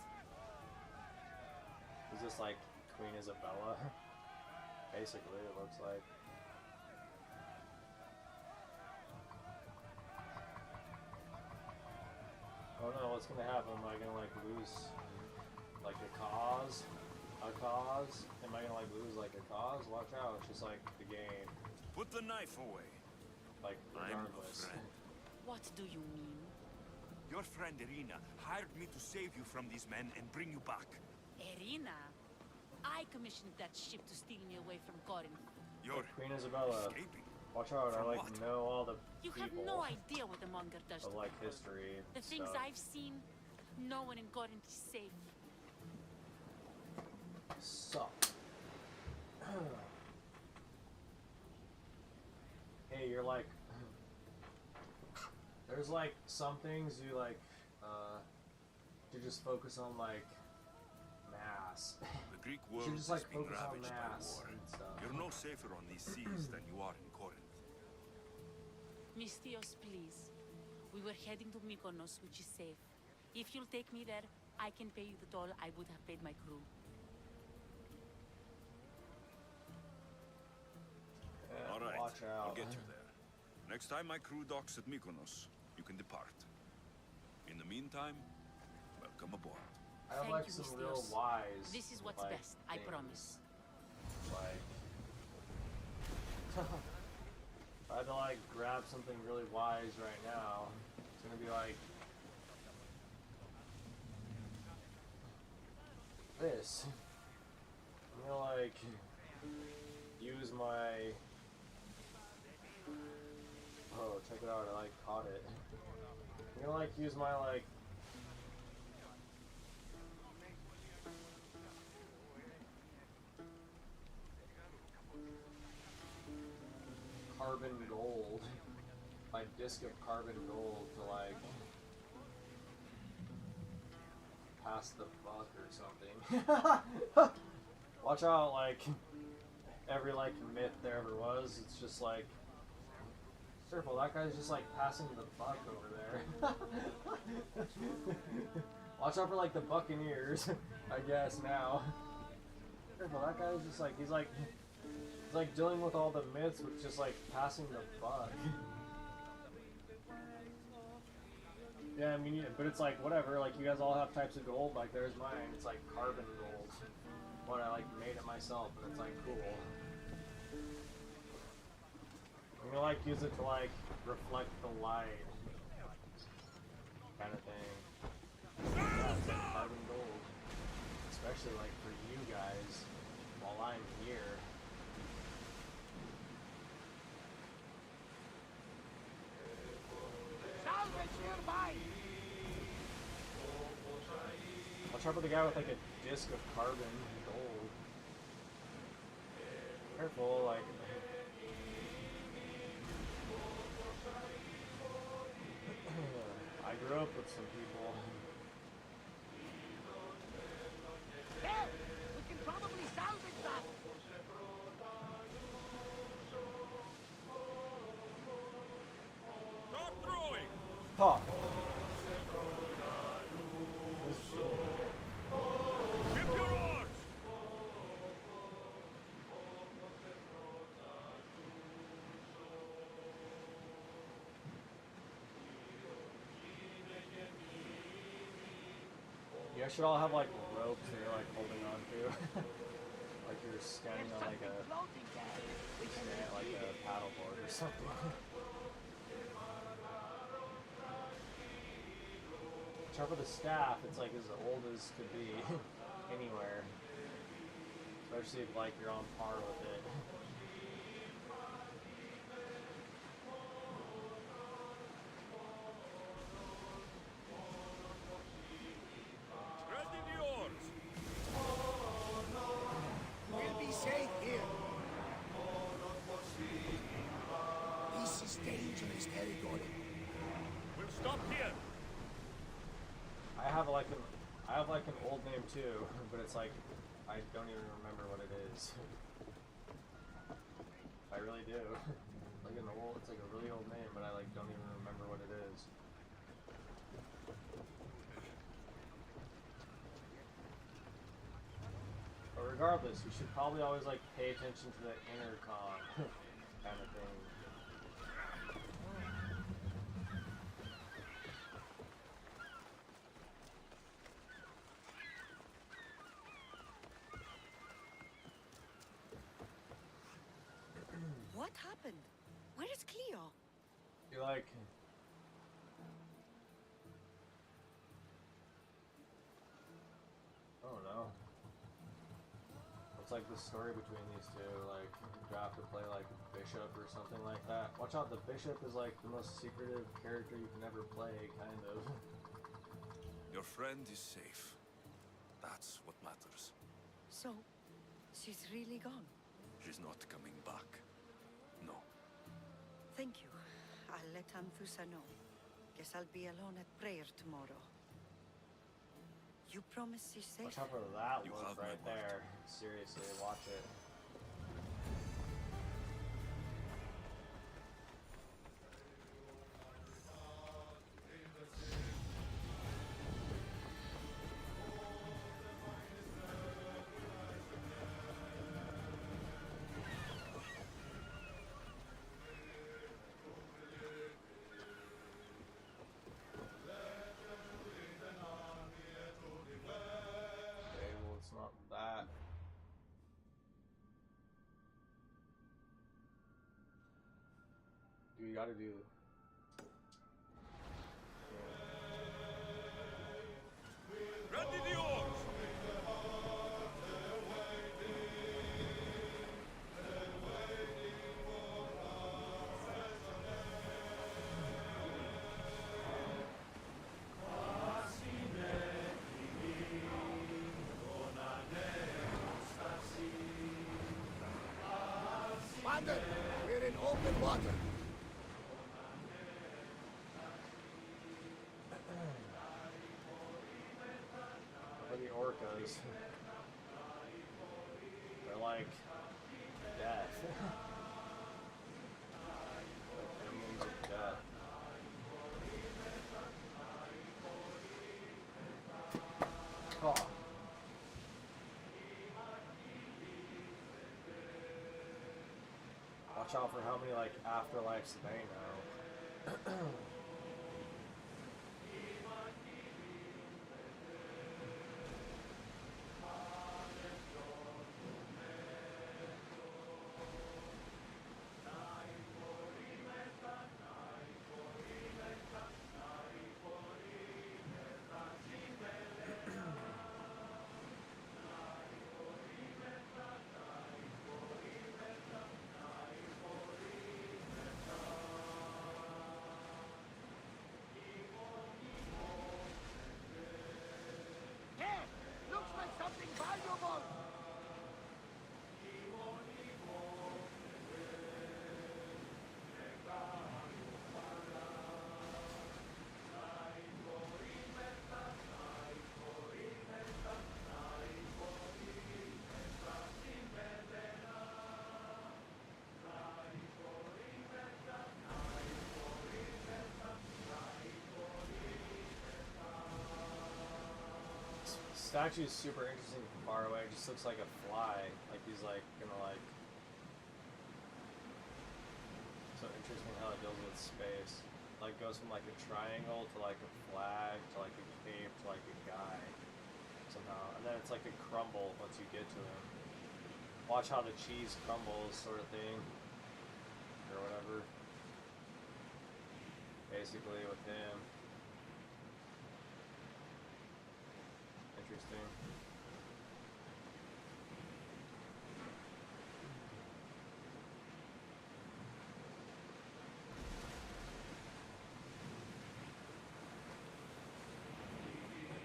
Is this like Queen Isabella? Basically, it looks like. Oh no, what's gonna happen? Am I gonna like lose like a cause? A cause? Am I gonna like lose like a cause? Watch out, it's just like the game. Put the knife away. Like I'm your regardless. friend. What do you mean? Your friend Irina hired me to save you from these men and bring you back. Irina? I commissioned that ship to steal me away from Corinth. You're Queen Isabella. escaping. Watch out, I From like what? know all the You people have no idea what the monger does to of like people. history. The things stuff. I've seen, no one in Corinth is safe. So. Hey, you're like. There's like some things you like. To just focus on like mass. The Greek You world should just has like been focus on ravaged by mass war. and stuff. You're no safer on these seas than you are in Corinth. Misthios, please. We were heading to Mykonos, which is safe. If you'll take me there, I can pay you the toll I would have paid my crew. All right, Watch out. I'll get you there. Next time my crew docks at Mykonos, you can depart. In the meantime, welcome aboard. I have Thank like you, some Misthios. real wise. This is what's like, best, I things. promise. Like. If I had to like grab something really wise right now, it's gonna be like this. I'm gonna like use my. Oh, check it out! I like caught it. I'm gonna like use my like. Carbon gold, my disc of carbon gold to like pass the buck or something. Watch out, like every like myth there ever was, it's just like careful, that guy's just like passing the buck over there. Watch out for like the Buccaneers, I guess now. Careful, that guy's just like he's like dealing with all the myths with just like passing the buck. Yeah, I mean, yeah, but it's like whatever. Like you guys all have types of gold. Like there's mine. It's like carbon gold. But I like made it myself, and it's like cool. I'm gonna like use it to like reflect the light, kind of thing. Yeah, it's like carbon gold, especially like for you guys while I'm here. Watch out for the guy with like a disc of carbon gold. Careful, like. I grew up with some people. We can probably salvage that. Huh. Ship your oars! You guys should all have like ropes that you're like holding on to. Like you're standing on like a paddleboard or something. Chop with the staff, it's like as old as could be anywhere. Especially if like you're on par with it. Ready the oars! We'll be safe here. This is dangerous territory. We'll stop here! I have like an old name too, but it's like I don't even remember what it is. I really do. It's like a really old name, but I like don't even remember what it is. But regardless, you should probably always like pay attention to the intercom kind of thing. What happened? Where is Cleo? You're like, I don't know. What's like the story between these two? Like, do I have to play like Bishop or something like that? Watch out, the Bishop is like the most secretive character you can ever play, kind of. Your friend is safe. That's what matters. So, she's really gone. She's not coming back. No. Thank you. I'll let Anthusa know. Guess I'll be alone at prayer tomorrow. You promise she's safe? Watch out for that You look have my right word. there. Seriously, watch it. Okay, well, it's not that. You gotta do. Ready the oars! Commander, we're in open water. For the orcas. They're like death. Like minions of death. Oh. Watch out for how many like afterlives they know. statue is super interesting from far away. It just looks like a fly. Like he's like gonna like. So interesting how it deals with space. Like goes from like a triangle to like a flag to like a cape to like a guy somehow, and then it's like a crumble once you get to him. Watch how the cheese crumbles, sort of thing, or whatever. Basically with him. Interesting.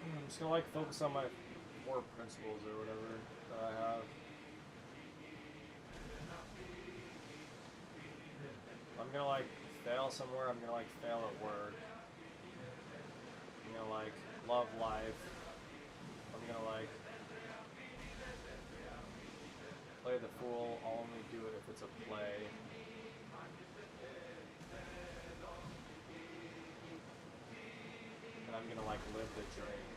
I'm just gonna like focus on my 4 principles or whatever that I have. I'm gonna like fail somewhere, I'm gonna like fail at work. I'm gonna like love life. I'm gonna like play the fool, I'll only do it if it's a play. And I'm gonna like live the dream.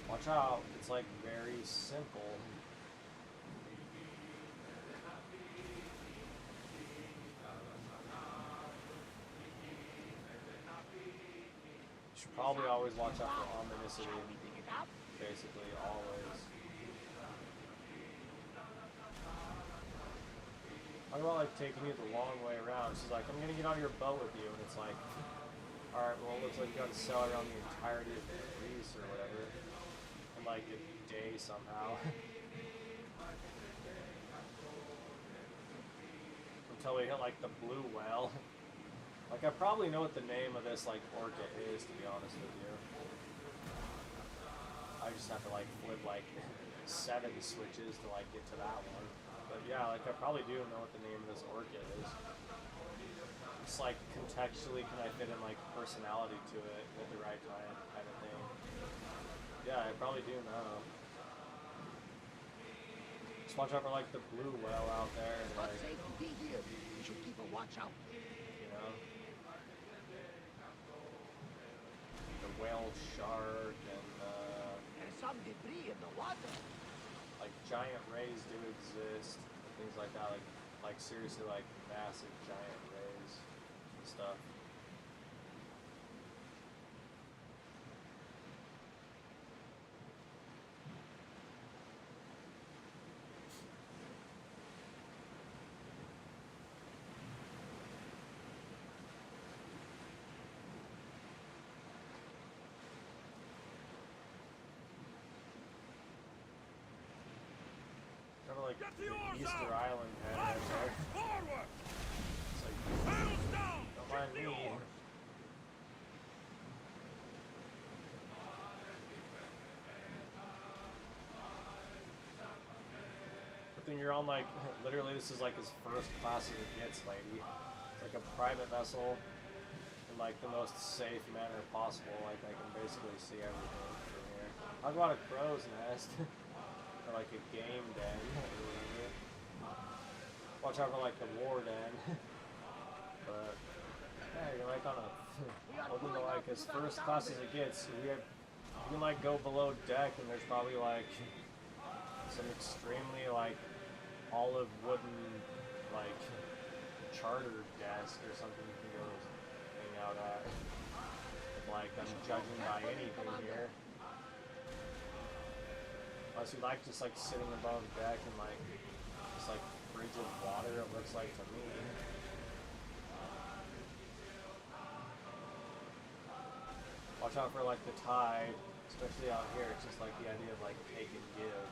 Watch out, it's like very simple. You should probably always watch out for ominousity, basically, always. Talk about like taking you the long way around. She's like, I'm gonna get on your boat with you, and it's like, alright, well it looks like you gotta sail around the entirety of Greece or whatever. In like a day somehow. Until we hit like the blue whale. Like I probably know what the name of this like orca is, to be honest with you. I just have to like flip like 7 switches to like get to that one. But yeah, like I probably do know what the name of this orca is. It's like contextually can I fit in like personality to it at the right time kind of thing. Yeah, I probably do know. Just watch out for like the blue whale out there and like, be here. We should keep a watch out. you know, the whale shark and There's some debris in the water. like giant rays do exist and things like that. Like seriously like massive giant rays and stuff. Like the Easter Island had it, right? It's like, don't mind me. But then you're on like, literally this is like as first class as it gets, lady. It's like a private vessel in like the most safe manner possible. Like I can basically see everything from here. Talk about a crow's nest. Or like a game den or whatever. Watch out for like the war den. But yeah, you're like on a looking to like as first class as it gets. You can like go below deck and there's probably like some extremely like olive wooden like charter desk or something you can go hang out at. Like I'm judging by anything here. Unless you like just like sitting above deck and like just like frigid water, it looks like to me. Watch out for like the tide, especially out here. It's just like the idea of like take and give.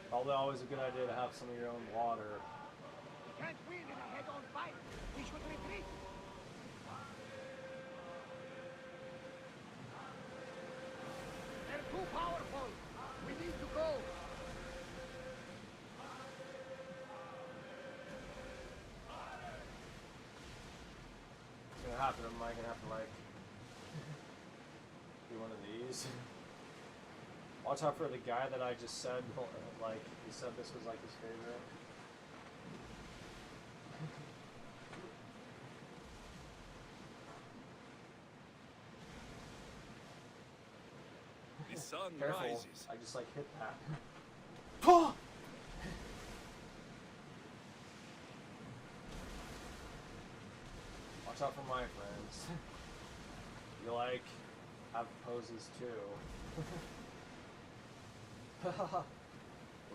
Probably always a good idea to have some of your own water. We can't win in a head-on fight. We should retreat. They're too powerful. We need to go. What's gonna happen? Am I gonna have to like do one of these? Watch out for the guy that I just said, like, he said this was like his favorite. sun Careful. rises. I just like hit that. Watch out for my friends. You like have poses too.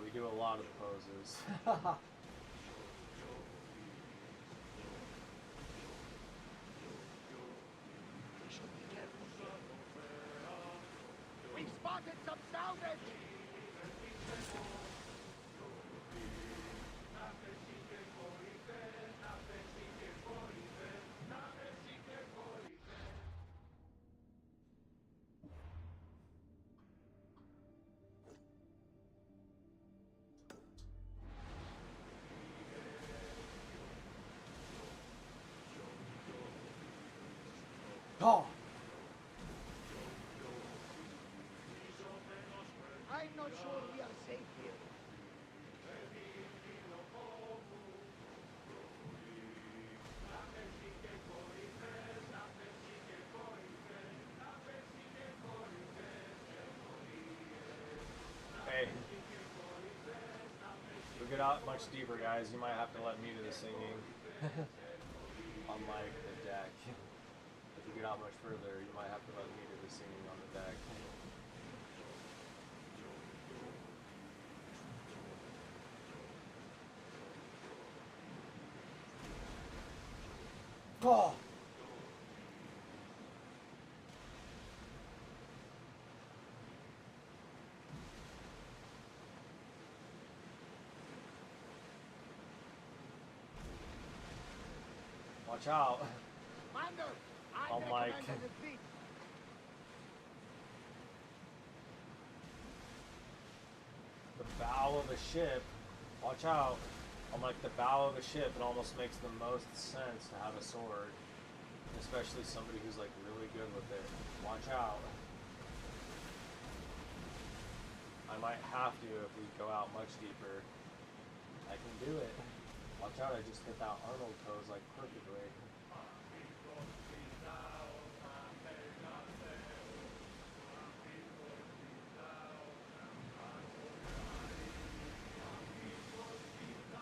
We do a lot of poses. We spotted some salvage! Oh! I'm not sure we are safe here. Hey. If we get out much deeper, guys, you might have to let me do the singing. On, like, the deck. If you get out much further, you might have to let me do the singing on the deck. Oh! Watch out. Commander, I I'm like... recommend a defeat. The bow of a ship. Watch out. On like the bow of a ship, it almost makes the most sense to have a sword. Especially somebody who's like really good with it. Watch out. I might have to if we go out much deeper. I can do it. Watch out, I just hit that Arnold pose like perfectly.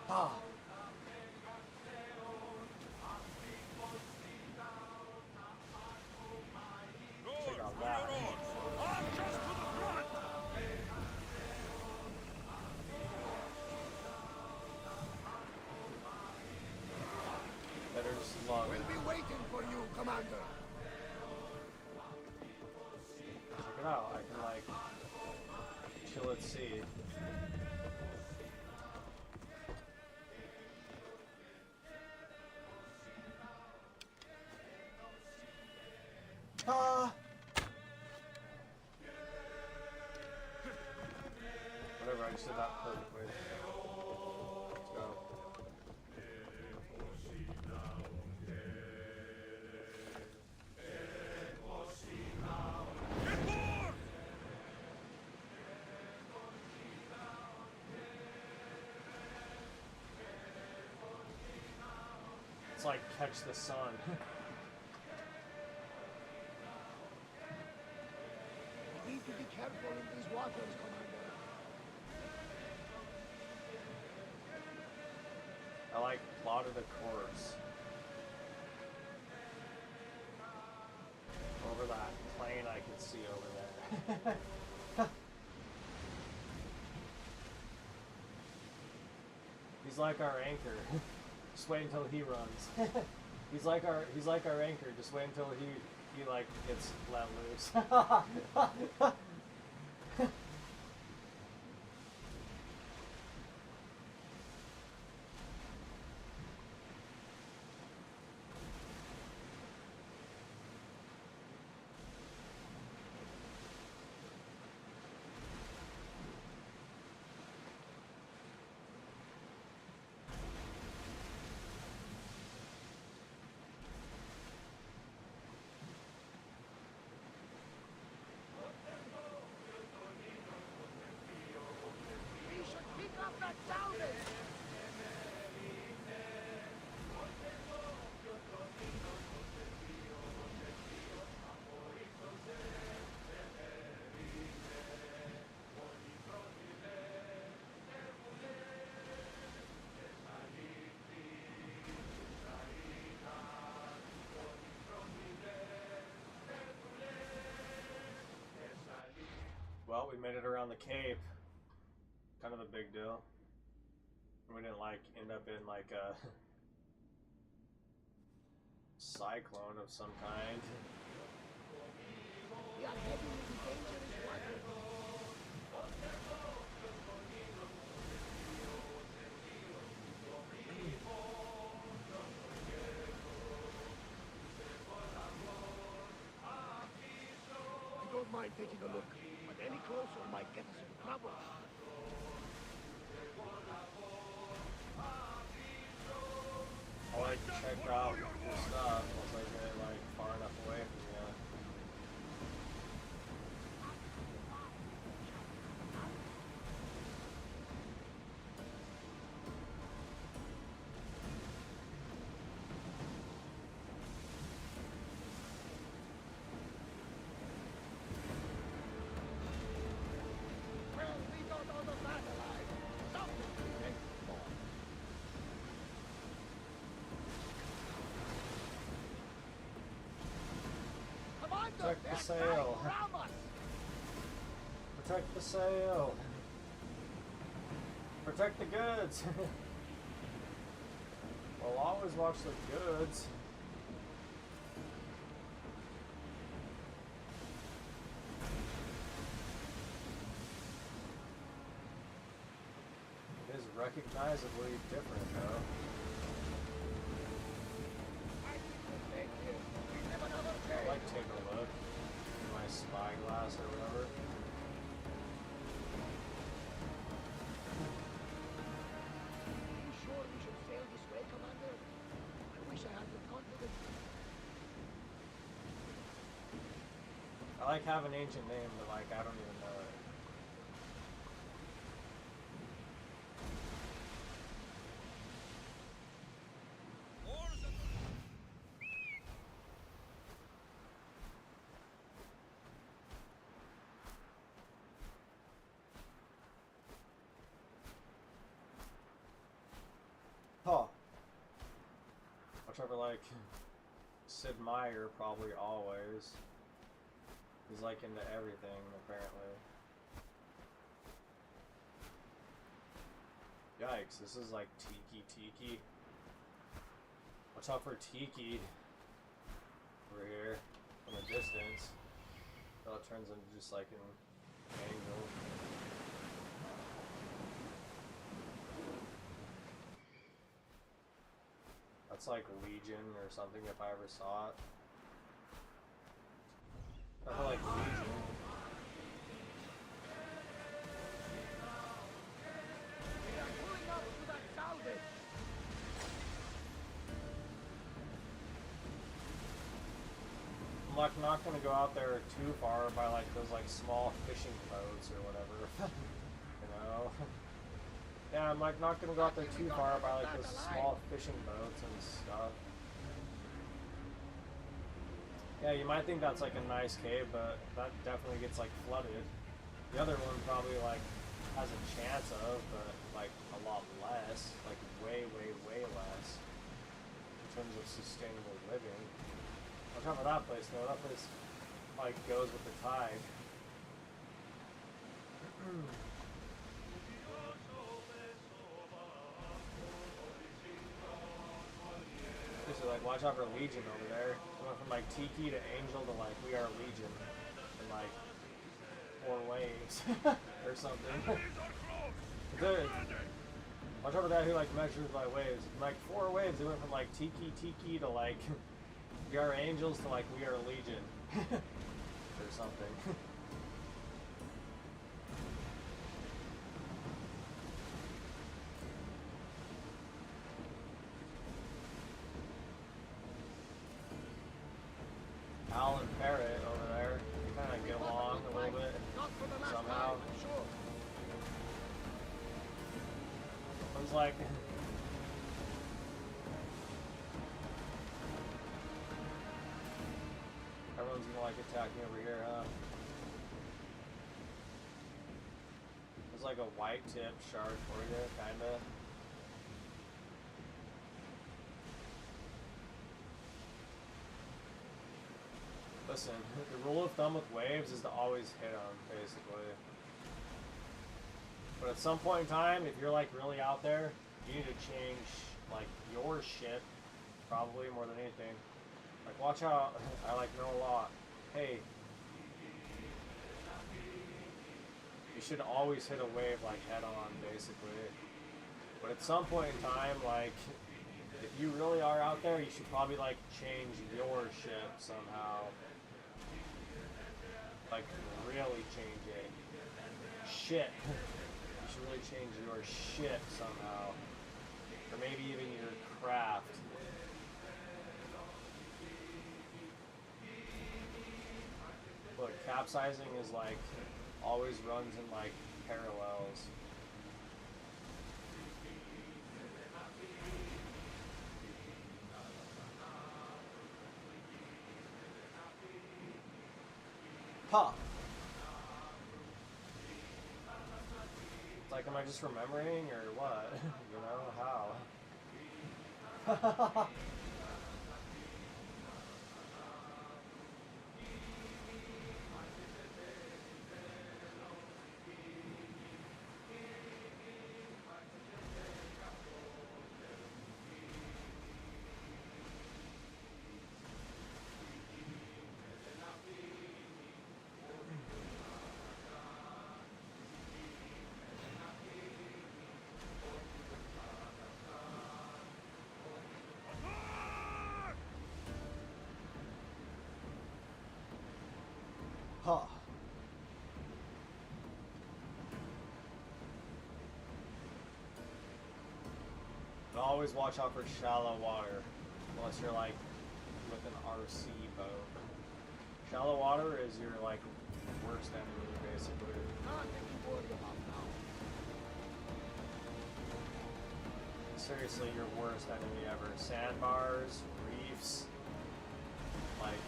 Ah! Check out that. Better slug. We'll be waiting for you, Commander. Check it out, I can like chill at sea. Ah! Whatever, I just did that perfectly. Let's go. It's like catch the sun. We need to be careful in these waters, Commander. I like plotted a course over that plane I could see over there. He's like our anchor. Just wait until he runs. he's like our anchor. Just wait until he like gets let loose. Well, we made it around the Cape. Kind of a big deal. We didn't like end up in like a cyclone of some kind. We are heading into dangerous water. I don't mind taking a look, but any closer might get us into trouble. I like to check out your stuff once I get like far enough away from you. Well, we got all of that alive. Something to be thankful for. Commander, Protect the they're sail. flying around us. Protect the sail. Protect the goods. We'll always watch the goods. It is recognizably different though. I think we'll make it. We live another I day. like taking a look through my spyglass or whatever. Are you sure we should sail this way, Commander? I wish I had your confidence. I like have an ancient name, but like I don't even know it. Huh. Whichever, like, Sid Meier probably always. He's like into everything, apparently. Yikes, this is like Tiki. Watch out for Tiki over here from a distance. Until it turns into just like an angle. That's like Legion or something if I ever saw it. I feel like Legion. We are pulling up to that salvage. I'm like not gonna go out there too far by like those like small fishing boats or whatever. You know? Yeah, I'm like not gonna go out there too far by like those small fishing boats and stuff. Yeah, you might think that's like a nice cave, but that definitely gets like flooded. The other one probably like has a chance of, but like a lot less, like way less in terms of sustainable living. On top of that place though, that place like goes with the tide. So like watch out for Legion over there. It went from like Tiki to Angel to like we are Legion in like 4 waves or something. Dude, watch out for that who like measures by waves. In like 4 waves it went from like Tiki to like we are Angels to like we are Legion or something. Alan Parrott over there. They kind of get along a little bit somehow. One's like, everyone's gonna like attack me over here, huh? There's like a white tip shark for you, kinda. Listen, the rule of thumb with waves is to always hit them, basically. But at some point in time, if you're like really out there, you need to change like your shit, probably more than anything. Like watch out, I like know a lot. Hey, you should always hit a wave like head on, basically. But at some point in time, like, if you really are out there, you should probably like change your ship somehow. Like really change it. Shit. You should really change your shit somehow. Or maybe even your craft. Look, capsizing is like, always runs in like parallels. Huh. It's like, am I just remembering or what? You know, how? Huh. And always watch out for shallow water, unless you're like with an RC boat. Shallow water is your like worst enemy, basically. Nothing to worry about now. Seriously, your worst enemy ever. Sandbars, reefs, like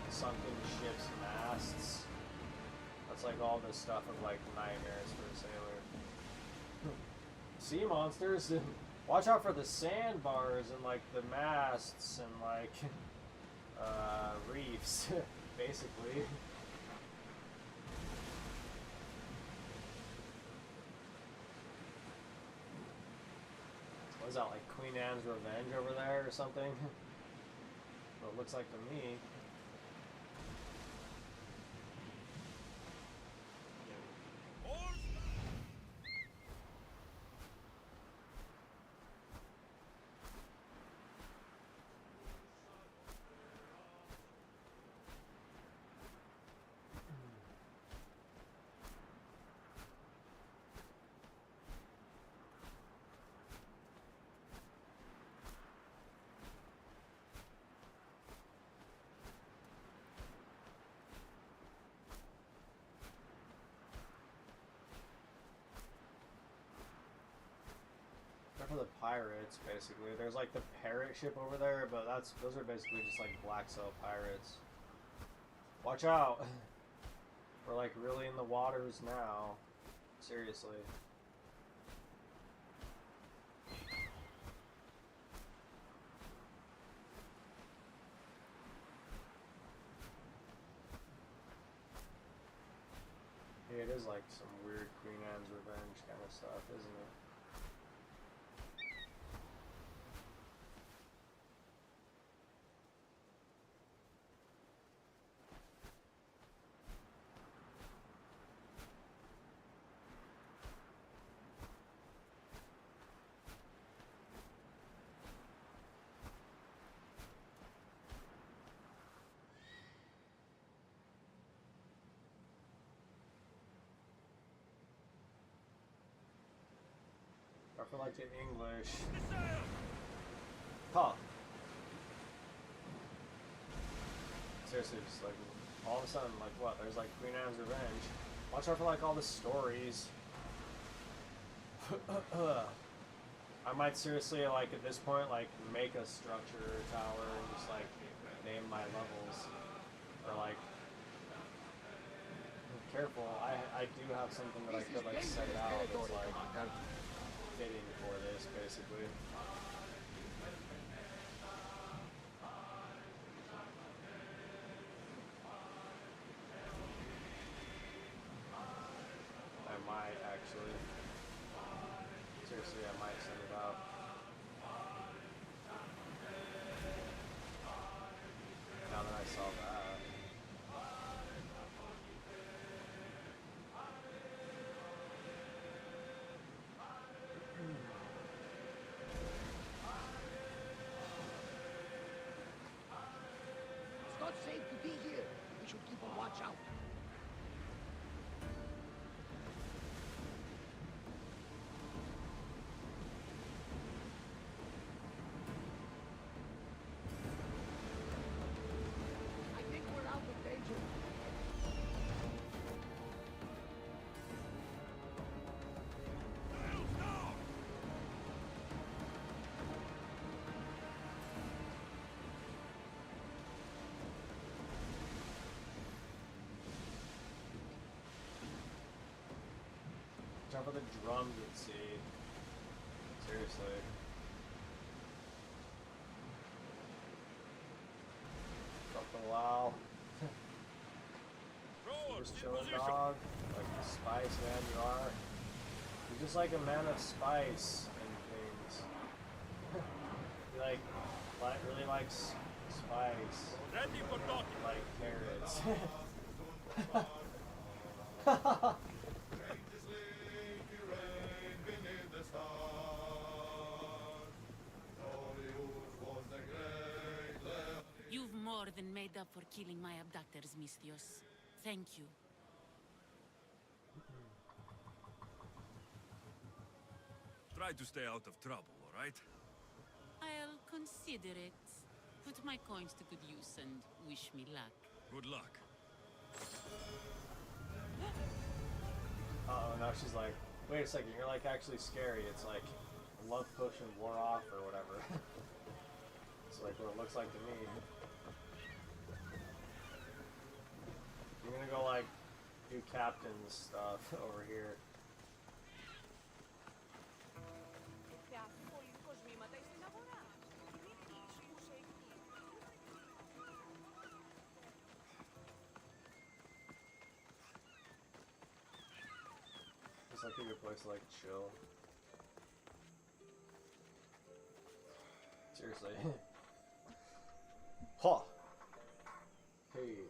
sunken ships' masts. That's like all this stuff of like nightmares for a sailor. Sea monsters. Watch out for the sandbars and like the masts and like reefs, basically. What is that, like Queen Anne's Revenge over there or something? What it looks like to me. For the pirates, basically. There's like the parrot ship over there, but those are basically just like Black Sail pirates. Watch out! We're like really in the waters now. Seriously. Yeah, it is like some weird Queen Anne's Revenge kind of stuff, isn't it? I feel like the English. Huh. Seriously, just like all of a sudden, like what? There's like Queen Anne's Revenge. Watch out for like all the stories. I might seriously like at this point like make a structure tower and just like name my levels, or like. Careful, I do have something that I could like set out that's like fitting for this, basically. I might actually. Seriously, I might send it out. Now that I saw that. It's not safe to be here. We should keep a watch out. I think we're out of danger. Jump on the drum, you'd see. Seriously. Fucking wow. You're just chilling, dog. Like the spice man you are. You're just like a man of spice and things. He really likes spice. Ready for talking. Like carrots. You've more than made up for killing my abductors, Misthios. Thank you. Try to stay out of trouble, all right? I'll consider it. Put my coins to good use and wish me luck. Good luck. Uh-oh, now she's like, wait a second, you're like actually scary. It's like love potion wore off or whatever. It's like what it looks like to me. You're gonna go like do captain stuff over here. It's like a good place to like chill. Seriously. Ha! Hey.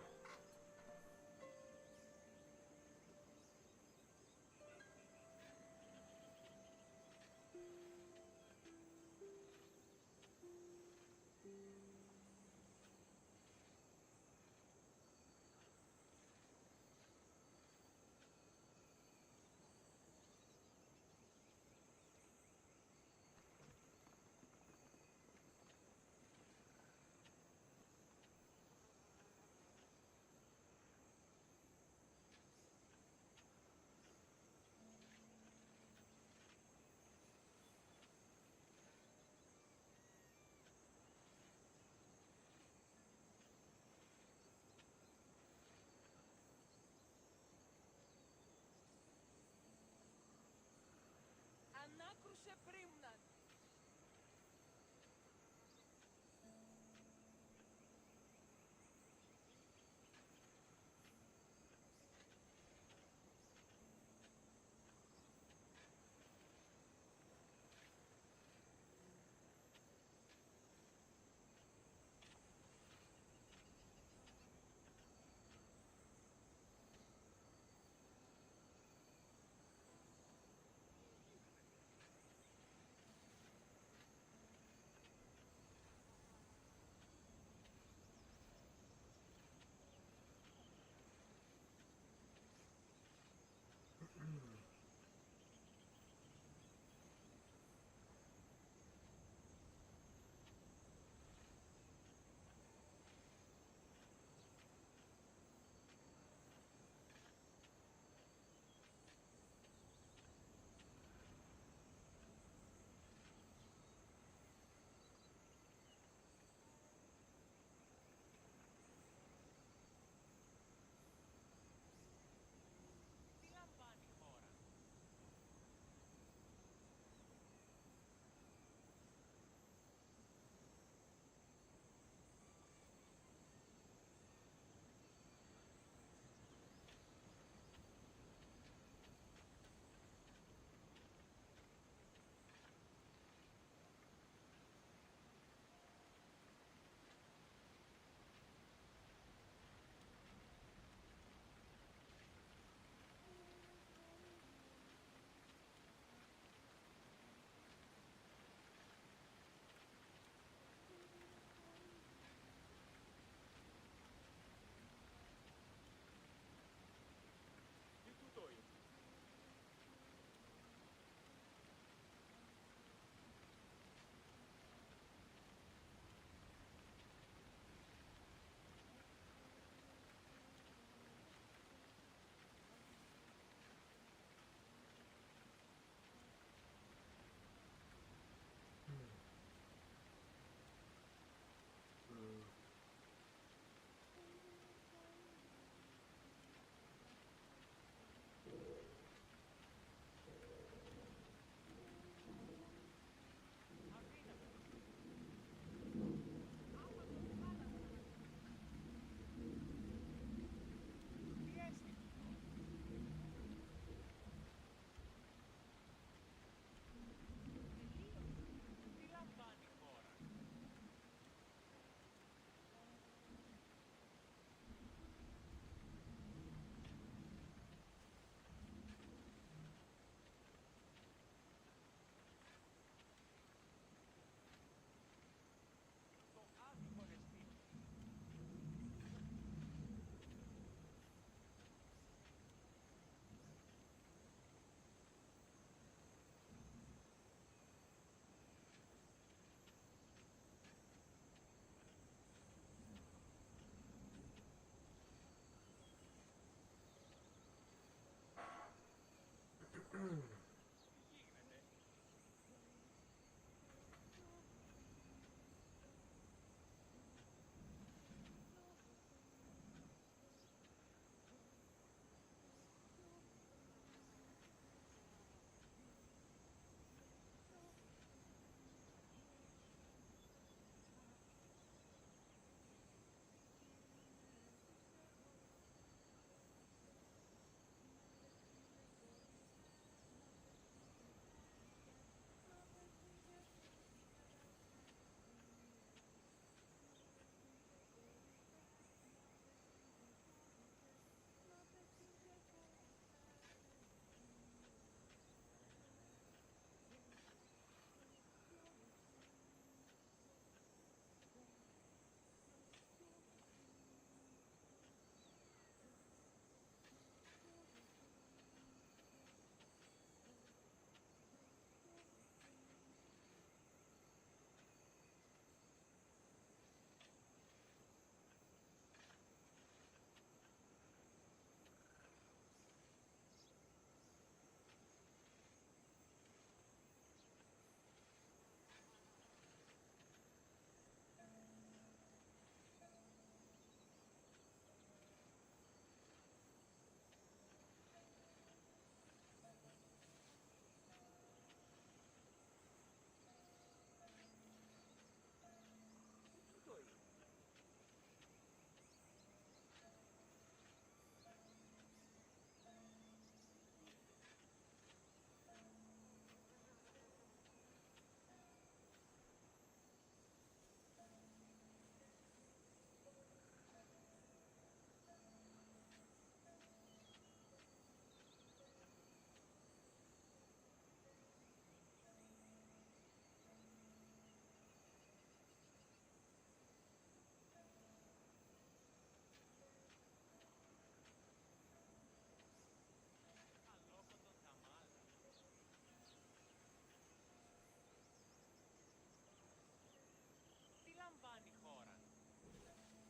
Τι λαμβάνει η χώρα? Τι έστειλε?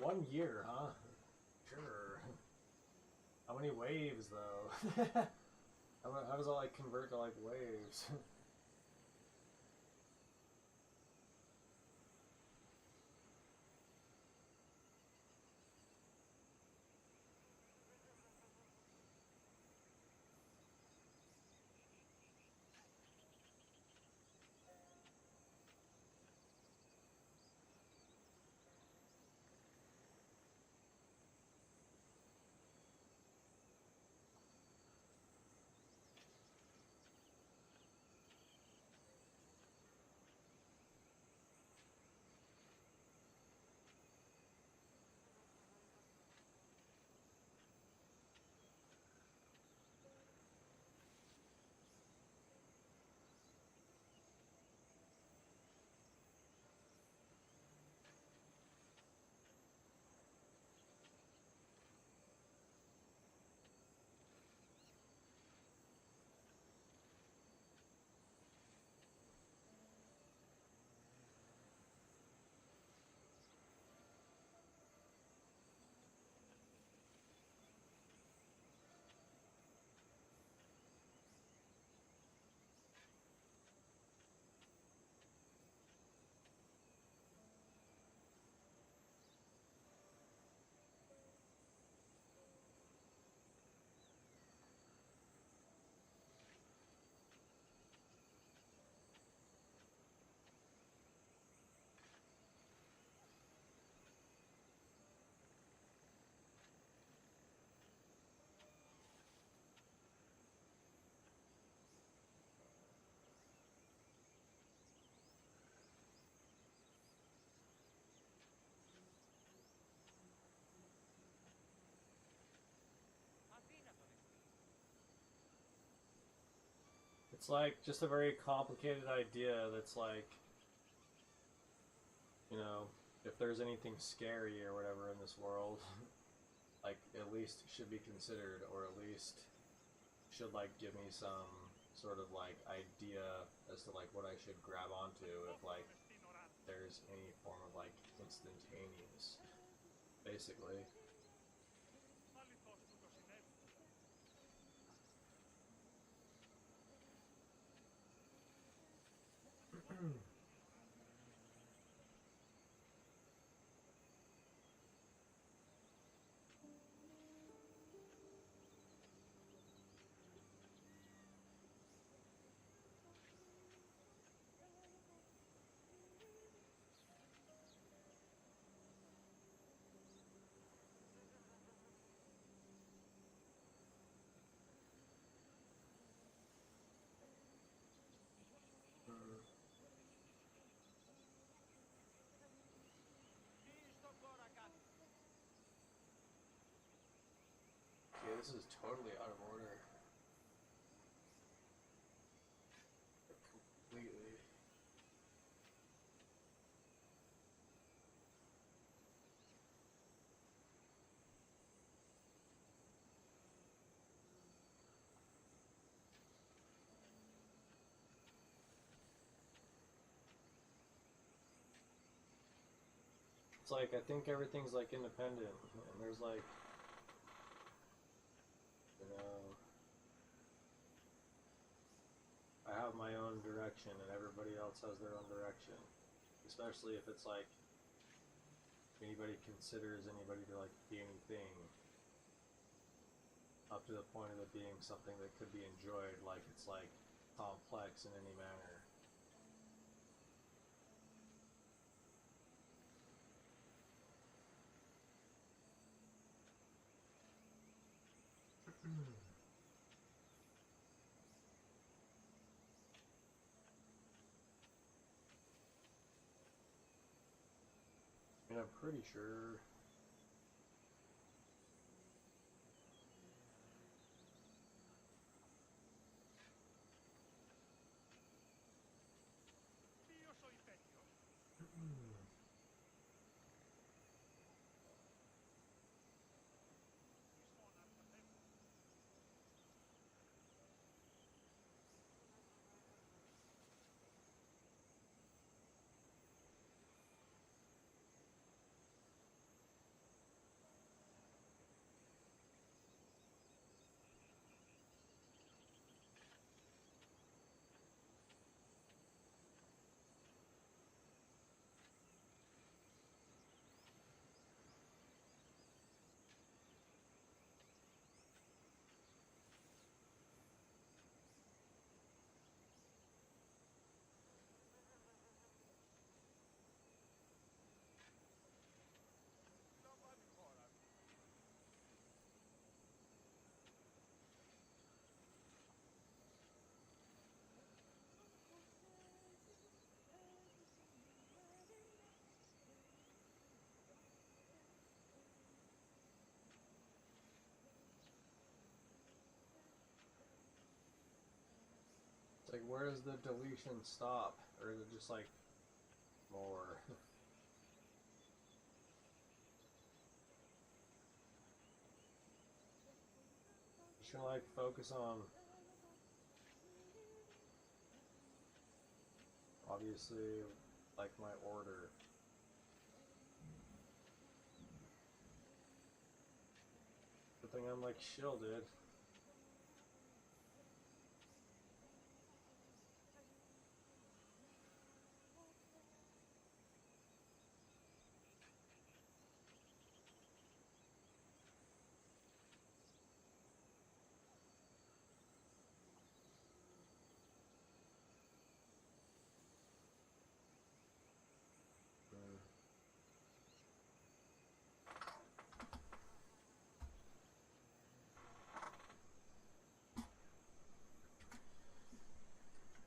1 year, huh? Sure. How many waves, though? How does that, like, convert to, like, waves? It's like just a very complicated idea that's like, you know, if there's anything scary or whatever in this world, like at least should be considered, or at least should like give me some sort of like idea as to like what I should grab onto if like there's any form of like instantaneous, basically. Okay, this is totally out of order. Completely. It's like, I think everything's like independent, and there's like, you know, I have my own direction and everybody else has their own direction. Especially if it's like, anybody considers anybody to like be anything up to the point of it being something that could be enjoyed, like it's like complex in any manner. And I'm pretty sure It's like, where does the deletion stop? Or is it just like more? Should like focus on obviously like my order. Good thing I'm like shielded.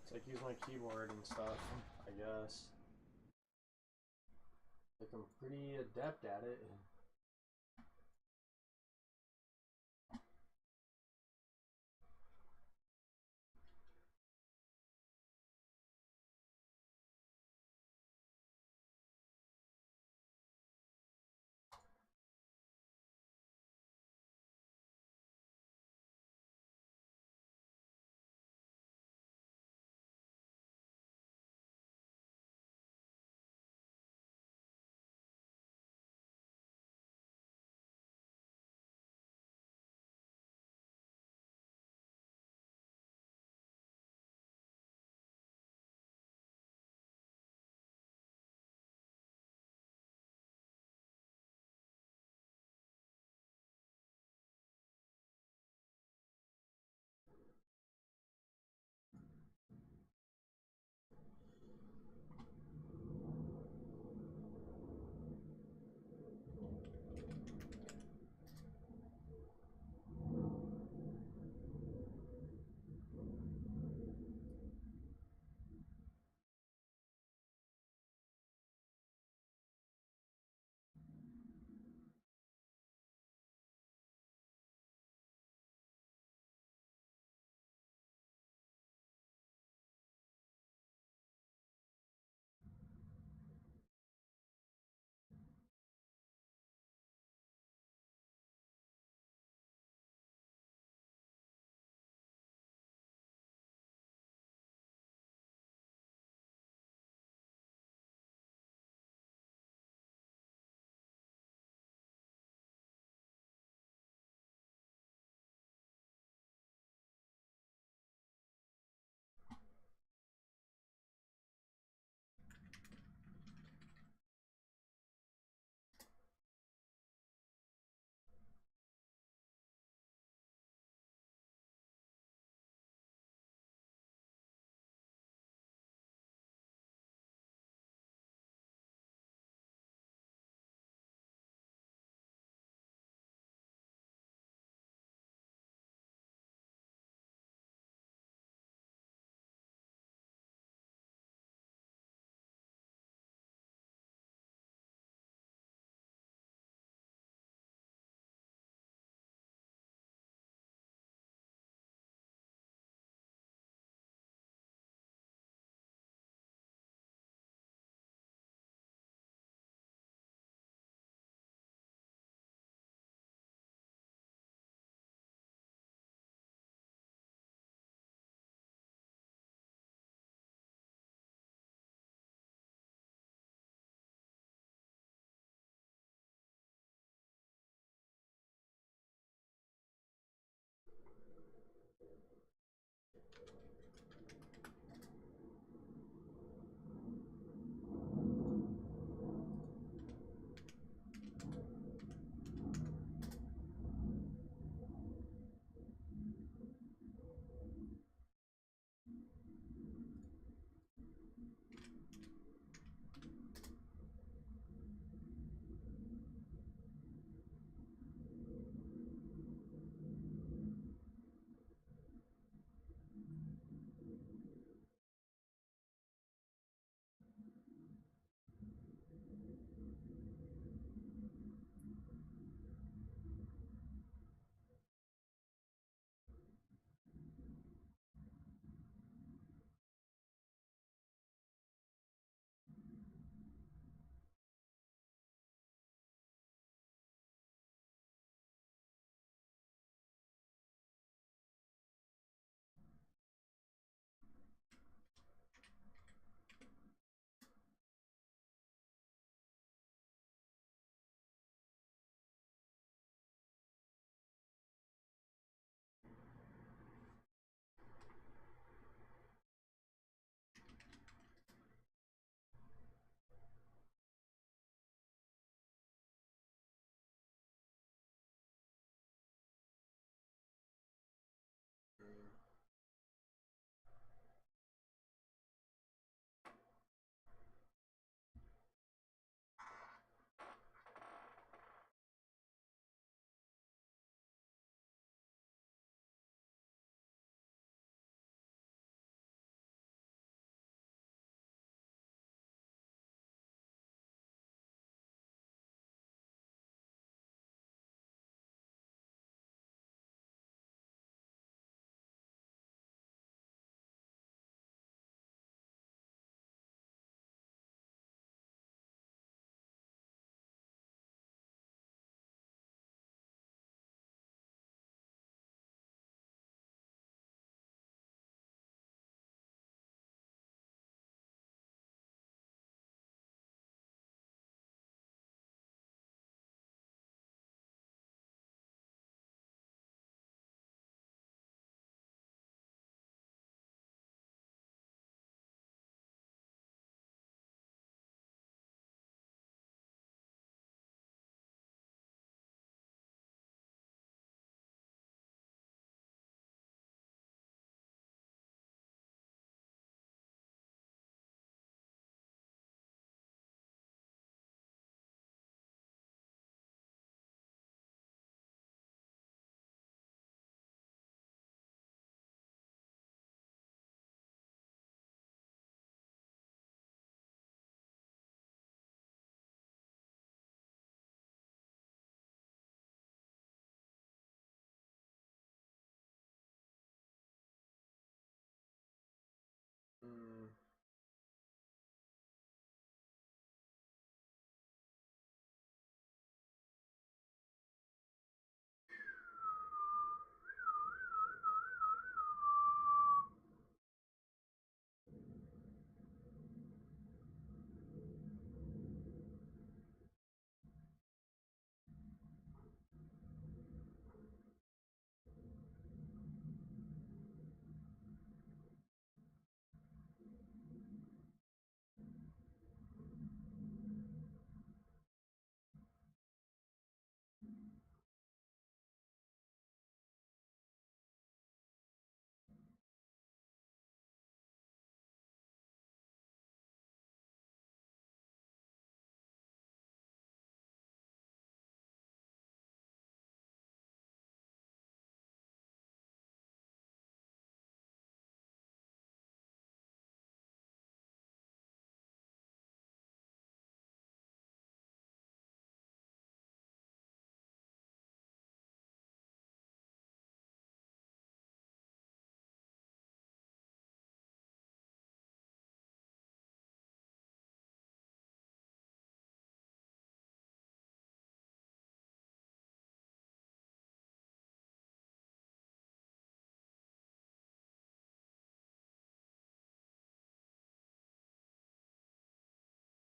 It's like use my keyboard and stuff, I guess. Like I'm pretty adept at it.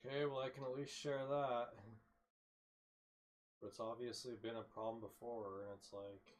Okay, well I can at least share that. But it's obviously been a problem before, and it's like...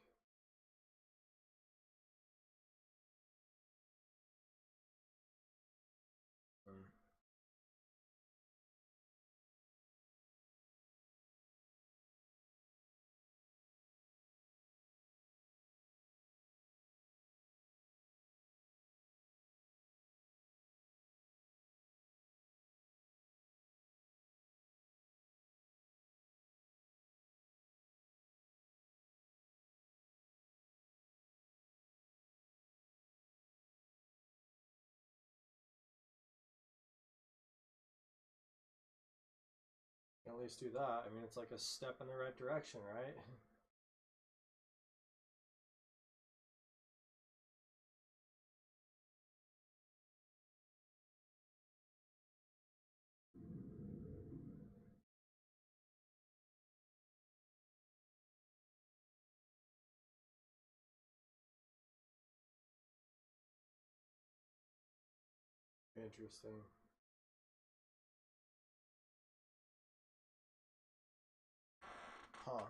At least do that. I mean, it's like a step in the right direction, right? Interesting. Huh.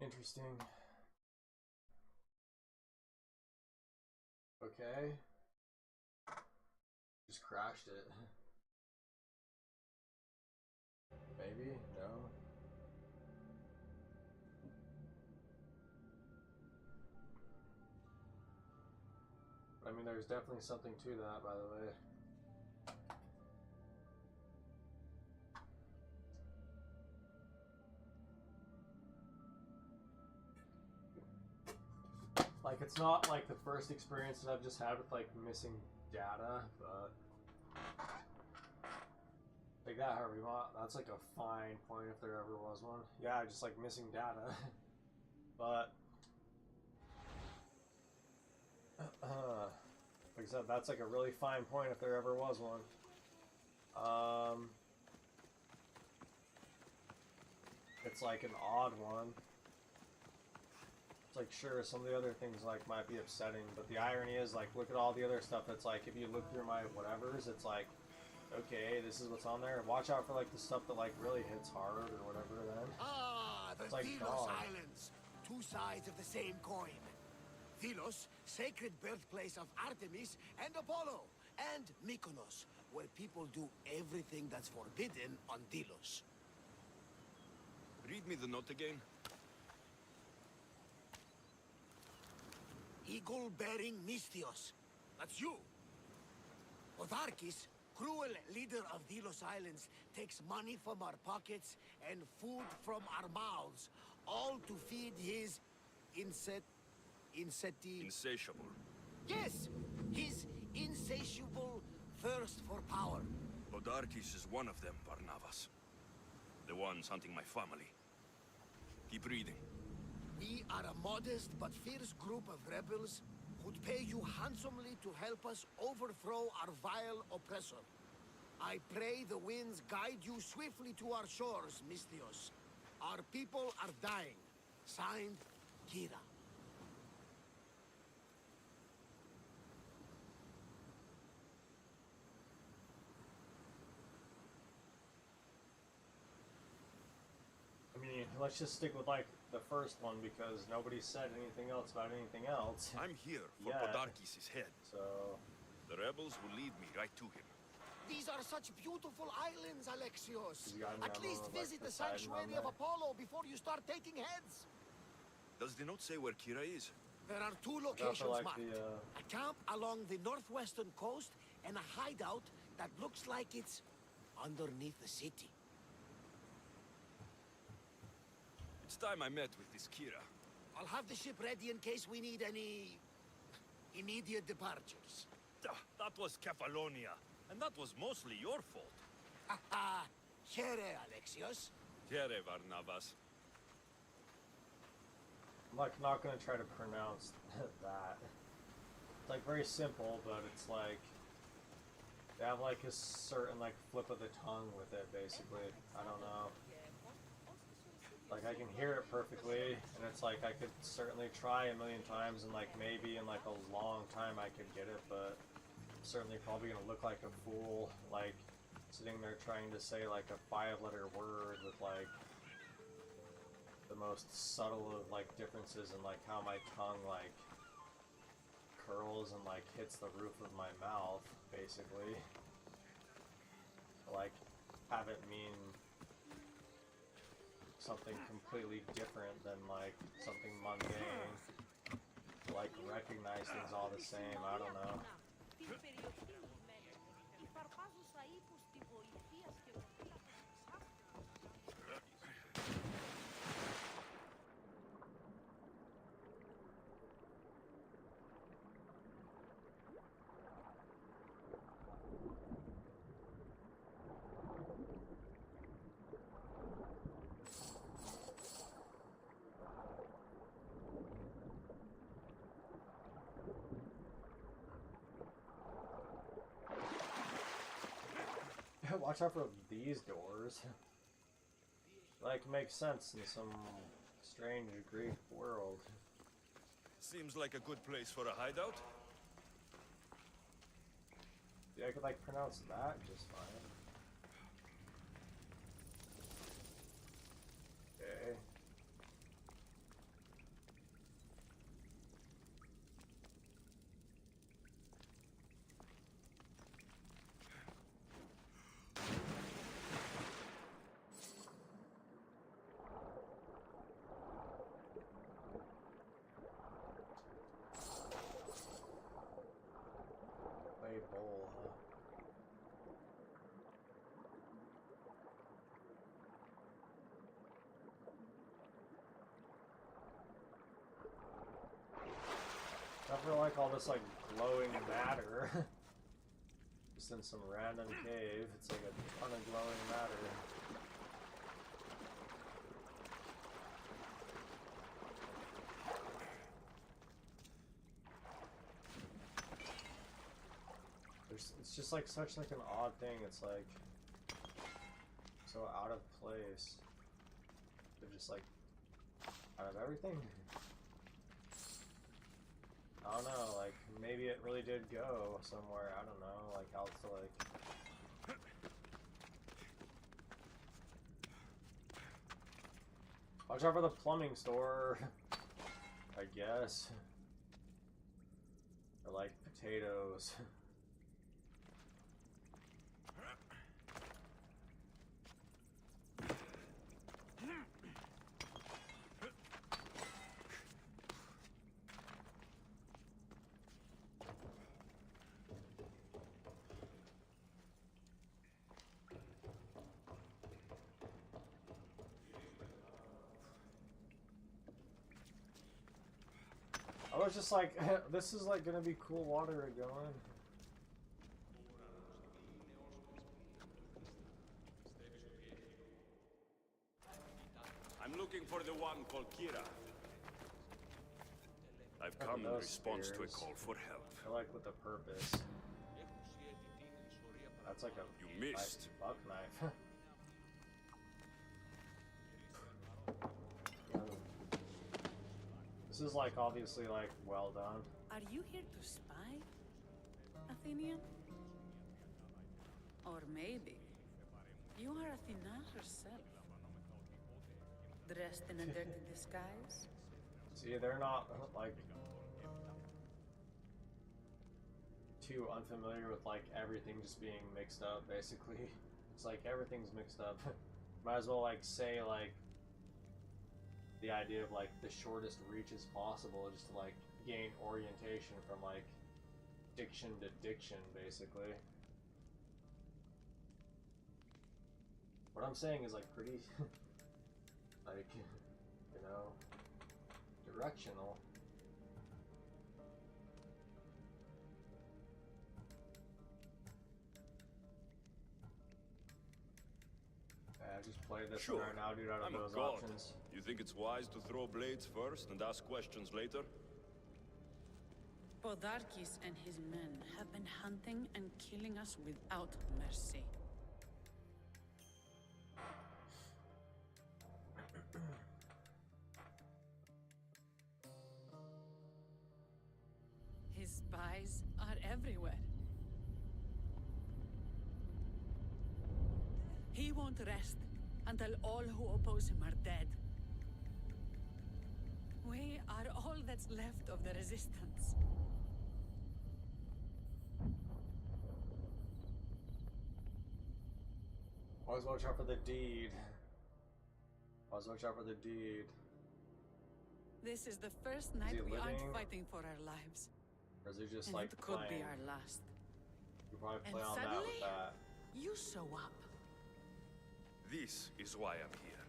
Interesting. Okay. Just crashed it. Maybe? No? I mean, there's definitely something to that, by the way. Like, it's not like the first experience that I've just had with like missing data, but take that however you want. That's like a fine point if there ever was one. Yeah, just like missing data. But like I said, that's like a really fine point if there ever was one. It's like an odd one. It's like, sure, some of the other things like might be upsetting, but the irony is, like, look at all the other stuff that's like, if you look through my whatevers, it's like, okay, this is what's on there. Watch out for like the stuff that like really hits hard or whatever. Then the it's like Delos Islands, two sides of the same coin. Delos, sacred birthplace of Artemis and Apollo, and Mykonos, where people do everything that's forbidden on Delos. Read me the note again. Eagle-bearing Mystios. That's you. Otharkis, cruel leader of Delos Islands, takes money from our pockets and food from our mouths, all to feed his Insatiable. Yes, his insatiable thirst for power. Odarkis is one of them, Barnabas. The ones hunting my family. Keep reading. We are a modest but fierce group of rebels who'd pay you handsomely to help us overthrow our vile oppressor. I pray the winds guide you swiftly to our shores, Misthios. Our people are dying. Signed, Kira. I mean, let's just stick with like the first one because nobody said anything else about anything else. I'm here for Yeah. Podarkis' head. So The rebels will lead me right to him. These are such beautiful islands, Alexios. You got me At on least the, like, visit the the side sanctuary on of there. Apollo before you start taking heads. Does the note say where Kira is? There are two Go for, locations like, marked. the, A camp along the northwestern coast and a hideout that looks like it's underneath the city. It's time I met with this Kira. I'll have the ship ready in case we need any immediate departures. That was Kefalonia, and that was mostly your fault. Haha, Here, Alexios. Here, Varnavas. I'm like not gonna try to pronounce that. It's like very simple, but it's like they have like a certain like flip of the tongue with it, basically. I don't know. Like I can hear it perfectly, and it's like I could certainly try a million times, and like maybe in like a long time I could get it, but I'm certainly probably gonna look like a fool, like sitting there trying to say like a 5-letter word with like the most subtle of like differences in like how my tongue like curls and like hits the roof of my mouth, basically. Like have it mean something completely different than like something mundane. Like recognize things all the same, I don't know. Watch out for these doors. Like, makes sense in some strange Greek world. Seems like a good place for a hideout. Yeah, I could like pronounce that just fine. Okay. Play bowl, huh? I feel like all this like glowing matter. Just in some random cave. It's like a ton of glowing matter. It's just like such like an odd thing. It's like so out of place. They're just like out of everything. I don't know, like maybe it really did go somewhere. I don't know, like how to like. Watch out for the plumbing store. I guess. Or like potatoes. I was just like, this is like gonna be cool water going. looking for the one called Kira. I've come in those response to a spears. call for help. I like with the purpose. That's like a You missed. buck knife. This is like obviously like well done. Are you here to spy, Athenian? Or maybe you are Athena herself, dressed in a dirty disguise? See, they're not like too unfamiliar with like everything just being mixed up. Basically, it's like everything's mixed up. Might as well like say like the idea of like the shortest reaches possible, just to like gain orientation from like diction to diction, basically. What I'm saying is like pretty like, you know, directional. Just play this Sure. one right now, dude, out of I'm a those god. options. You think it's wise to throw blades first and ask questions later? Podarkis and his men have been hunting and killing us without mercy. His spies are everywhere. He won't rest until all who oppose him are dead. We are all that's left of the resistance. Always watch out for the deed. Always watch out for the deed. This is the first night he we aren't living? fighting for our lives. Or is it just And like it could be playing? our last. You probably And play on that suddenly, with that. you show up. This is why I'm here.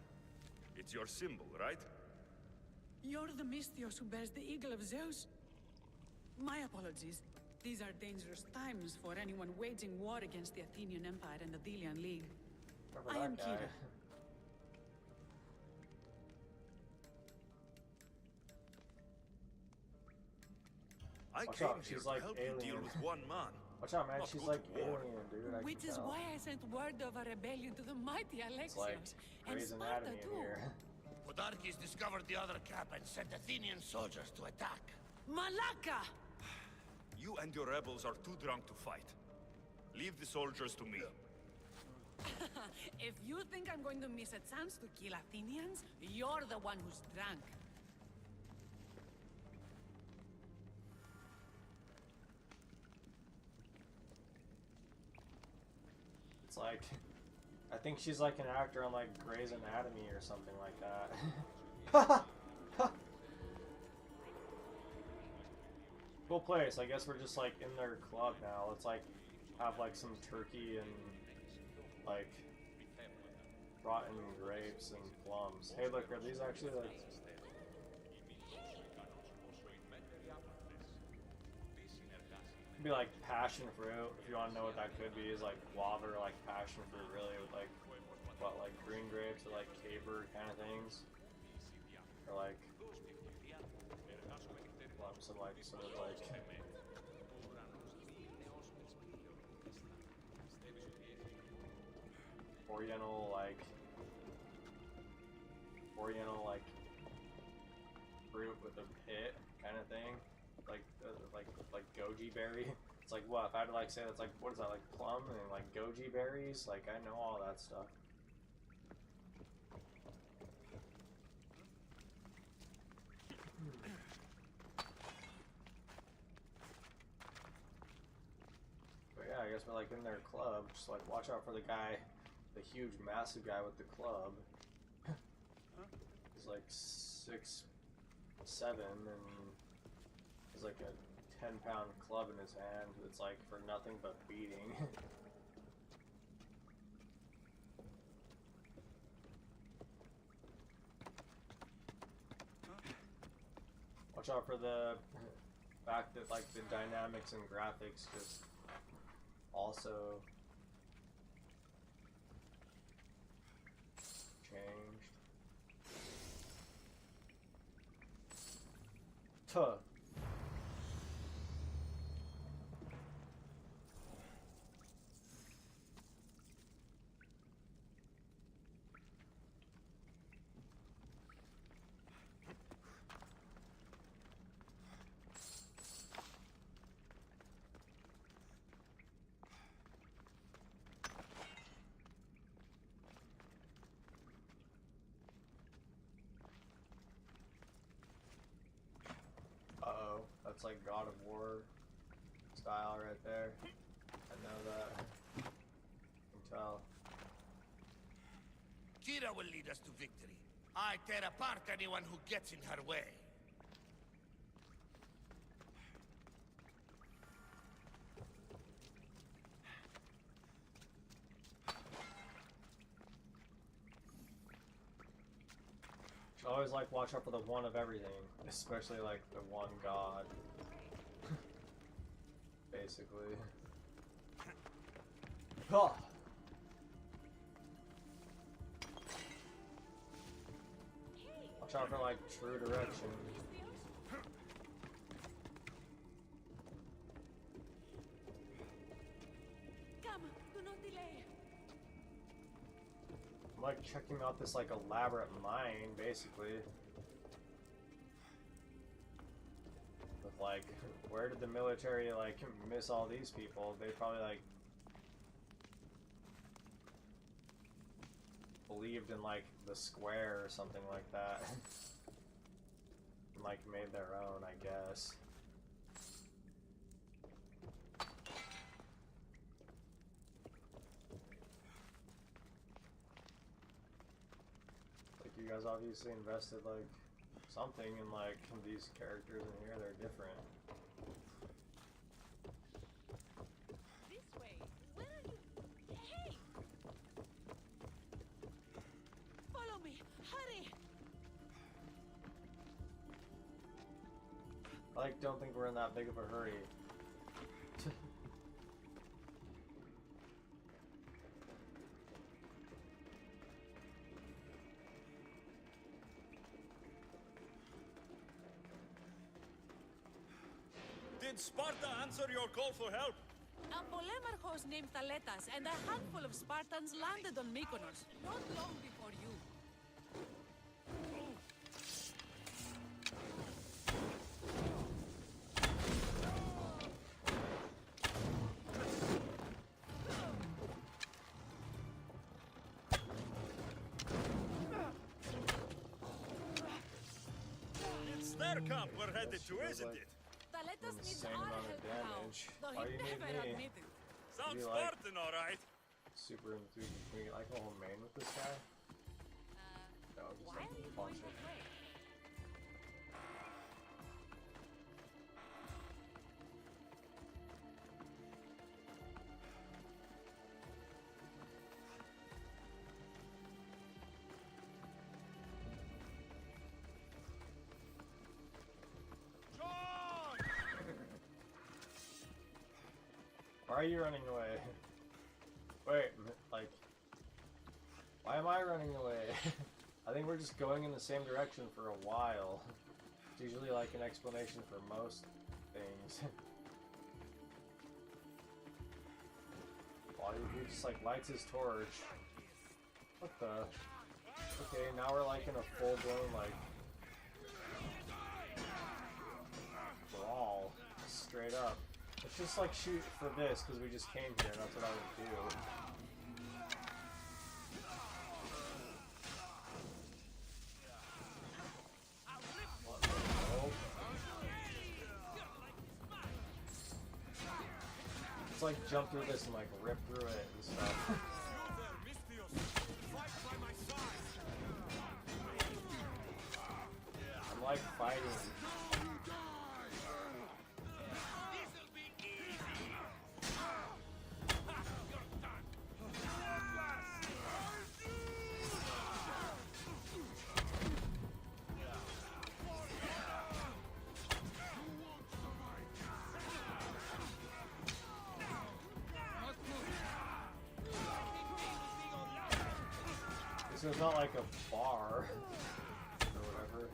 It's your symbol, right? You're the Mystios who bears the eagle of Zeus? My apologies. These are dangerous times for anyone waging war against the Athenian Empire and the Delian League. Remember I that am guy. Kira. I Watch came out, here she's to like help you deal alien. with one man. Watch out, man. Not She's good like war. alien, dude. I Which can is tell. why I sent word of a rebellion to the mighty It's like Alexios. And Grey's Sparta Anatomy in too. here. Podarkis discovered the other camp and sent Athenian soldiers to attack. Malaka! You and your rebels are too drunk to fight. Leave the soldiers to me. If you think I'm going to miss a chance to kill Athenians, you're the one who's drunk. It's like, I think she's like an actor on like Grey's Anatomy or something like that. Cool place. I guess we're just like in their club now. Let's like have like some turkey and like rotten grapes and plums. Hey, look, are these actually like? Could be like passion fruit. If you want to know what that could be, is like guava or like passion fruit, really, with like what, like green grapes or like caber kind of things, or like plums and like sort of like. Oriental like fruit with a pit kind of thing, like goji berry. It's like, what if I had to like say that's like, what is that, like plum and like goji berries? Like, I know all that stuff. But yeah, I guess we're like in their club. Just like watch out for the guy, the huge, massive guy with the club. He's like 6'7" and he's like a 10-pound club in his hand. It's like for nothing but beating. Watch out for the fact that like the dynamics and graphics just also changed. Tuh. Uh-oh, that's like God of War style right there. I know that. You can tell. Kira will lead us to victory. I tear apart anyone who gets in her way. Should always like watch out for the one of everything, especially like the one god. Basically. Oh. Watch out for like true direction. Come, do not delay. I'm like checking out this like elaborate mine, basically. With like, where did the military like miss all these people? They probably like believed in like the square or something like that. And like made their own, I guess. Like you guys obviously invested like something in like these characters in here. They're different. This way. Where are you? Hey! Follow me. Hurry! I like don't think we're in that big of a hurry. Did Sparta answer your call for help? Polemarchos named Thaletas, and a handful of Spartans landed on Mykonos, not long before you. It's their camp we're headed to, isn't it? Thaletas needs Insane our amount of help now, damage. though Why he you need never me? admitted. Sounds You like- Spartan, all right. Super enthused. Can we get like a whole main with this guy? No, just Why like are you a going bunch that of. way? Why are you running away? Wait, like, why am I running away? I think we're just going in the same direction for a while. It's usually like an explanation for most things. While he just like lights his torch. What the? Okay, now we're like in a full-blown like brawl, straight up. Let's just like shoot for this because we just came here and that's what I would do. Let's like jump through this and like rip through it and stuff. I'm like fighting. So it's not like a bar or whatever.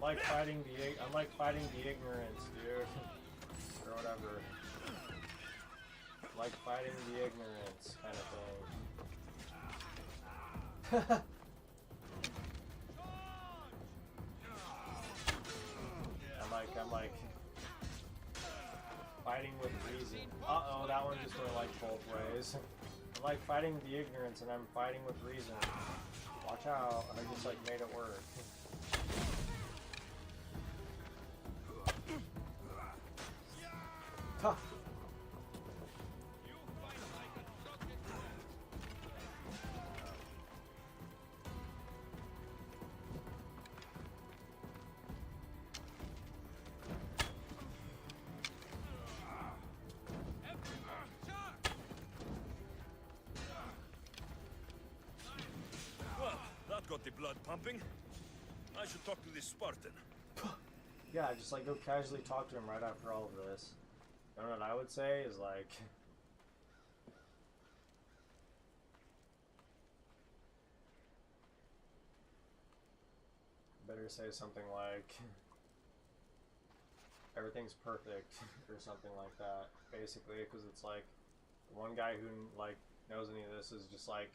like fighting the ignorance, dude. Or whatever. Like fighting the ignorance kind of thing. I'm like fighting with reason. Uh-oh, that one just went like both ways. I'm like fighting the ignorance and I'm fighting with reason. Watch out, I just like made it work. Huh. Well, that got the blood pumping. I should talk to this Spartan. Yeah, just like go casually talk to him right after all of this. You know what I would say is like, better say something like, everything's perfect or something like that, basically, because it's like, the one guy who like knows any of this is just like,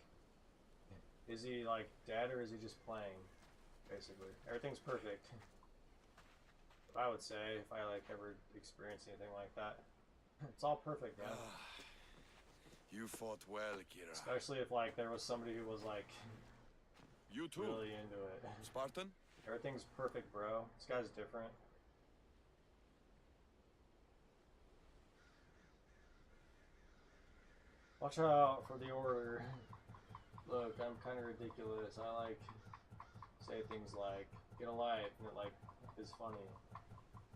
is he like dead or is he just playing? Basically, everything's perfect. I would say if I like ever experienced anything like that, it's all perfect, man. You fought well, Kira. Especially if like there was somebody who was like You too. really into it. Spartan? Everything's perfect, bro. This guy's different. Watch out for the order. Look, I'm kind of ridiculous. I like say things like "get a life" and it like is funny.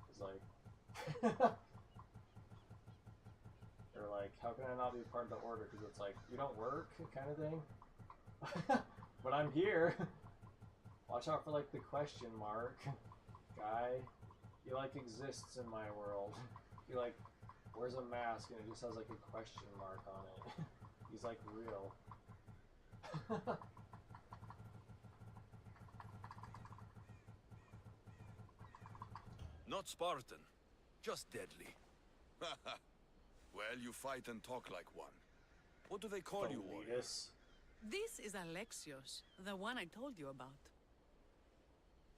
It's like, or like, how can I not be part of the order? Because it's like you don't work, kind of thing. But I'm here. Watch out for like the question mark guy. He like exists in my world. He like wears a mask and it just has like a question mark on it. He's like real. Not Spartan, just deadly. Well, you fight and talk like one. What do they call you, warrior? Elitist. This is Alexios, the one I told you about.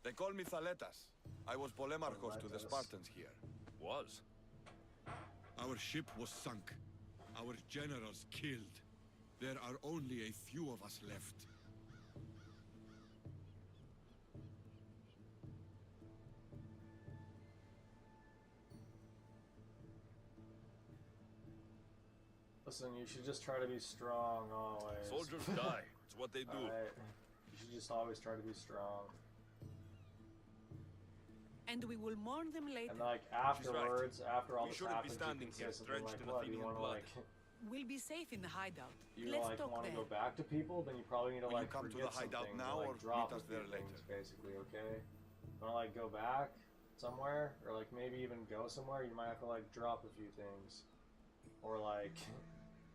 They call me Thaletas. I was Polemarchos to the Spartans here. Was? Our ship was sunk. Our generals killed. There are only a few of us left. Listen, you should just try to be strong always. Soldiers die. It's what they do. Right. You should just always try to be strong. And we will mourn them later. And like afterwards, after all We this shouldn't be happens, standing you can here say something drenched like, in "What? You Athenian want to blood." like, We'll be safe in the hideout. you Let's like talk want to there. go back to people? Then you probably need to Will you like come to forget the hideout something, now or, or like, drop meet a us few there later? things, basically. Okay. Want to like go back somewhere, or like maybe even go somewhere? You might have to like drop a few things, or like,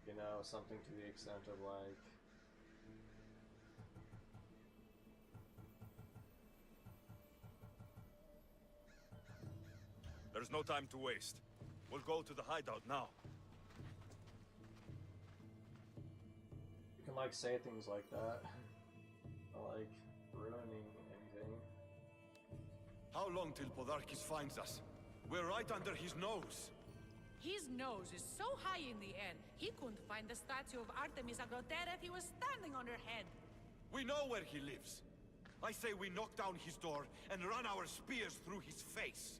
you know, something to the extent of like. There's no time to waste. We'll go to the hideout now. You can like say things like that, not like ruining anything. How long till Podarkis finds us? We're right under his nose. His nose is so high in the air, he couldn't find the statue of Artemis Agrotera if he was standing on her head. We know where he lives. I say we knock down his door and run our spears through his face.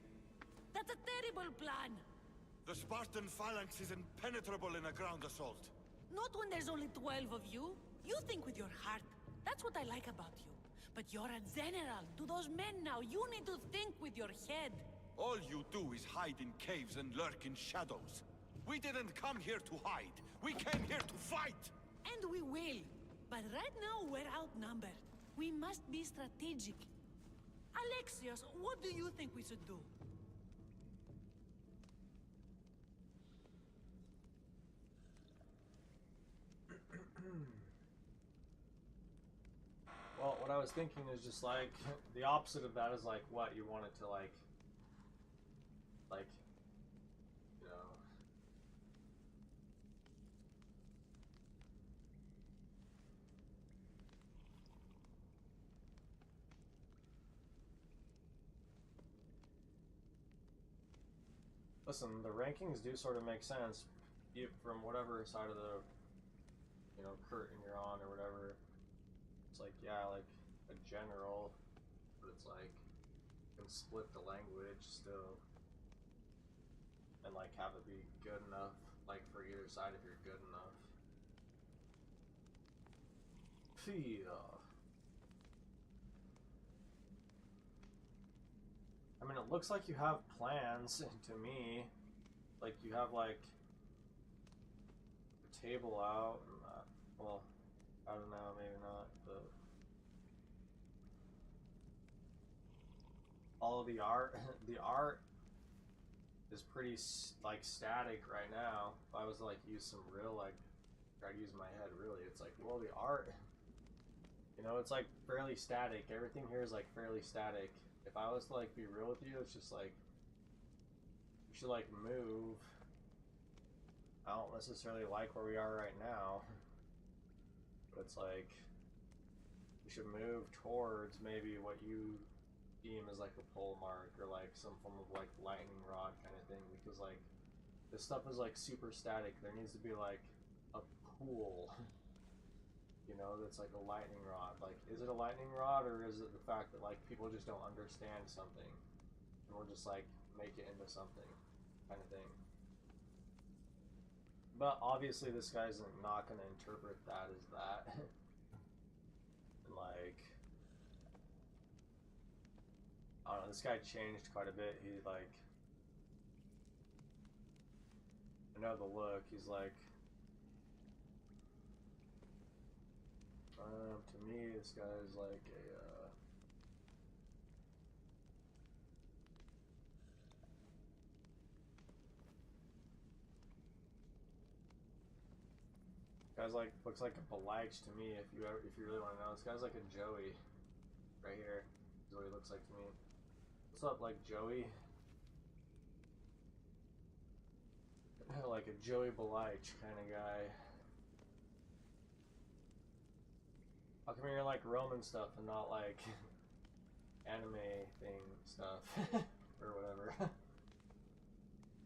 That's a terrible plan. The Spartan phalanx is impenetrable in a ground assault. Not when there's only 12 of you. You think with your heart. That's what I like about you. But you're a general. To those men now, you need to think with your head. All you do is hide in caves and lurk in shadows. We didn't come here to hide. We came here to fight! And we will. But right now, we're outnumbered. We must be strategic. Alexios, what do you think we should do? Well, what I was thinking is just like the opposite of that is like what you want it to like you know. Listen, the rankings do sort of make sense from whatever side of the, you know, curtain you're on or whatever. It's like, yeah, like a general, but it's like you can split the language still and like have it be good enough, like for either side if you're good enough. I mean, it looks like you have plans to me. Like you have like a table out and well, I don't know, maybe not, but all of the art is pretty like static right now. If I was to like use some real like try to use my head really, it's like, well, the art, you know, it's like fairly static. Everything here is like fairly static. If I was to like be real with you, it's just like you should like move. I don't necessarily like where we are right now, but it's like we should move towards maybe what you deem as like a pole mark or like some form of like lightning rod kind of thing, because like this stuff is like super static. There needs to be like a pool, you know, that's like a lightning rod. Like, is it a lightning rod or is it the fact that like people just don't understand something and we'll just like make it into something kind of thing? But obviously this guy's not going to interpret that as that. And like, I don't know, this guy changed quite a bit. He like, I know the look, he's like, to me this guy's like a, guy's like, looks like a Balich to me. If you really want to know, this guy's like a Joey. Right here is what he looks like to me. What's up, like Joey? Like a Joey Balich kind of guy. How come you're like Roman stuff and not like anime thing stuff or whatever?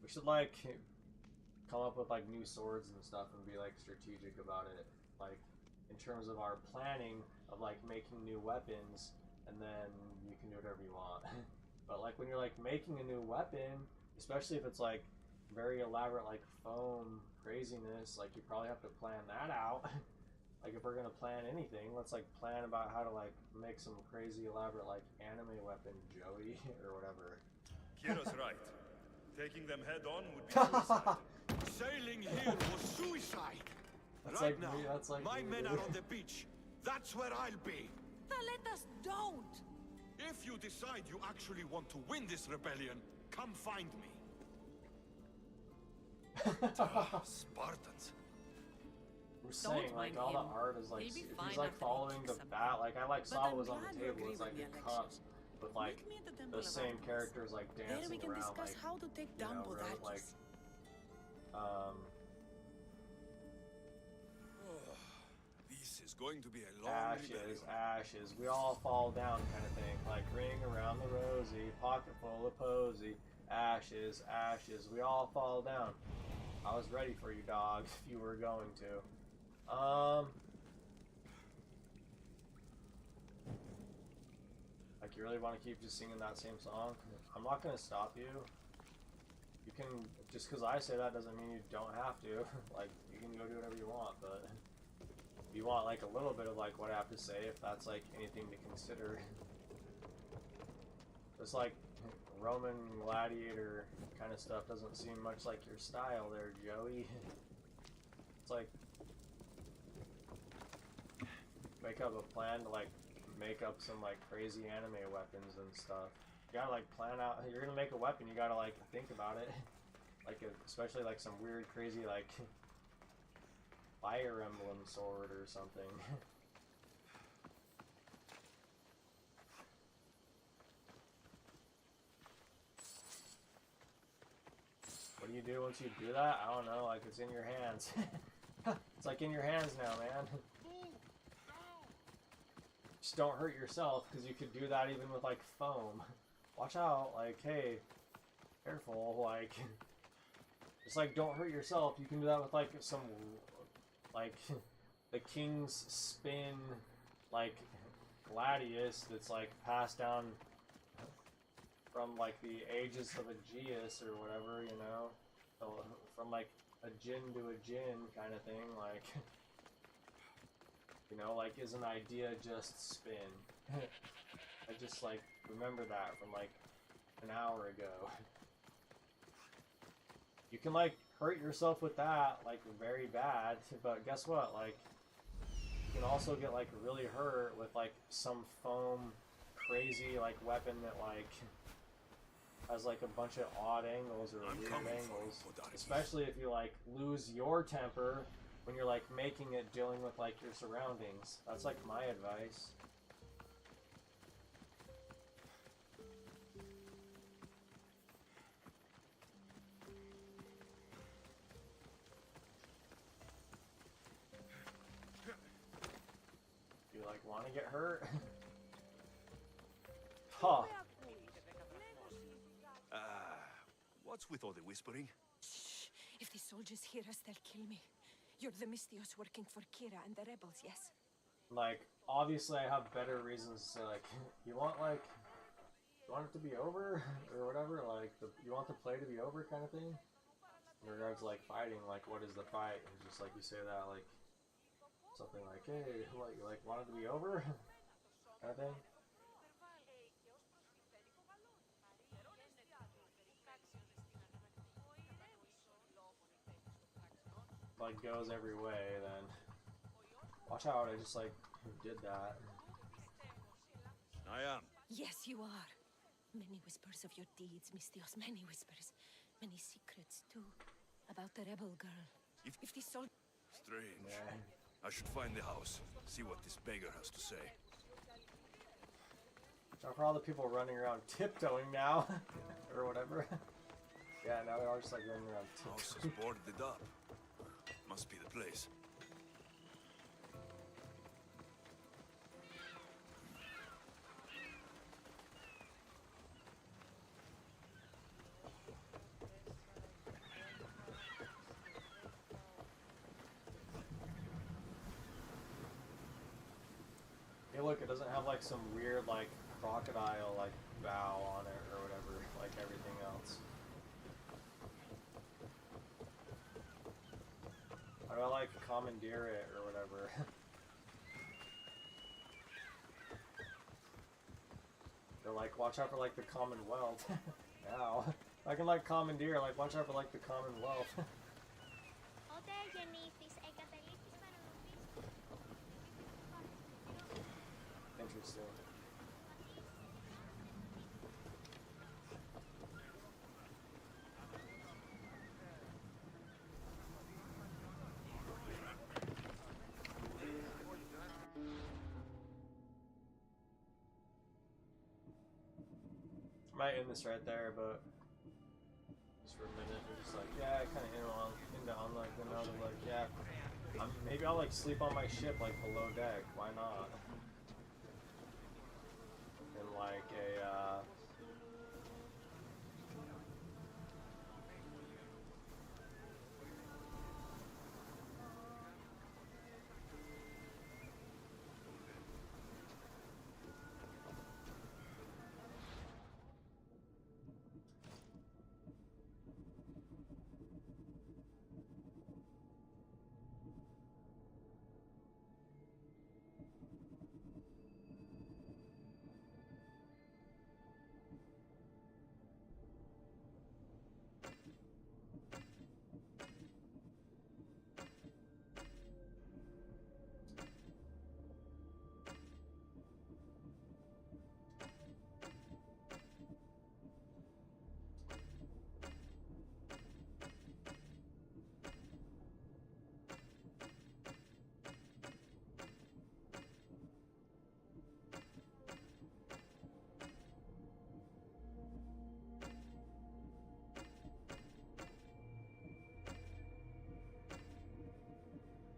We should like come up with like new swords and stuff and be like strategic about it, like in terms of our planning of like making new weapons, and then you can do whatever you want. But like when you're like making a new weapon, especially if it's like very elaborate like foam craziness, like you probably have to plan that out. Like if we're gonna plan anything, let's like plan about how to like make some crazy elaborate like anime weapon, Joey, or whatever. Kiro's right. Taking them head on would be suicide. Sailing here was suicide. That's right like now, me, that's like my me, men dude. are on the beach. That's where I'll be. Then let us don't. If you decide you actually want to win this rebellion, come find me. Spartans. We're saying like all the art is like He'll be if fine he's like after following eating the some bat, like I like But saw I'm what was on the glad you table. agree It's like with a the cup elections. with like Meet me at the Temple the of same Artemis. characters like There dancing we can around, discuss like how to take you down know, really, like Bodakis. This is going to be a long ashes, we all fall down kind of thing. Like ring around the rosy, pocket full of posy. Ashes, ashes, we all fall down. I was ready for you, dog, if you were going to. Like you really want to keep just singing that same song? I'm not gonna stop you. You can, just because I say that doesn't mean you don't have to. Like, you can go do whatever you want, but if you want like a little bit of like what I have to say, if that's like anything to consider. It's like Roman gladiator kind of stuff doesn't seem much like your style there, Joey. It's like, make up a plan to like make up some like crazy anime weapons and stuff. You gotta like plan out, you're gonna make a weapon, you gotta like think about it. Like especially like some weird crazy like Fire Emblem sword or something. you do once you do that? I don't know, like it's in your hands. It's like in your hands now, man. Just don't hurt yourself, because you could do that even with like foam. Watch out, like, hey, careful, like, just like don't hurt yourself. You can do that with like some, like, the King's Spin, like, Gladius that's like passed down from like the ages of Aegeus or whatever, you know, so, from like a djinn to a djinn kind of thing, like, you know, like, is an idea just spin? I just like remember that from like an hour ago. You can like hurt yourself with that like very bad, but guess what, like, you can also get like really hurt with like some foam crazy like weapon that like has like a bunch of odd angles or weird angles, especially if you like lose your temper when you're like making it, dealing with like your surroundings. That's like my advice. You like want to get hurt? Huh. What's with all the whispering? Shh. If the soldiers hear us, they'll kill me. You're the Misthios working for Kira and the rebels, yes? Like, obviously I have better reasons to, like, you want it to be over? Or whatever? Like, you want the play to be over kind of thing? In regards to, like, fighting, like, what is the fight? And just, like, you say that, like, something like, hey, what, you, like, want it to be over? Kind of thing? Like, goes every way, then watch out, I just, like, did that. I am. Yes, you are. Many whispers of your deeds, Misthios. Many whispers. Many secrets, too. About the rebel girl. If the soul... Strange. I should find the house. See what this beggar has to say. Watch out for all the people running around tiptoeing now. Or whatever. Yeah, now they're all just, like, running around tiptoeing. House is boarded up. Must be the place. Hey look, it doesn't have like some weird like crocodile like bow on it or whatever, like everything else. How do I like commandeer it or whatever? They're like, watch out for like the Commonwealth. Ow. I can like commandeer, like watch out for like the Commonwealth. Interesting. I might end this right there, but just for a minute, we're just like, yeah, I kind of into on like the note of like, yeah, maybe I'll like sleep on my ship like below deck. Why not? In like a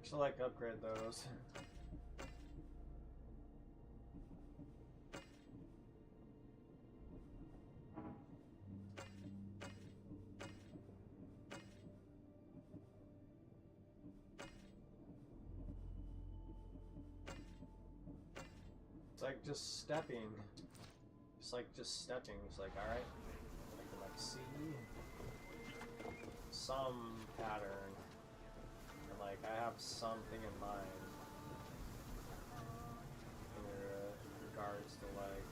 Should like upgrade those. It's like just stepping. It's like just stepping. It's like, alright. I can like see some pattern. And like I have something in mind. In regards to like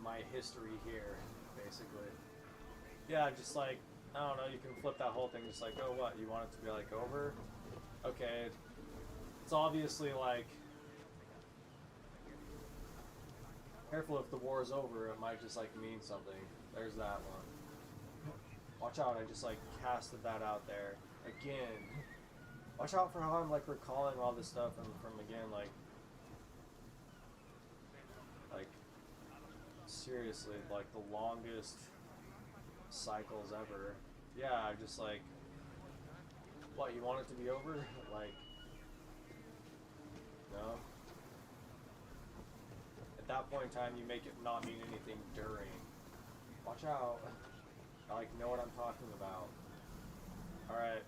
my history here, basically. Yeah, just like, I don't know, you can flip that whole thing just like, oh what, you want it to be like over? Okay, it's obviously like, careful if the war is over, it might just like mean something. There's that one. Watch out, I just like casted that out there. Again. Watch out for how I'm like recalling all this stuff and from again, like seriously, like the longest cycles ever. Yeah, I just like, what, you want it to be over? Like, no. At that point in time, you make it not mean anything during. Watch out. I like know what I'm talking about. Alright.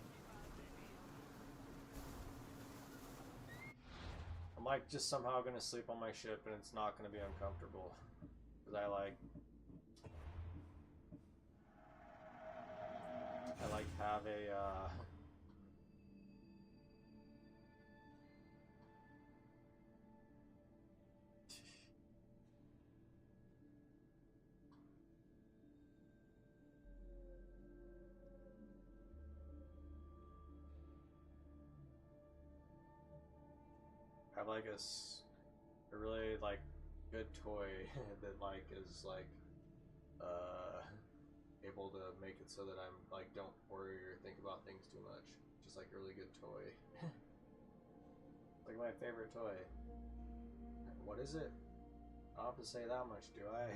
I'm like just somehow gonna sleep on my ship and it's not gonna be uncomfortable. Because I like have a I have like a really like good toy that like is like able to make it so that I'm like don't worry or think about things too much. Just like a really good toy. Like my favorite toy. What is it? I don't have to say that much, do I?